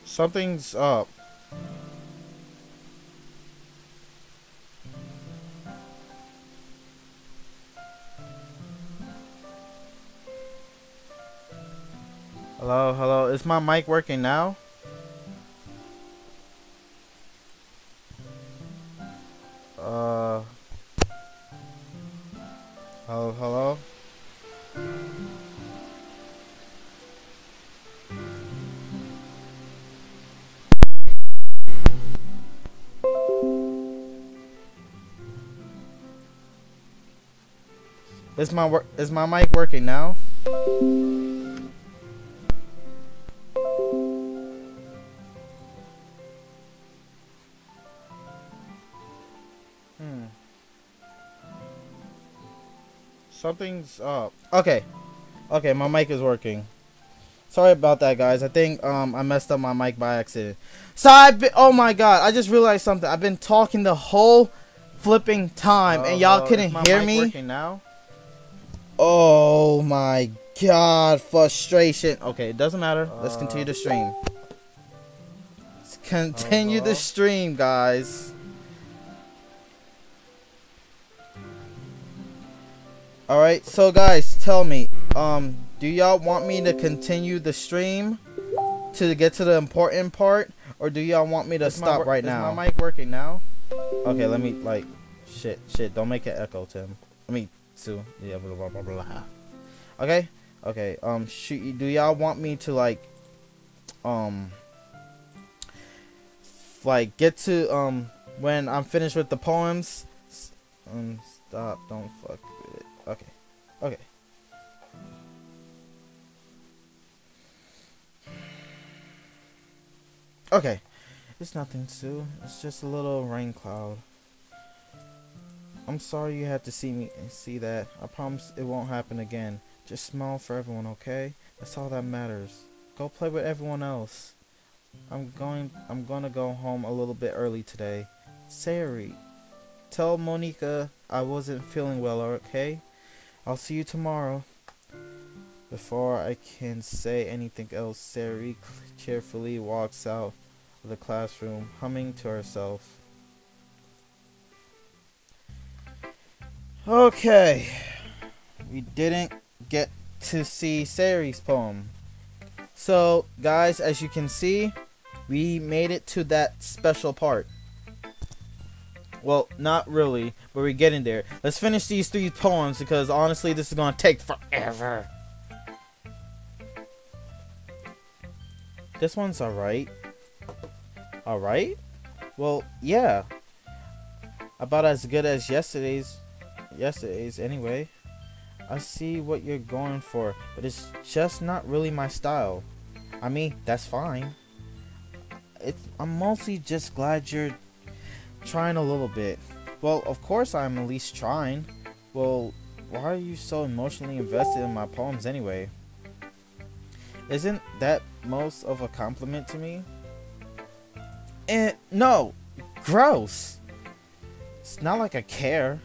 S1: Something's up. Hello, hello. Is my mic working now? Hello, hello. Is my mic working now? Something's up. Okay. Okay, my mic is working. Sorry about that, guys. I think I messed up my mic by accident. So oh my god, I just realized something. I've been talking the whole flipping time and y'all couldn't hear me. Working now? Oh my god, frustration. Okay, it doesn't matter. Let's continue the stream. Let's continue the stream, guys. Alright, so guys, tell me, do y'all want me to continue the stream to get to the important part, or do y'all want me to stop right now? Is my mic working now? Okay, let me, like, shit, don't make it echo, Tim. I mean, Sue. Yeah, blah, blah, blah, blah. Okay, Okay, do y'all want me to um, get to, when I'm finished with the poems? Stop, don't fuck with it. Okay, okay. Okay, it's nothing, Sue. It's just a little rain cloud. I'm sorry you had to see that. I promise it won't happen again. Just smile for everyone, okay? That's all that matters. Go play with everyone else. I'm gonna go home a little bit early today. Sayori, tell Monica I wasn't feeling well, okay? I'll see you tomorrow. Before I can say anything else, Sayori cheerfully walks out of the classroom, humming to herself. Okay, we didn't get to see Sayori's poem. So, guys, as you can see, we made it to that special part. Well, not really, but we're getting there. Let's finish these 3 poems because honestly, this is gonna take forever. This one's alright. Alright? Well, yeah. About as good as yesterday's anyway. I see what you're going for, but it's just not really my style. I mean, that's fine. I'm mostly just glad you're trying a little bit. Well, of course I'm at least trying. Well, why are you so emotionally invested in my poems anyway? Isn't that most of a compliment to me? No, gross. It's not like I care.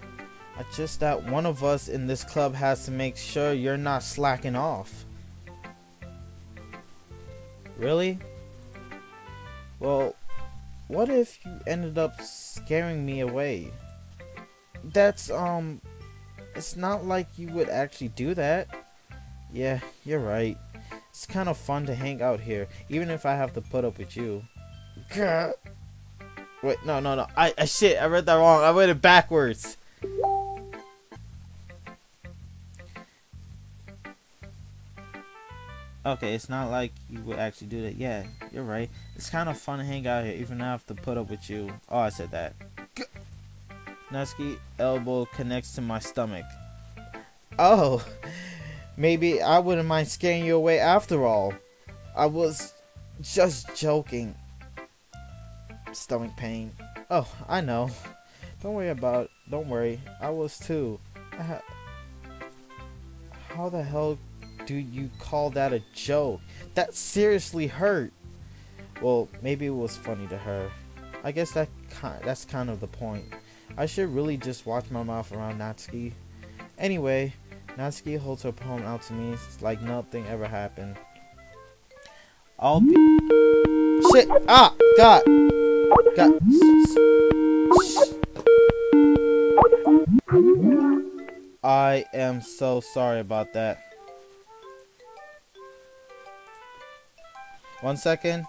S1: It's just that one of us in this club has to make sure you're not slacking off. Really? Well, what if you ended up scaring me away? That's, it's not like you would actually do that. Yeah, you're right. It's kind of fun to hang out here, even if I have to put up with you. Gah. Wait, no. Shit, I read that wrong. I read it backwards. Okay, it's not like you would actually do that. Yeah, you're right. It's kind of fun to hang out here, even if I have to put up with you. Oh, I said that. Natsuki elbow connects to my stomach. Oh, maybe I wouldn't mind scaring you away after all. I was just joking. Stomach pain. Oh, I know. Don't worry. I was too. How the hell do you call that a joke? That seriously hurt. Well, maybe it was funny to her. I guess that's kind of the point. I should really just watch my mouth around Natsuki. Anyway, Natsuki holds her poem out to me. It's like nothing ever happened. I'll be... Shit! Ah! God! I am so sorry about that. 1 second.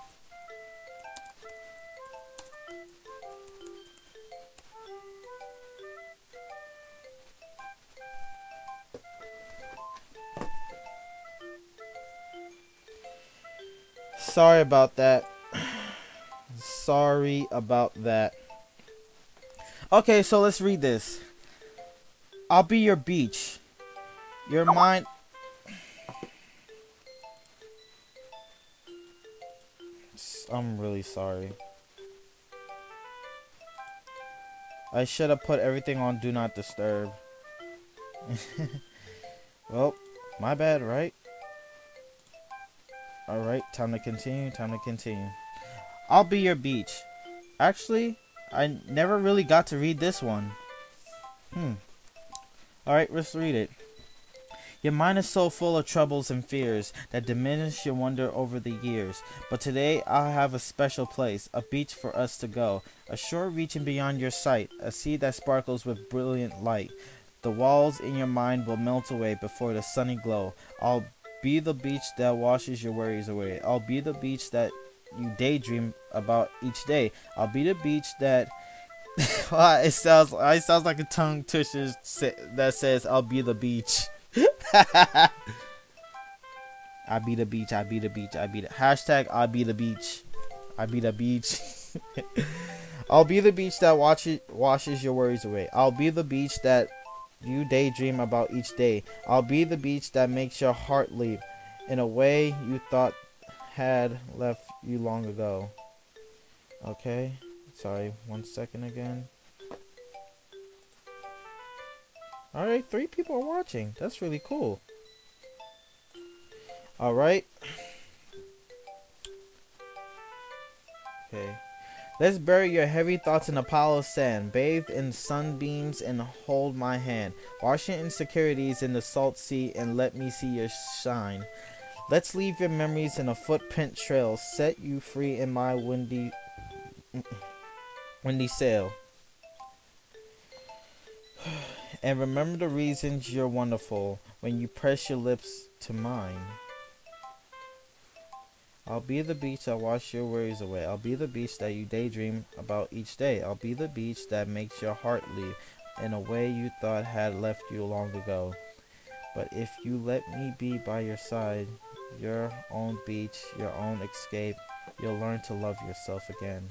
S1: Sorry about that. Sorry about that. Okay, so let's read this. I'll be your beach. Your mind. I'm really sorry. I should have put everything on Do Not Disturb. Well, my bad, right? Alright, time to continue. I'll be your beach. Actually, I never really got to read this one. Alright, let's read it. Your mind is so full of troubles and fears that diminish your wonder over the years. But today I'll have a special place, a beach for us to go, a shore reaching beyond your sight, a sea that sparkles with brilliant light. The walls in your mind will melt away before the sunny glow. I'll be the beach that washes your worries away. I'll be the beach that you daydream about each day. I'll be the beach that... it sounds like a tongue twister that says, I'll be the beach. I be the beach. I be the beach. I be the hashtag. I be the beach. I be the beach. I'll be the beach that washes your worries away. I'll be the beach that you daydream about each day. I'll be the beach that makes your heart leap in a way you thought had left you long ago. Okay. Sorry. 1 second again. Alright, 3 people are watching. That's really cool. Alright. Okay. Let's bury your heavy thoughts in a pile of sand. Bathe in sunbeams and hold my hand. Wash your insecurities in the salt sea and let me see your shine. Let's leave your memories in a footprint trail. Set you free in my windy sail. And remember the reasons you're wonderful when you press your lips to mine. I'll be the beach that washes your worries away. I'll be the beach that you daydream about each day. I'll be the beach that makes your heart leap in a way you thought had left you long ago. But if you let me be by your side, your own beach, your own escape, you'll learn to love yourself again.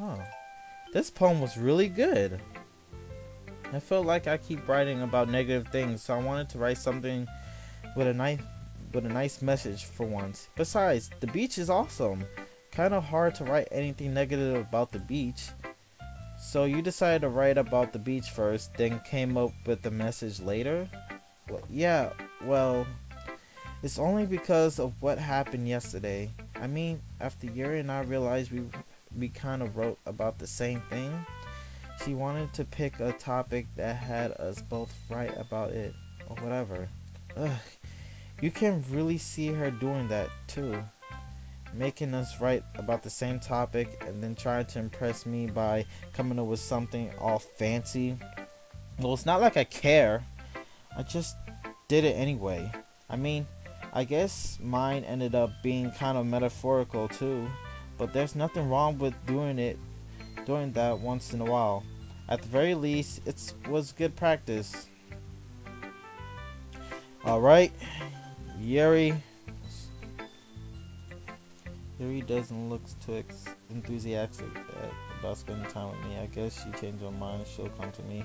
S1: Oh, this poem was really good. I feel like I keep writing about negative things, so I wanted to write something with a nice message for once. Besides, the beach is awesome. Kind of hard to write anything negative about the beach. So you decided to write about the beach first, then came up with the message later? Well, yeah, well, it's only because of what happened yesterday. I mean, after Yuri and I realized we kind of wrote about the same thing. She wanted to pick a topic that had us both write about it, or whatever. Ugh. You can really see her doing that too. Making us write about the same topic and then trying to impress me by coming up with something all fancy. Well, it's not like I care. I just did it anyway. I mean, I guess mine ended up being kind of metaphorical too. But there's nothing wrong with doing that once in a while. At the very least, it was good practice. Alright. Yuri doesn't look too enthusiastic about spending time with me. I guess she changed her mind. She'll come to me.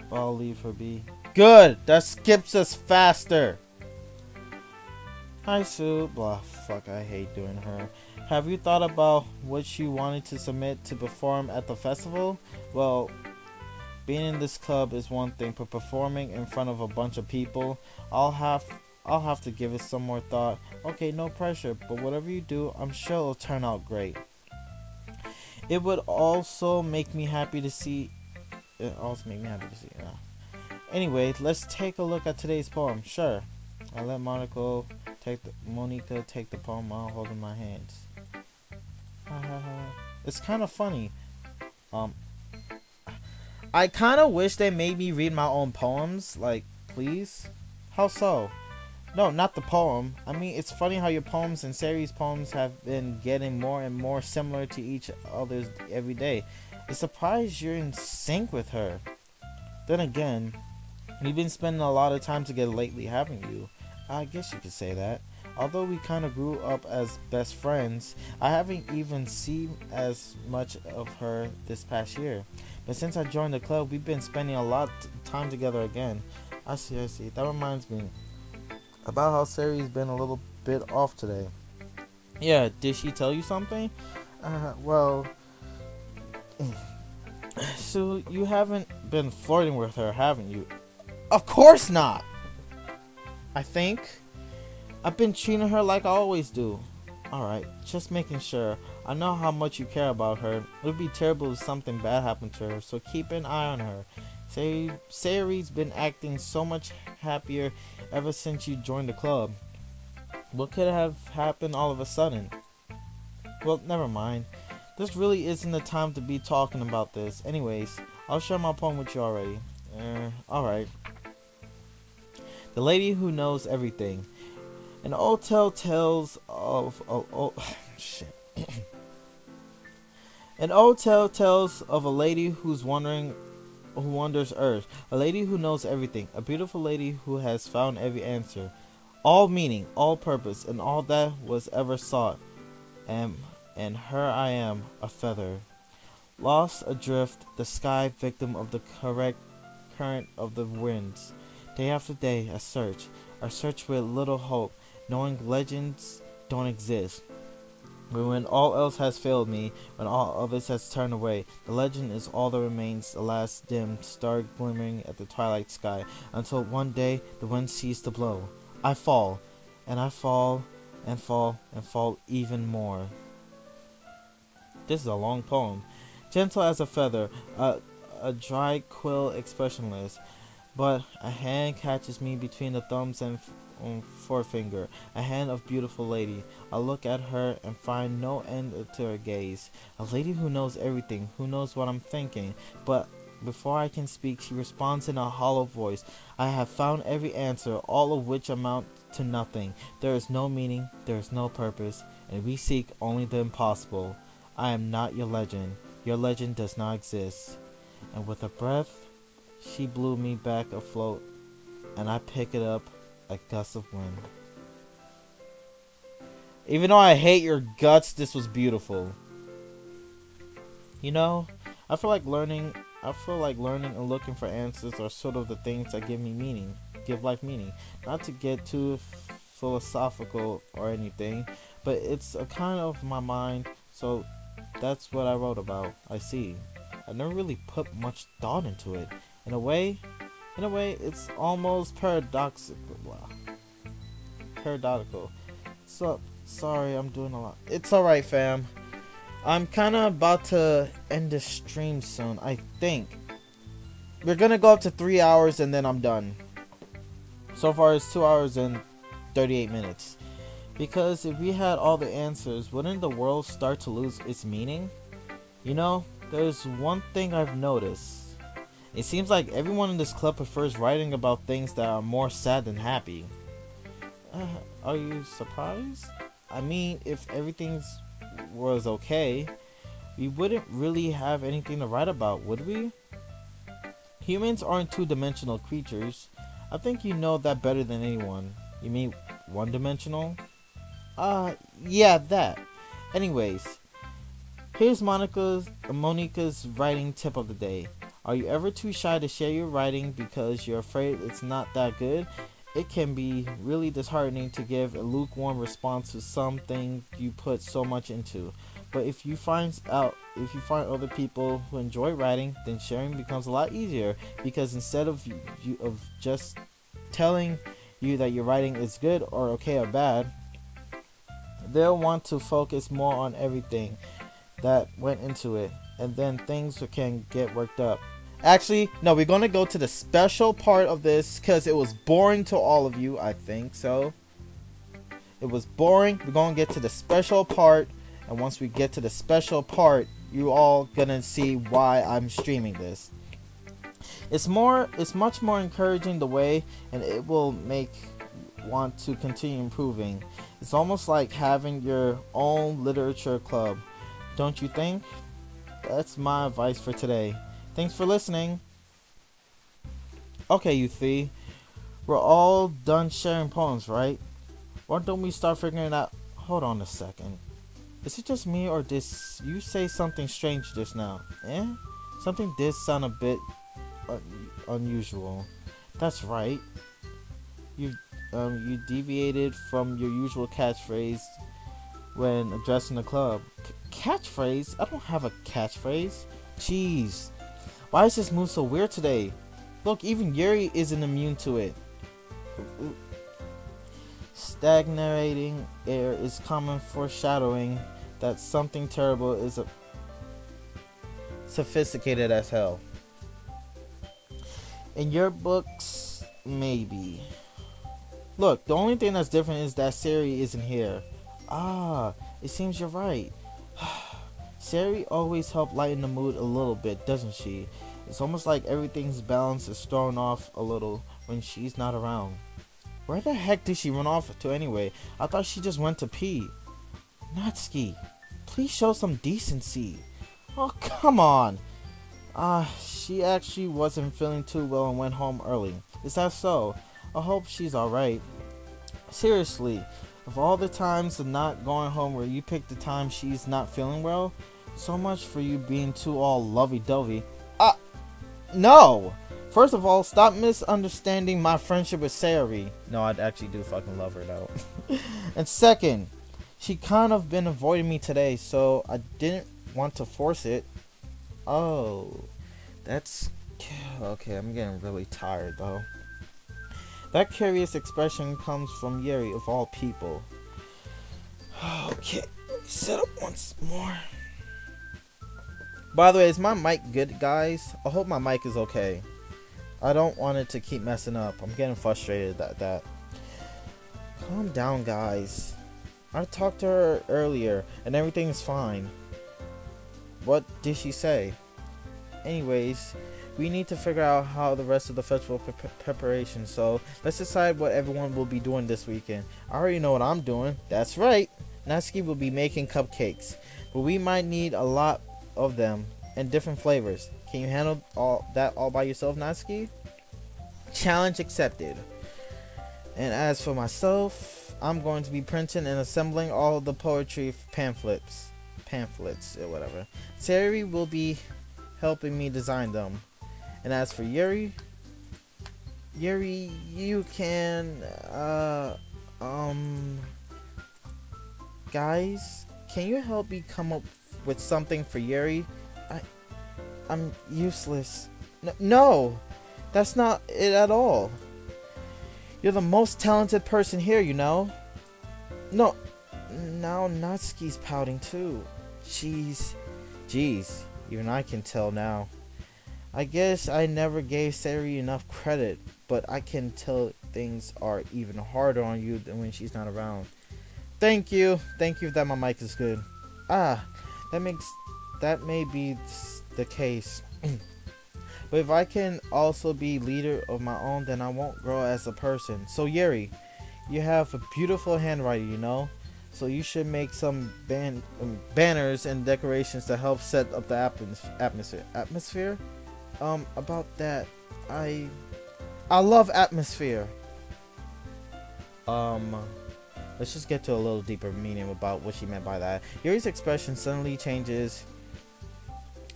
S1: But I'll leave her be. Good! That skips us faster! Hi, Sue. Blah, fuck, I hate doing her. Have you thought about what you wanted to submit to perform at the festival? Well, being in this club is one thing, but performing in front of a bunch of people, I'll have to give it some more thought. Okay, no pressure, but whatever you do, I'm sure it'll turn out great. It would also make me happy to see. Anyway, let's take a look at today's poem. Sure. I let Monica take the poem while holding my hands. It's kind of funny. I kind of wish they made me read my own poems. Like, please? How so? No, not the poem. I mean, it's funny how your poems and Sayori's poems have been getting more and more similar to each other's every day. It's surprised you're in sync with her. Then again, we've been spending a lot of time together lately, haven't you? I guess you could say that. Although we kind of grew up as best friends, I haven't even seen as much of her this past year. But since I joined the club, we've been spending a lot of time together again. I see. That reminds me about how Sayori's been a little bit off today. Yeah, did she tell you something? Well, so you haven't been flirting with her, haven't you? Of course not! I think I've been treating her like I always do. Alright, just making sure. I know how much you care about her. It would be terrible if something bad happened to her, so keep an eye on her. Sayori's been acting so much happier ever since you joined the club. What could have happened all of a sudden? Well, never mind. This really isn't the time to be talking about this. Anyways, I'll share my poem with you already. Alright. The Lady Who Knows Everything. An old tale tells of An old tale tells of a lady who wanders earth. A lady who knows everything. A beautiful lady who has found every answer. all meaning, all purpose, and all that was ever sought. And her I am, a feather, lost adrift, the sky, victim of the correct current of the winds. Day after day, I search with little hope, knowing legends don't exist. But when all else has failed me, when all others has turned away, the legend is all that remains, the last dim star glimmering at the twilight sky, until one day the wind ceased to blow. I fall, and I fall, and fall, and fall even more. This is a long poem. Gentle as a feather, a dry quill expressionless, but a hand catches me between the thumbs and forefinger, a hand of beautiful lady. I look at her and find no end to her gaze. A lady who knows everything, who knows what I'm thinking, but before I can speak, she responds in a hollow voice. I have found every answer, all of which amount to nothing. There is no meaning, there is no purpose, and we seek only the impossible. I am not your legend. Your legend does not exist. And with a breath, she blew me back afloat, and I pick it up a gust of wind. Even though I hate your guts, this was beautiful. You know, I feel like learning and looking for answers are sort of the things that give life meaning. Not to get too philosophical or anything, but it's a kind of my mind, so that's what I wrote about. I see. I never really put much thought into it. In a way, it's almost paradoxical. So, sorry, I'm doing a lot. It's alright, fam. I'm kind of about to end the stream soon, I think. We're gonna go up to 3 hours and then I'm done. So far, it's 2 hours and 38 minutes. Because if we had all the answers, wouldn't the world start to lose its meaning? You know, there's one thing I've noticed. It seems like everyone in this club prefers writing about things that are more sad than happy. Are you surprised? I mean, if everything was okay, we wouldn't really have anything to write about, would we? Humans aren't two-dimensional creatures. I think you know that better than anyone. You mean one-dimensional? Yeah, that. Anyways, here's Monica's writing tip of the day. Are you ever too shy to share your writing because you're afraid it's not that good? It can be really disheartening to give a lukewarm response to something you put so much into. But if you find other people who enjoy writing, then sharing becomes a lot easier, because instead of just telling you that your writing is good or okay or bad, they'll want to focus more on everything that went into it, and then things can get worked up. Actually, no, we're going to go to the special part of this because it was boring to all of you, I think so. It was boring. We're going to get to the special part, and once we get to the special part, you all going to see why I'm streaming this. It's much more encouraging the way, and it will make want to continue improving. It's almost like having your own literature club, don't you think? That's my advice for today. Thanks for listening. Okay, you three. We're all done sharing poems, right? Why don't we start figuring out... Hold on a second. Is it just me, or did you say something strange just now? Something did sound a bit unusual. That's right. You deviated from your usual catchphrase when addressing the club. Catchphrase? I don't have a catchphrase. Jeez. Why is this mood so weird today? Look, even Yuri isn't immune to it. Stagnating air is common foreshadowing that something terrible is sophisticated as hell. In your books, maybe. Look, the only thing that's different is that Sayori isn't here. It seems you're right. Sayori always helps lighten the mood a little bit, doesn't she? It's almost like everything's balance is thrown off a little when she's not around. Where the heck did she run off to anyway? I thought she just went to pee. Natsuki, please show some decency. Oh, come on. She actually wasn't feeling too well and went home early. Is that so? I hope she's alright. Seriously, of all the times of not going home where you picked the time she's not feeling well, so much for you being too all lovey-dovey. No! First of all, stop misunderstanding my friendship with Sayori. No, I actually do fucking love her though. And second, she kind of been avoiding me today, so I didn't want to force it. Oh, that's... Okay, I'm getting really tired though. That curious expression comes from Yuri of all people. Okay, set up once more. By the way, is my mic good, guys? I hope my mic is okay. I don't want it to keep messing up. I'm getting frustrated at that. Calm down, guys. I talked to her earlier and everything's fine. What did she say? Anyways, we need to figure out how the rest of the festival preparation, so let's decide what everyone will be doing this weekend. I already know what I'm doing. That's right. Natsuki will be making cupcakes, but we might need a lot of them and different flavors. Can you handle all by yourself, Natsuki? Challenge accepted. And as for myself, I'm going to be printing and assembling all the poetry pamphlets or whatever. Sayori will be helping me design them. And as for Yuri, you can guys, can you help me come up with something for Yuri? I'm useless. No, that's not it at all. You're the most talented person here, you know. No, now Natsuki's pouting too. Jeez, even I can tell now. I guess I never gave Sayori enough credit, but I can tell things are even harder on you than when she's not around. Thank you that my mic is good. That may be the case. But if I can also be leader of my own, then I won't grow as a person. So Yuri, you have a beautiful handwriting, you know, so you should make some banners and decorations to help set up the atmosphere. About that, I love atmosphere. Let's just get to a little deeper meaning about what she meant by that. Yuri's expression suddenly changes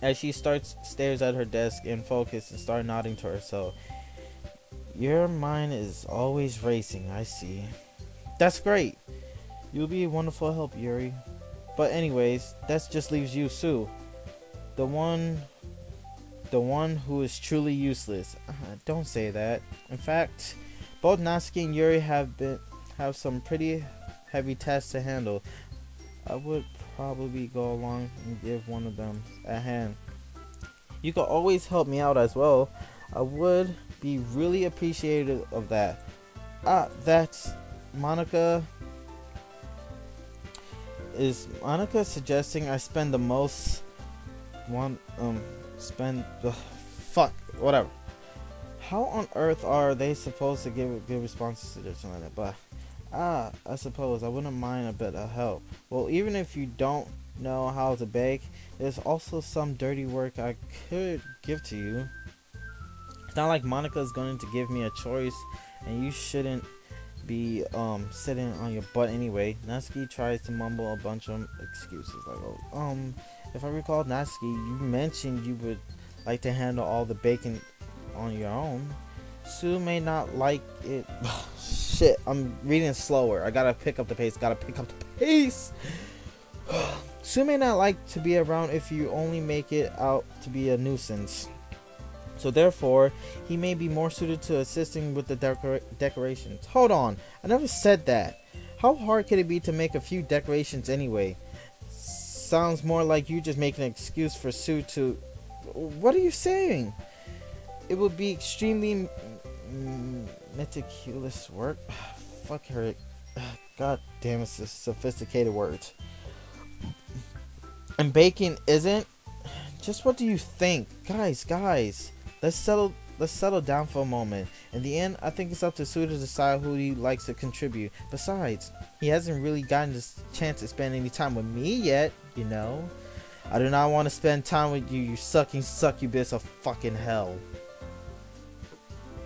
S1: as she stares at her desk in focus and starts nodding to herself. Your mind is always racing, I see. That's great. You'll be a wonderful help, Yuri. But anyways, that just leaves you, Sue. The one who is truly useless. Don't say that. In fact, both Natsuki and Yuri have some pretty heavy tasks to handle. I would probably go along and give one of them a hand. You could always help me out as well. I would be really appreciative of that. That's Monica. Is Monica suggesting I spend the most whatever. How on earth are they supposed to give good responses to this like that? But I suppose I wouldn't mind a bit of help. Well, even if you don't know how to bake, there's also some dirty work I could give to you. It's not like Monica's going to give me a choice, and you shouldn't be sitting on your butt anyway. Natsuki tries to mumble a bunch of excuses like, if I recall, Natsuki, you mentioned you would like to handle all the baking on your own. Sue may not like it. Shit, I'm reading slower. I gotta pick up the pace. Sue may not like to be around if you only make it out to be a nuisance. So therefore, he may be more suited to assisting with the decorations. Hold on, I never said that. How hard could it be to make a few decorations anyway? Sounds more like you just making an excuse for Sue to... What are you saying? It would be extremely meticulous work. Fuck her. God damn, it's a sophisticated word. And baking isn't? Just what do you think? Guys, let's settle down for a moment. In the end, I think it's up to Sue to decide who he likes to contribute. Besides, he hasn't really gotten this chance to spend any time with me yet, you know. I do not want to spend time with you, you succubus of fucking hell.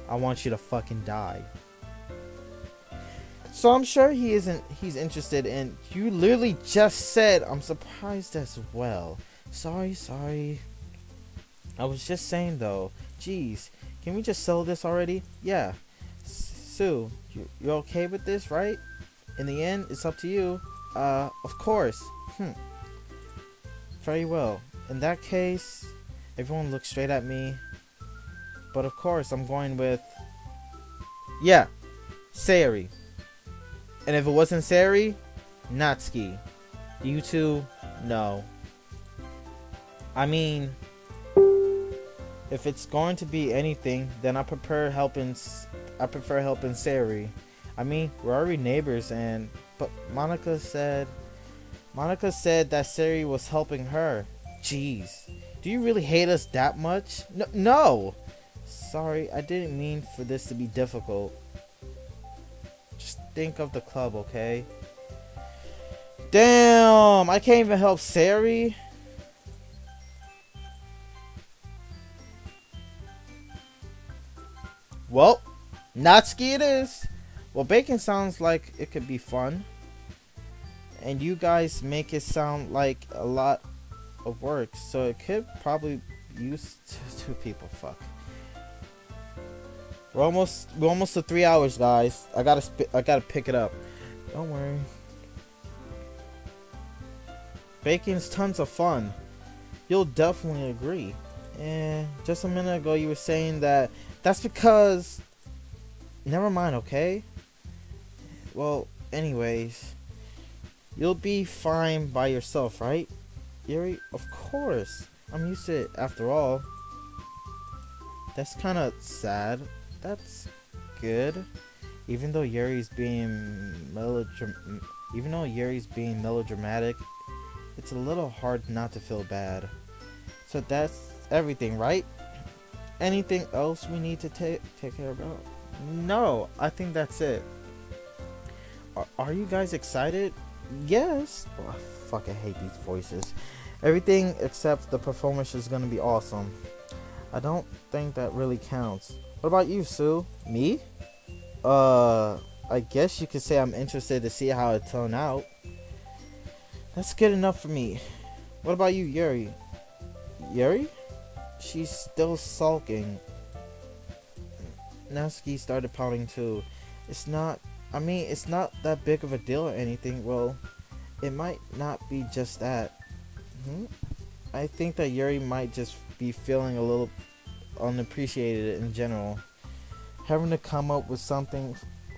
S1: I want you to fucking die. So I'm sure he's interested in. You literally just said I'm surprised as well. Sorry. I was just saying though. Jeez, can we just settle this already? Yeah. Sue, you're okay with this, right? In the end, it's up to you. Of course. Very well. In that case, everyone looks straight at me. But of course, I'm going with... yeah, Sayori. And if it wasn't Sayori, Natsuki. You two, no. I mean, if it's going to be anything, then I prefer helping Sayori. I mean, we're already neighbors, but Monica said that Sayori was helping her. Jeez, do you really hate us that much? No. Sorry, I didn't mean for this to be difficult. Just think of the club, okay? Damn, I can't even help Sayori. Well, Natsuki it is. Well, bacon sounds like it could be fun. And you guys make it sound like a lot of work. So it could probably use two people. Fuck. We're almost to 3 hours, guys. I gotta pick it up. Don't worry. Bacon's tons of fun. You'll definitely agree. And just a minute ago, you were saying that that's because... never mind, okay? Well, anyways. You'll be fine by yourself, right? Yuri? Of course. I'm used to it after all. That's kind of sad. That's good. Even though Yuri's being melodramatic, it's a little hard not to feel bad. So that's everything, right? Anything else we need to take care about? No, I think that's it. Are you guys excited? Yes. Oh, fuck, I hate these voices. Everything except the performance is gonna be awesome. I don't think that really counts. What about you, Sue? Me? I guess you could say I'm interested to see how it turned out. That's good enough for me. What about you, Yuri? Yuri? She's still sulking. Natsuki started pouting too. It's not that big of a deal or anything. Well, it might not be just that. I think that Yuri might just be feeling a little unappreciated in general. Having to come up with something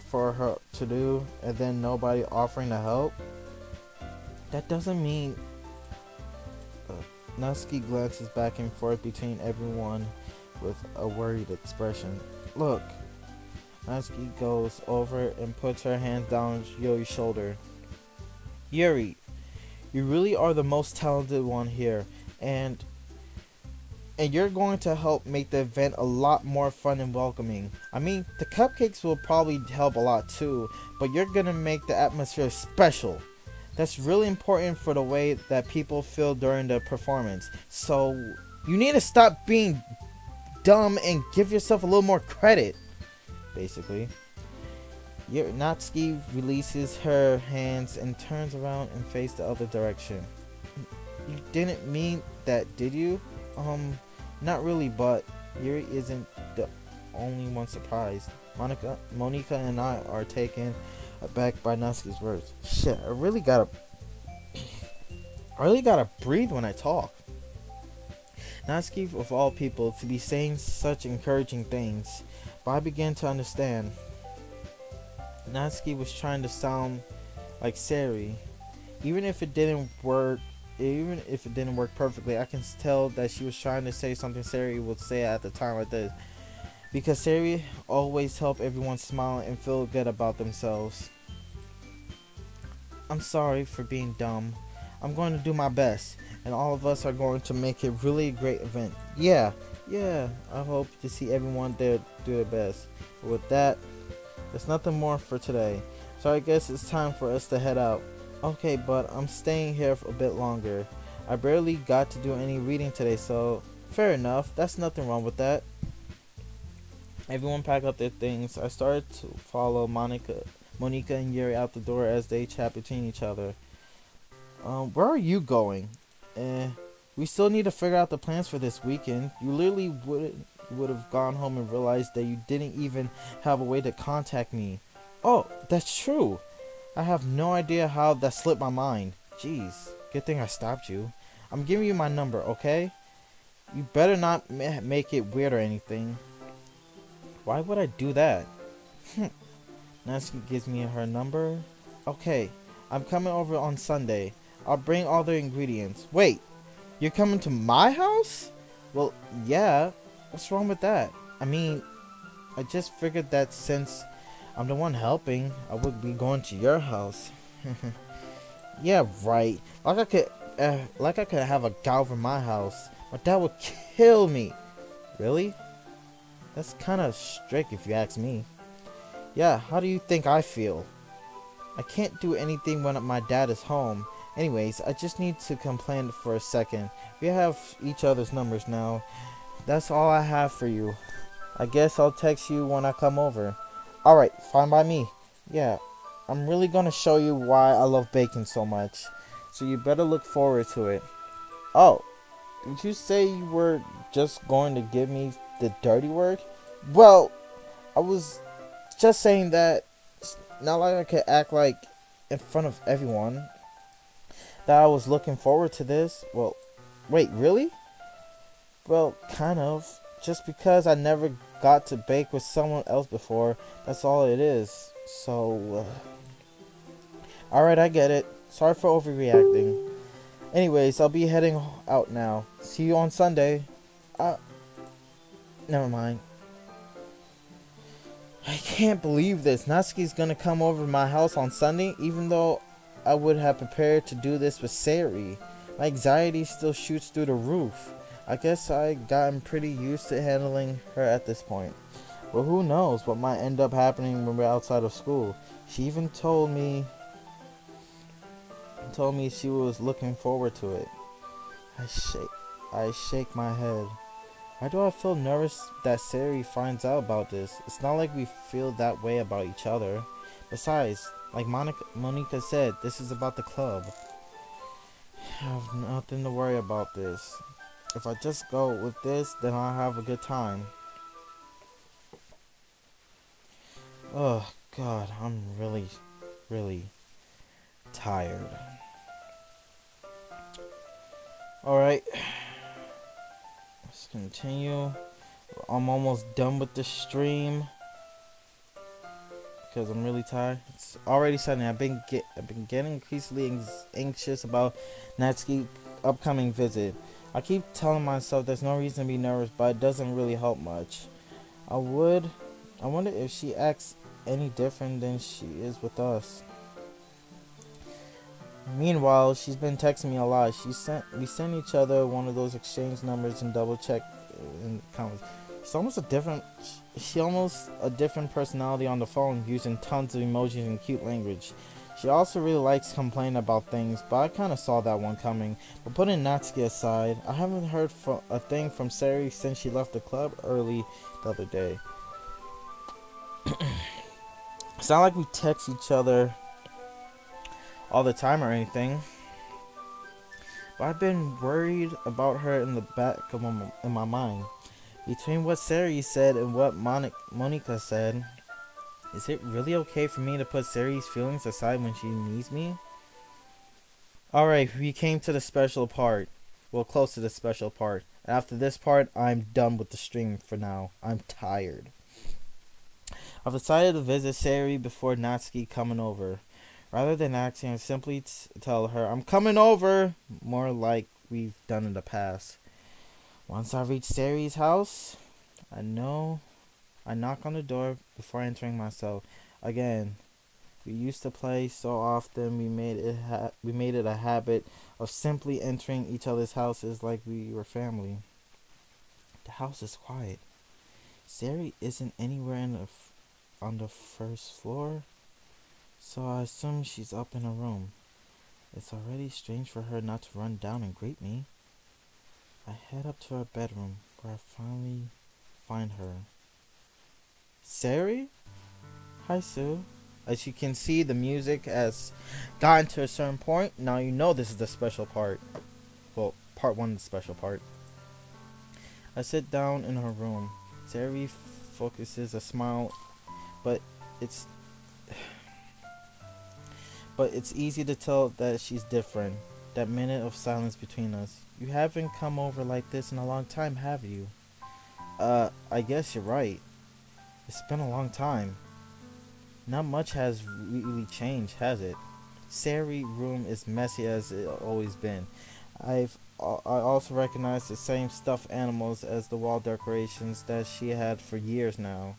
S1: for her to do and then nobody offering to help. That doesn't mean... Natsuki glances back and forth between everyone with a worried expression. Look. Natsuki goes over and puts her hand down Yuri's shoulder. Yuri, you really are the most talented one here, and you're going to help make the event a lot more fun and welcoming. I mean, the cupcakes will probably help a lot too, but you're gonna make the atmosphere special. That's really important for the way that people feel during the performance. So, you need to stop being dumb and give yourself a little more credit. Basically. Natsuki releases her hands and turns around and faces the other direction. You didn't mean that, did you? Not really, but Yuri isn't the only one surprised. Monica and I are taken aback by Natsuki's words. Shit, I really gotta breathe when I talk. Natsuki, of all people, to be saying such encouraging things, but I began to understand. Natsuki was trying to sound like Sayori. Even if it didn't work perfectly, I can tell that she was trying to say something Sayori would say at the time like this. Because Sayori always helped everyone smile and feel good about themselves. I'm sorry for being dumb. I'm going to do my best, and all of us are going to make it really a great event. Yeah, I hope to see everyone there do their best. But with that, there's nothing more for today. So I guess it's time for us to head out. Okay, but I'm staying here for a bit longer. I barely got to do any reading today, so fair enough. That's nothing wrong with that. Everyone packed up their things. I started to follow Monica and Yuri out the door as they chat between each other. Where are you going? We still need to figure out the plans for this weekend. You literally would have gone home and realized that you didn't even have a way to contact me. Oh, that's true. I have no idea how that slipped my mind. Jeez, good thing I stopped you. I'm giving you my number, okay? You better not make it weird or anything. Why would I do that? Nancy gives me her number. Okay, I'm coming over on Sunday. I'll bring all the ingredients. Wait, you're coming to my house? Well, yeah. What's wrong with that? I mean, I just figured that since I'm the one helping, I would be going to your house. Yeah, right. Like I could have a guy over my house. My dad would kill me. Really? That's kind of strict if you ask me. Yeah, how do you think I feel? I can't do anything when my dad is home. Anyways, I just need to complain for a second. We have each other's numbers now. That's all I have for you. I guess I'll text you when I come over. Alright, fine by me. Yeah, I'm really gonna show you why I love baking so much. So you better look forward to it. Oh, did you say you were just going to give me the dirty work? Well, I was just saying that it's not like I could act like in front of everyone that I was looking forward to this. Well, wait, really? Well, kind of. Just because I never got to bake with someone else before, that's all it is. So, alright, I get it. Sorry for overreacting. Anyways, I'll be heading out now. See you on Sunday. Never mind. I can't believe this. Natsuki's gonna come over to my house on Sunday, even though I would have prepared to do this with Sayori. My anxiety still shoots through the roof. I guess I gotten pretty used to handling her at this point. But who knows what might end up happening when we're outside of school. She even told me she was looking forward to it. I shake my head. Why do I feel nervous that Sayori finds out about this? It's not like we feel that way about each other. Besides, like Monica said, this is about the club. I have nothing to worry about this. If I just go with this, then I'll have a good time. Oh God, I'm really tired. Alright, let's continue. I'm almost done with the stream because I'm really tired. It's already Sunday. I've been getting increasingly anxious about Natsuki's upcoming visit. I keep telling myself there's no reason to be nervous, but it doesn't really help much. I wonder if she acts any different than she is with us. Meanwhile, she's been texting me a lot. We sent each other one of those exchange numbers and double check in comments. She's almost a different personality on the phone, using tons of emojis and cute language. She also really likes complaining about things, but I kind of saw that one coming. But putting Natsuki aside, I haven't heard a thing from Sayori since she left the club early the other day. It's not like we text each other all the time or anything, but I've been worried about her in the back of my mind. Between what Sayori said and what Monica said, is it really okay for me to put Sayori's feelings aside when she needs me? Alright, we came to the special part. Well, close to the special part. After this part, I'm done with the stream for now. I'm tired. I've decided to visit Sayori before Natsuki coming over. Rather than asking her, simply tell her, I'm coming over! More like we've done in the past. Once I reach Sayori's house, I knock on the door before entering myself. Again, we used to play so often, we made it a habit of simply entering each other's houses like we were family. The house is quiet. Sayori isn't anywhere on the first floor, so I assume she's up in her room. It's already strange for her not to run down and greet me. I head up to her bedroom, where I finally find her. Sayori? Hi, Sue. As you can see, the music has gotten to a certain point. Now you know this is the special part. Well, part 1 of the special part. I sit down in her room. Sayori focuses a smile, but it's easy to tell that she's different. That minute of silence between us. You haven't come over like this in a long time, have you? I guess you're right. It's been a long time. Not much has really changed, has it? Sayori's room is messy as it always been. I also recognize the same stuffed animals as the wall decorations that she had for years now.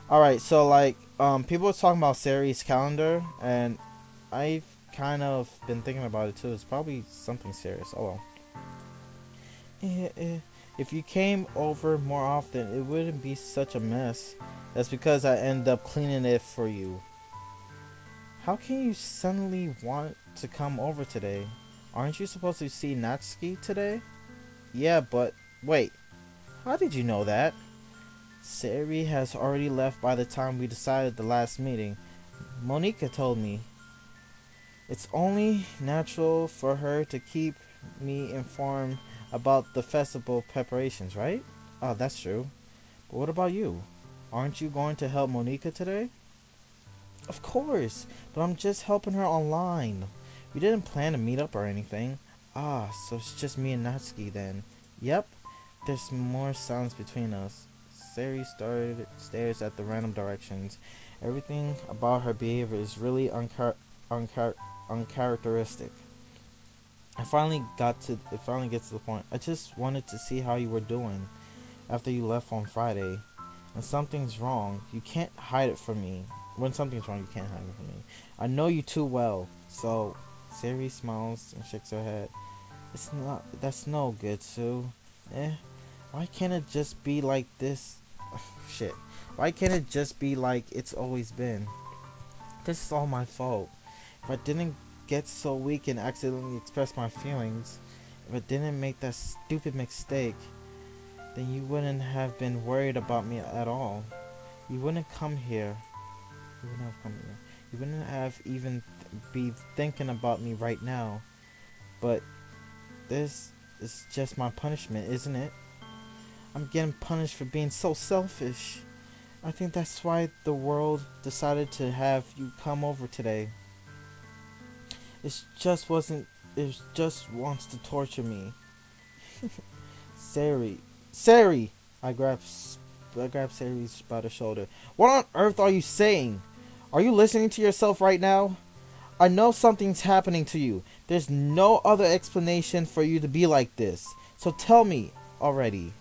S1: Alright, so like, people were talking about Sayori's calendar, and I've kind of been thinking about it too. It's probably something serious. Oh well. If you came over more often, it wouldn't be such a mess. That's because I end up cleaning it for you. How can you suddenly want to come over today? Aren't you supposed to see Natsuki today? Yeah, but wait. How did you know that? Sayori has already left by the time we decided the last meeting. Monika told me. It's only natural for her to keep me informed about the festival preparations, right? Oh, that's true. But what about you? Aren't you going to help Monika today? Of course, but I'm just helping her online. We didn't plan to meet up or anything. Ah, so it's just me and Natsuki then. Yep, there's more silence between us. Sayori stares at the random directions. Everything about her behavior is really uncharacteristic. It finally gets to the point. I just wanted to see how you were doing after you left on Friday. And something's wrong. You can't hide it from me. When something's wrong, you can't hide it from me. I know you too well. So, Sayori smiles and shakes her head. That's no good, Sue. Why can't it just be like this? Shit. Why can't it just be like it's always been? This is all my fault. If I didn't get so weak and accidentally express my feelings, if I didn't make that stupid mistake, then you wouldn't have been worried about me at all. You wouldn't come here. You wouldn't have even be thinking about me right now. But this is just my punishment, isn't it? I'm getting punished for being so selfish. I think that's why the world decided to have you come over today. It just wants to torture me. Sayori! I grab Sayori by the shoulder. What on earth are you saying? Are you listening to yourself right now? I know something's happening to you. There's no other explanation for you to be like this. So tell me already.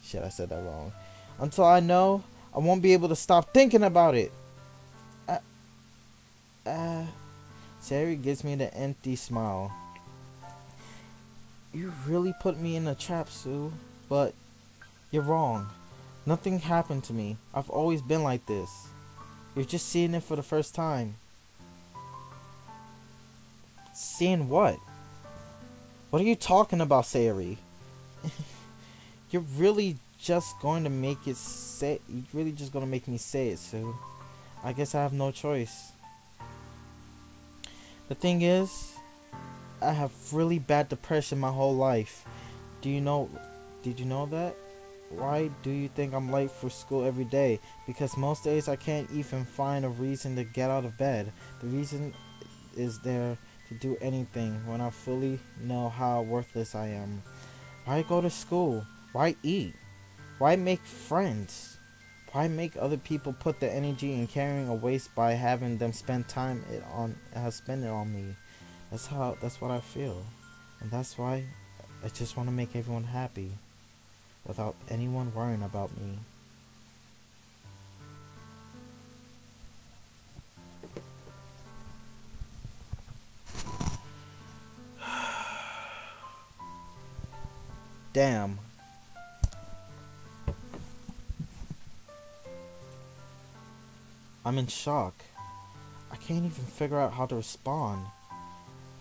S1: Shit, I said that wrong. Until I know, I won't be able to stop thinking about it. Sayori gives me the empty smile. You really put me in a trap, Sue. But you're wrong. Nothing happened to me. I've always been like this. You're just seeing it for the first time. Seeing what? What are you talking about, Sayori? You're really just going to make me say it, Sue. I guess I have no choice. The thing is, I have really bad depression my whole life. Did you know that? Why do you think I'm late for school every day? Because most days I can't even find a reason to get out of bed. The reason is there to do anything when I fully know how worthless I am. Why go to school? Why eat? Why make friends? Why make other people put their energy in carrying a waste by having them spend it on me? That's what I feel. And that's why I just want to make everyone happy without anyone worrying about me. Damn. I'm in shock. I can't even figure out how to respond.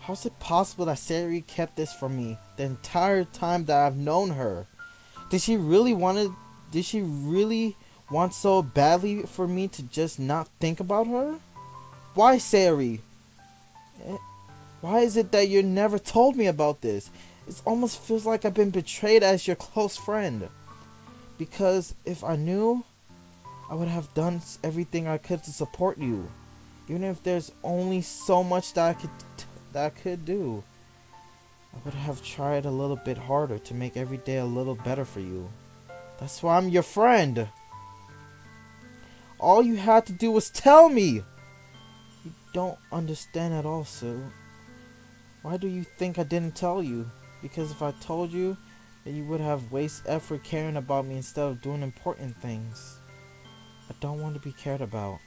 S1: How is it possible that Sayori kept this from me the entire time that I've known her? Did she really want want so badly for me to just not think about her? Why, Sayori? Why is it that you never told me about this? It almost feels like I've been betrayed as your close friend. Because if I knew, I would have done everything I could to support you. Even if there's only so much that I could do. I would have tried a little bit harder to make every day a little better for you. That's why I'm your friend. All you had to do was tell me. You don't understand at all, Sue. Why do you think I didn't tell you? Because if I told you, then you would have wasted effort caring about me instead of doing important things. I don't want to be cared about.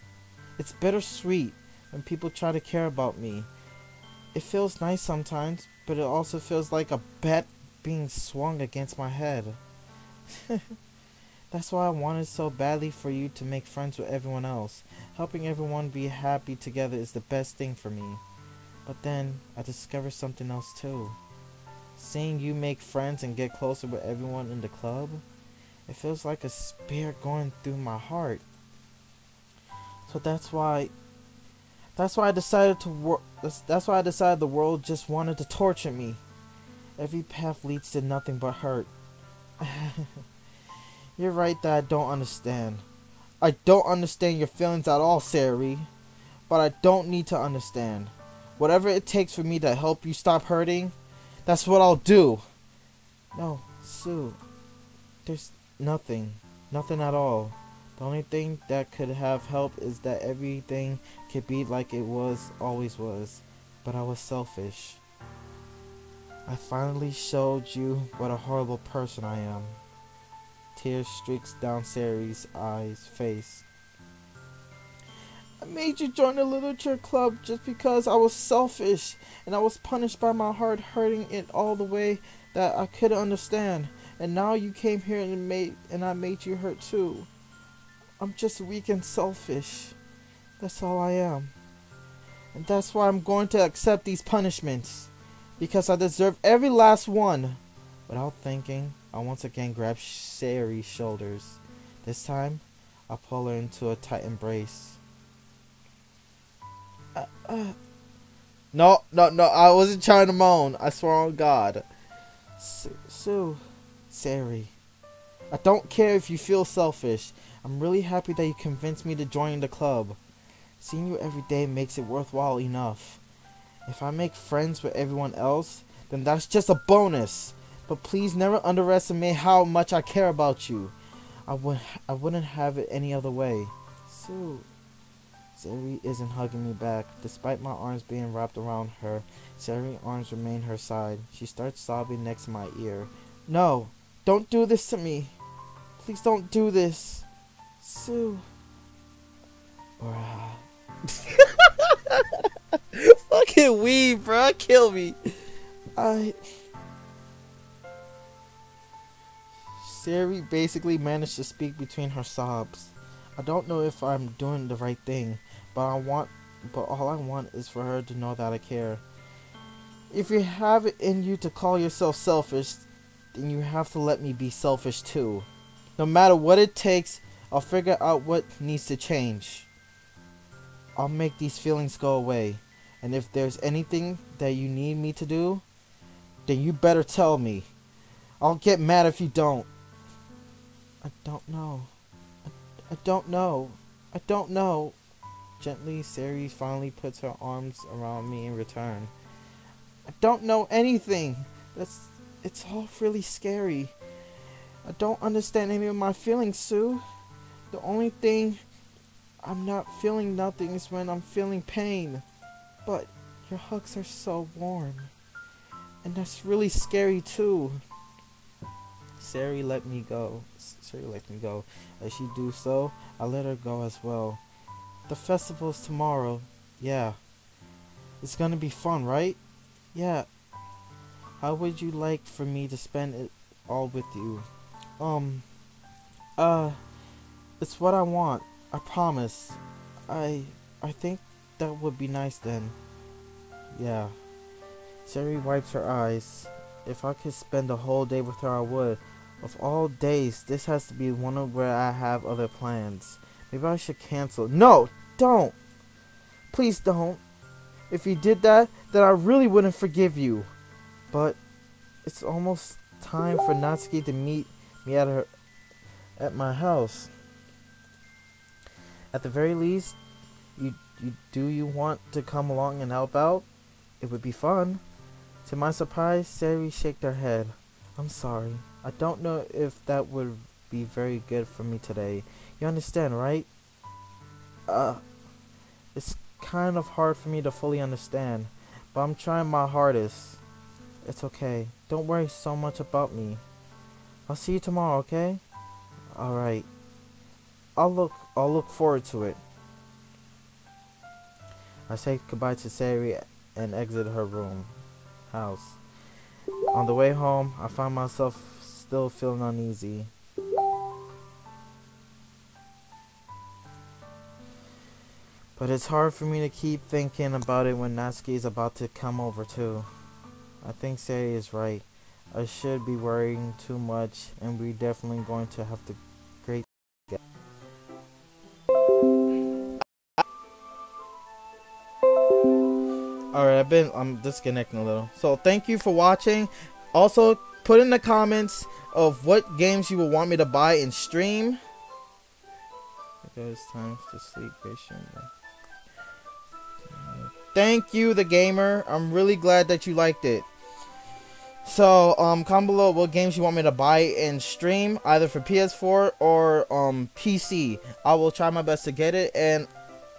S1: It's bittersweet when people try to care about me. It feels nice sometimes, but it also feels like a bat being swung against my head. That's why I wanted so badly for you to make friends with everyone else. Helping everyone be happy together is the best thing for me. But then, I discovered something else too. Seeing you make friends and get closer with everyone in the club, it feels like a spear going through my heart. So that's why I decided the world just wanted to torture me. Every path leads to nothing but hurt. You're right that I don't understand. I don't understand your feelings at all, Sayori. But I don't need to understand. Whatever it takes for me to help you stop hurting, that's what I'll do. No, Sue. There's nothing. Nothing at all. The only thing that could have helped is that everything could be like it always was. But I was selfish. I finally showed you what a horrible person I am. Tears streaks down Sayori's face. I made you join the literature club just because I was selfish, and I was punished by my heart hurting it all the way that I couldn't understand. And now you came here and I made you hurt too. I'm just weak and selfish. That's all I am. And that's why I'm going to accept these punishments. Because I deserve every last one. Without thinking, I once again grab Sayori's shoulders. This time, I pull her into a tight embrace. No, I wasn't trying to moan. I swear on God. Sayori, I don't care if you feel selfish. I'm really happy that you convinced me to join the club. Seeing you every day makes it worthwhile enough. If I make friends with everyone else, then that's just a bonus. But please never underestimate how much I care about you. I wouldn't have it any other way. Sue. Sayori isn't hugging me back. Despite my arms being wrapped around her, Sayori's arms remain her side. She starts sobbing next to my ear. No, don't do this to me. Please don't do this. Sue. Fucking weed, bro. Kill me. Sayori basically managed to speak between her sobs. I don't know if I'm doing the right thing, but all I want is for her to know that I care. If you have it in you to call yourself selfish, then you have to let me be selfish too. No matter what it takes, I'll figure out what needs to change. I'll make these feelings go away. And if there's anything that you need me to do, then you better tell me. I'll get mad if you don't. I don't know. I don't know. I don't know. Gently, Sayori finally puts her arms around me in return. I don't know anything. It's all really scary. I don't understand any of my feelings, Sue. The only thing I'm not feeling nothing is when I'm feeling pain. But your hugs are so warm. And that's really scary too. Sayori let me go. As she do so, I let her go as well. The festival's tomorrow. Yeah. It's gonna be fun, right? Yeah. How would you like for me to spend it all with you? It's what I want. I promise. I think that would be nice then. Yeah. Sayori wipes her eyes. If I could spend the whole day with her, I would. Of all days, this has to be one of where I have other plans. Maybe I should cancel. No, don't. Please don't. If you did that, then I really wouldn't forgive you. But it's almost time for Natsuki to meet me at my house. At the very least, you want to come along and help out? It would be fun. To my surprise, Sayori shook her head. I'm sorry. I don't know if that would be very good for me today. You understand, right? It's kind of hard for me to fully understand, but I'm trying my hardest. It's okay. Don't worry so much about me. I'll see you tomorrow, okay? Alright. I'll look forward to it. I say goodbye to Sayori and exit her house. On the way home, I find myself still feeling uneasy. But it's hard for me to keep thinking about it when Natsuki is about to come over too. I think Sayori is right. I should be worrying too much, and we're definitely going to have to great. Alright, I'm disconnecting a little. So thank you for watching. Also, put in the comments of what games you will want me to buy and stream. Because it's time to sleep patiently. Thank you, the gamer. I'm really glad that you liked it. So, comment below what games you want me to buy and stream, either for PS4 or PC. I will try my best to get it and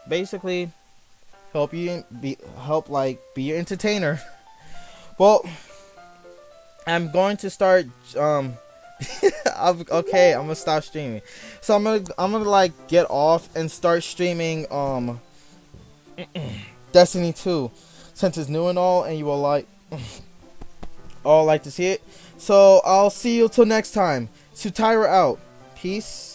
S1: basically help you be your entertainer. Well, I'm going to start okay, I'm gonna stop streaming. So I'm gonna like get off and start streaming Destiny 2, since it's new and all, and you will all like to see it. So I'll see you till next time. Sutaira out. Peace.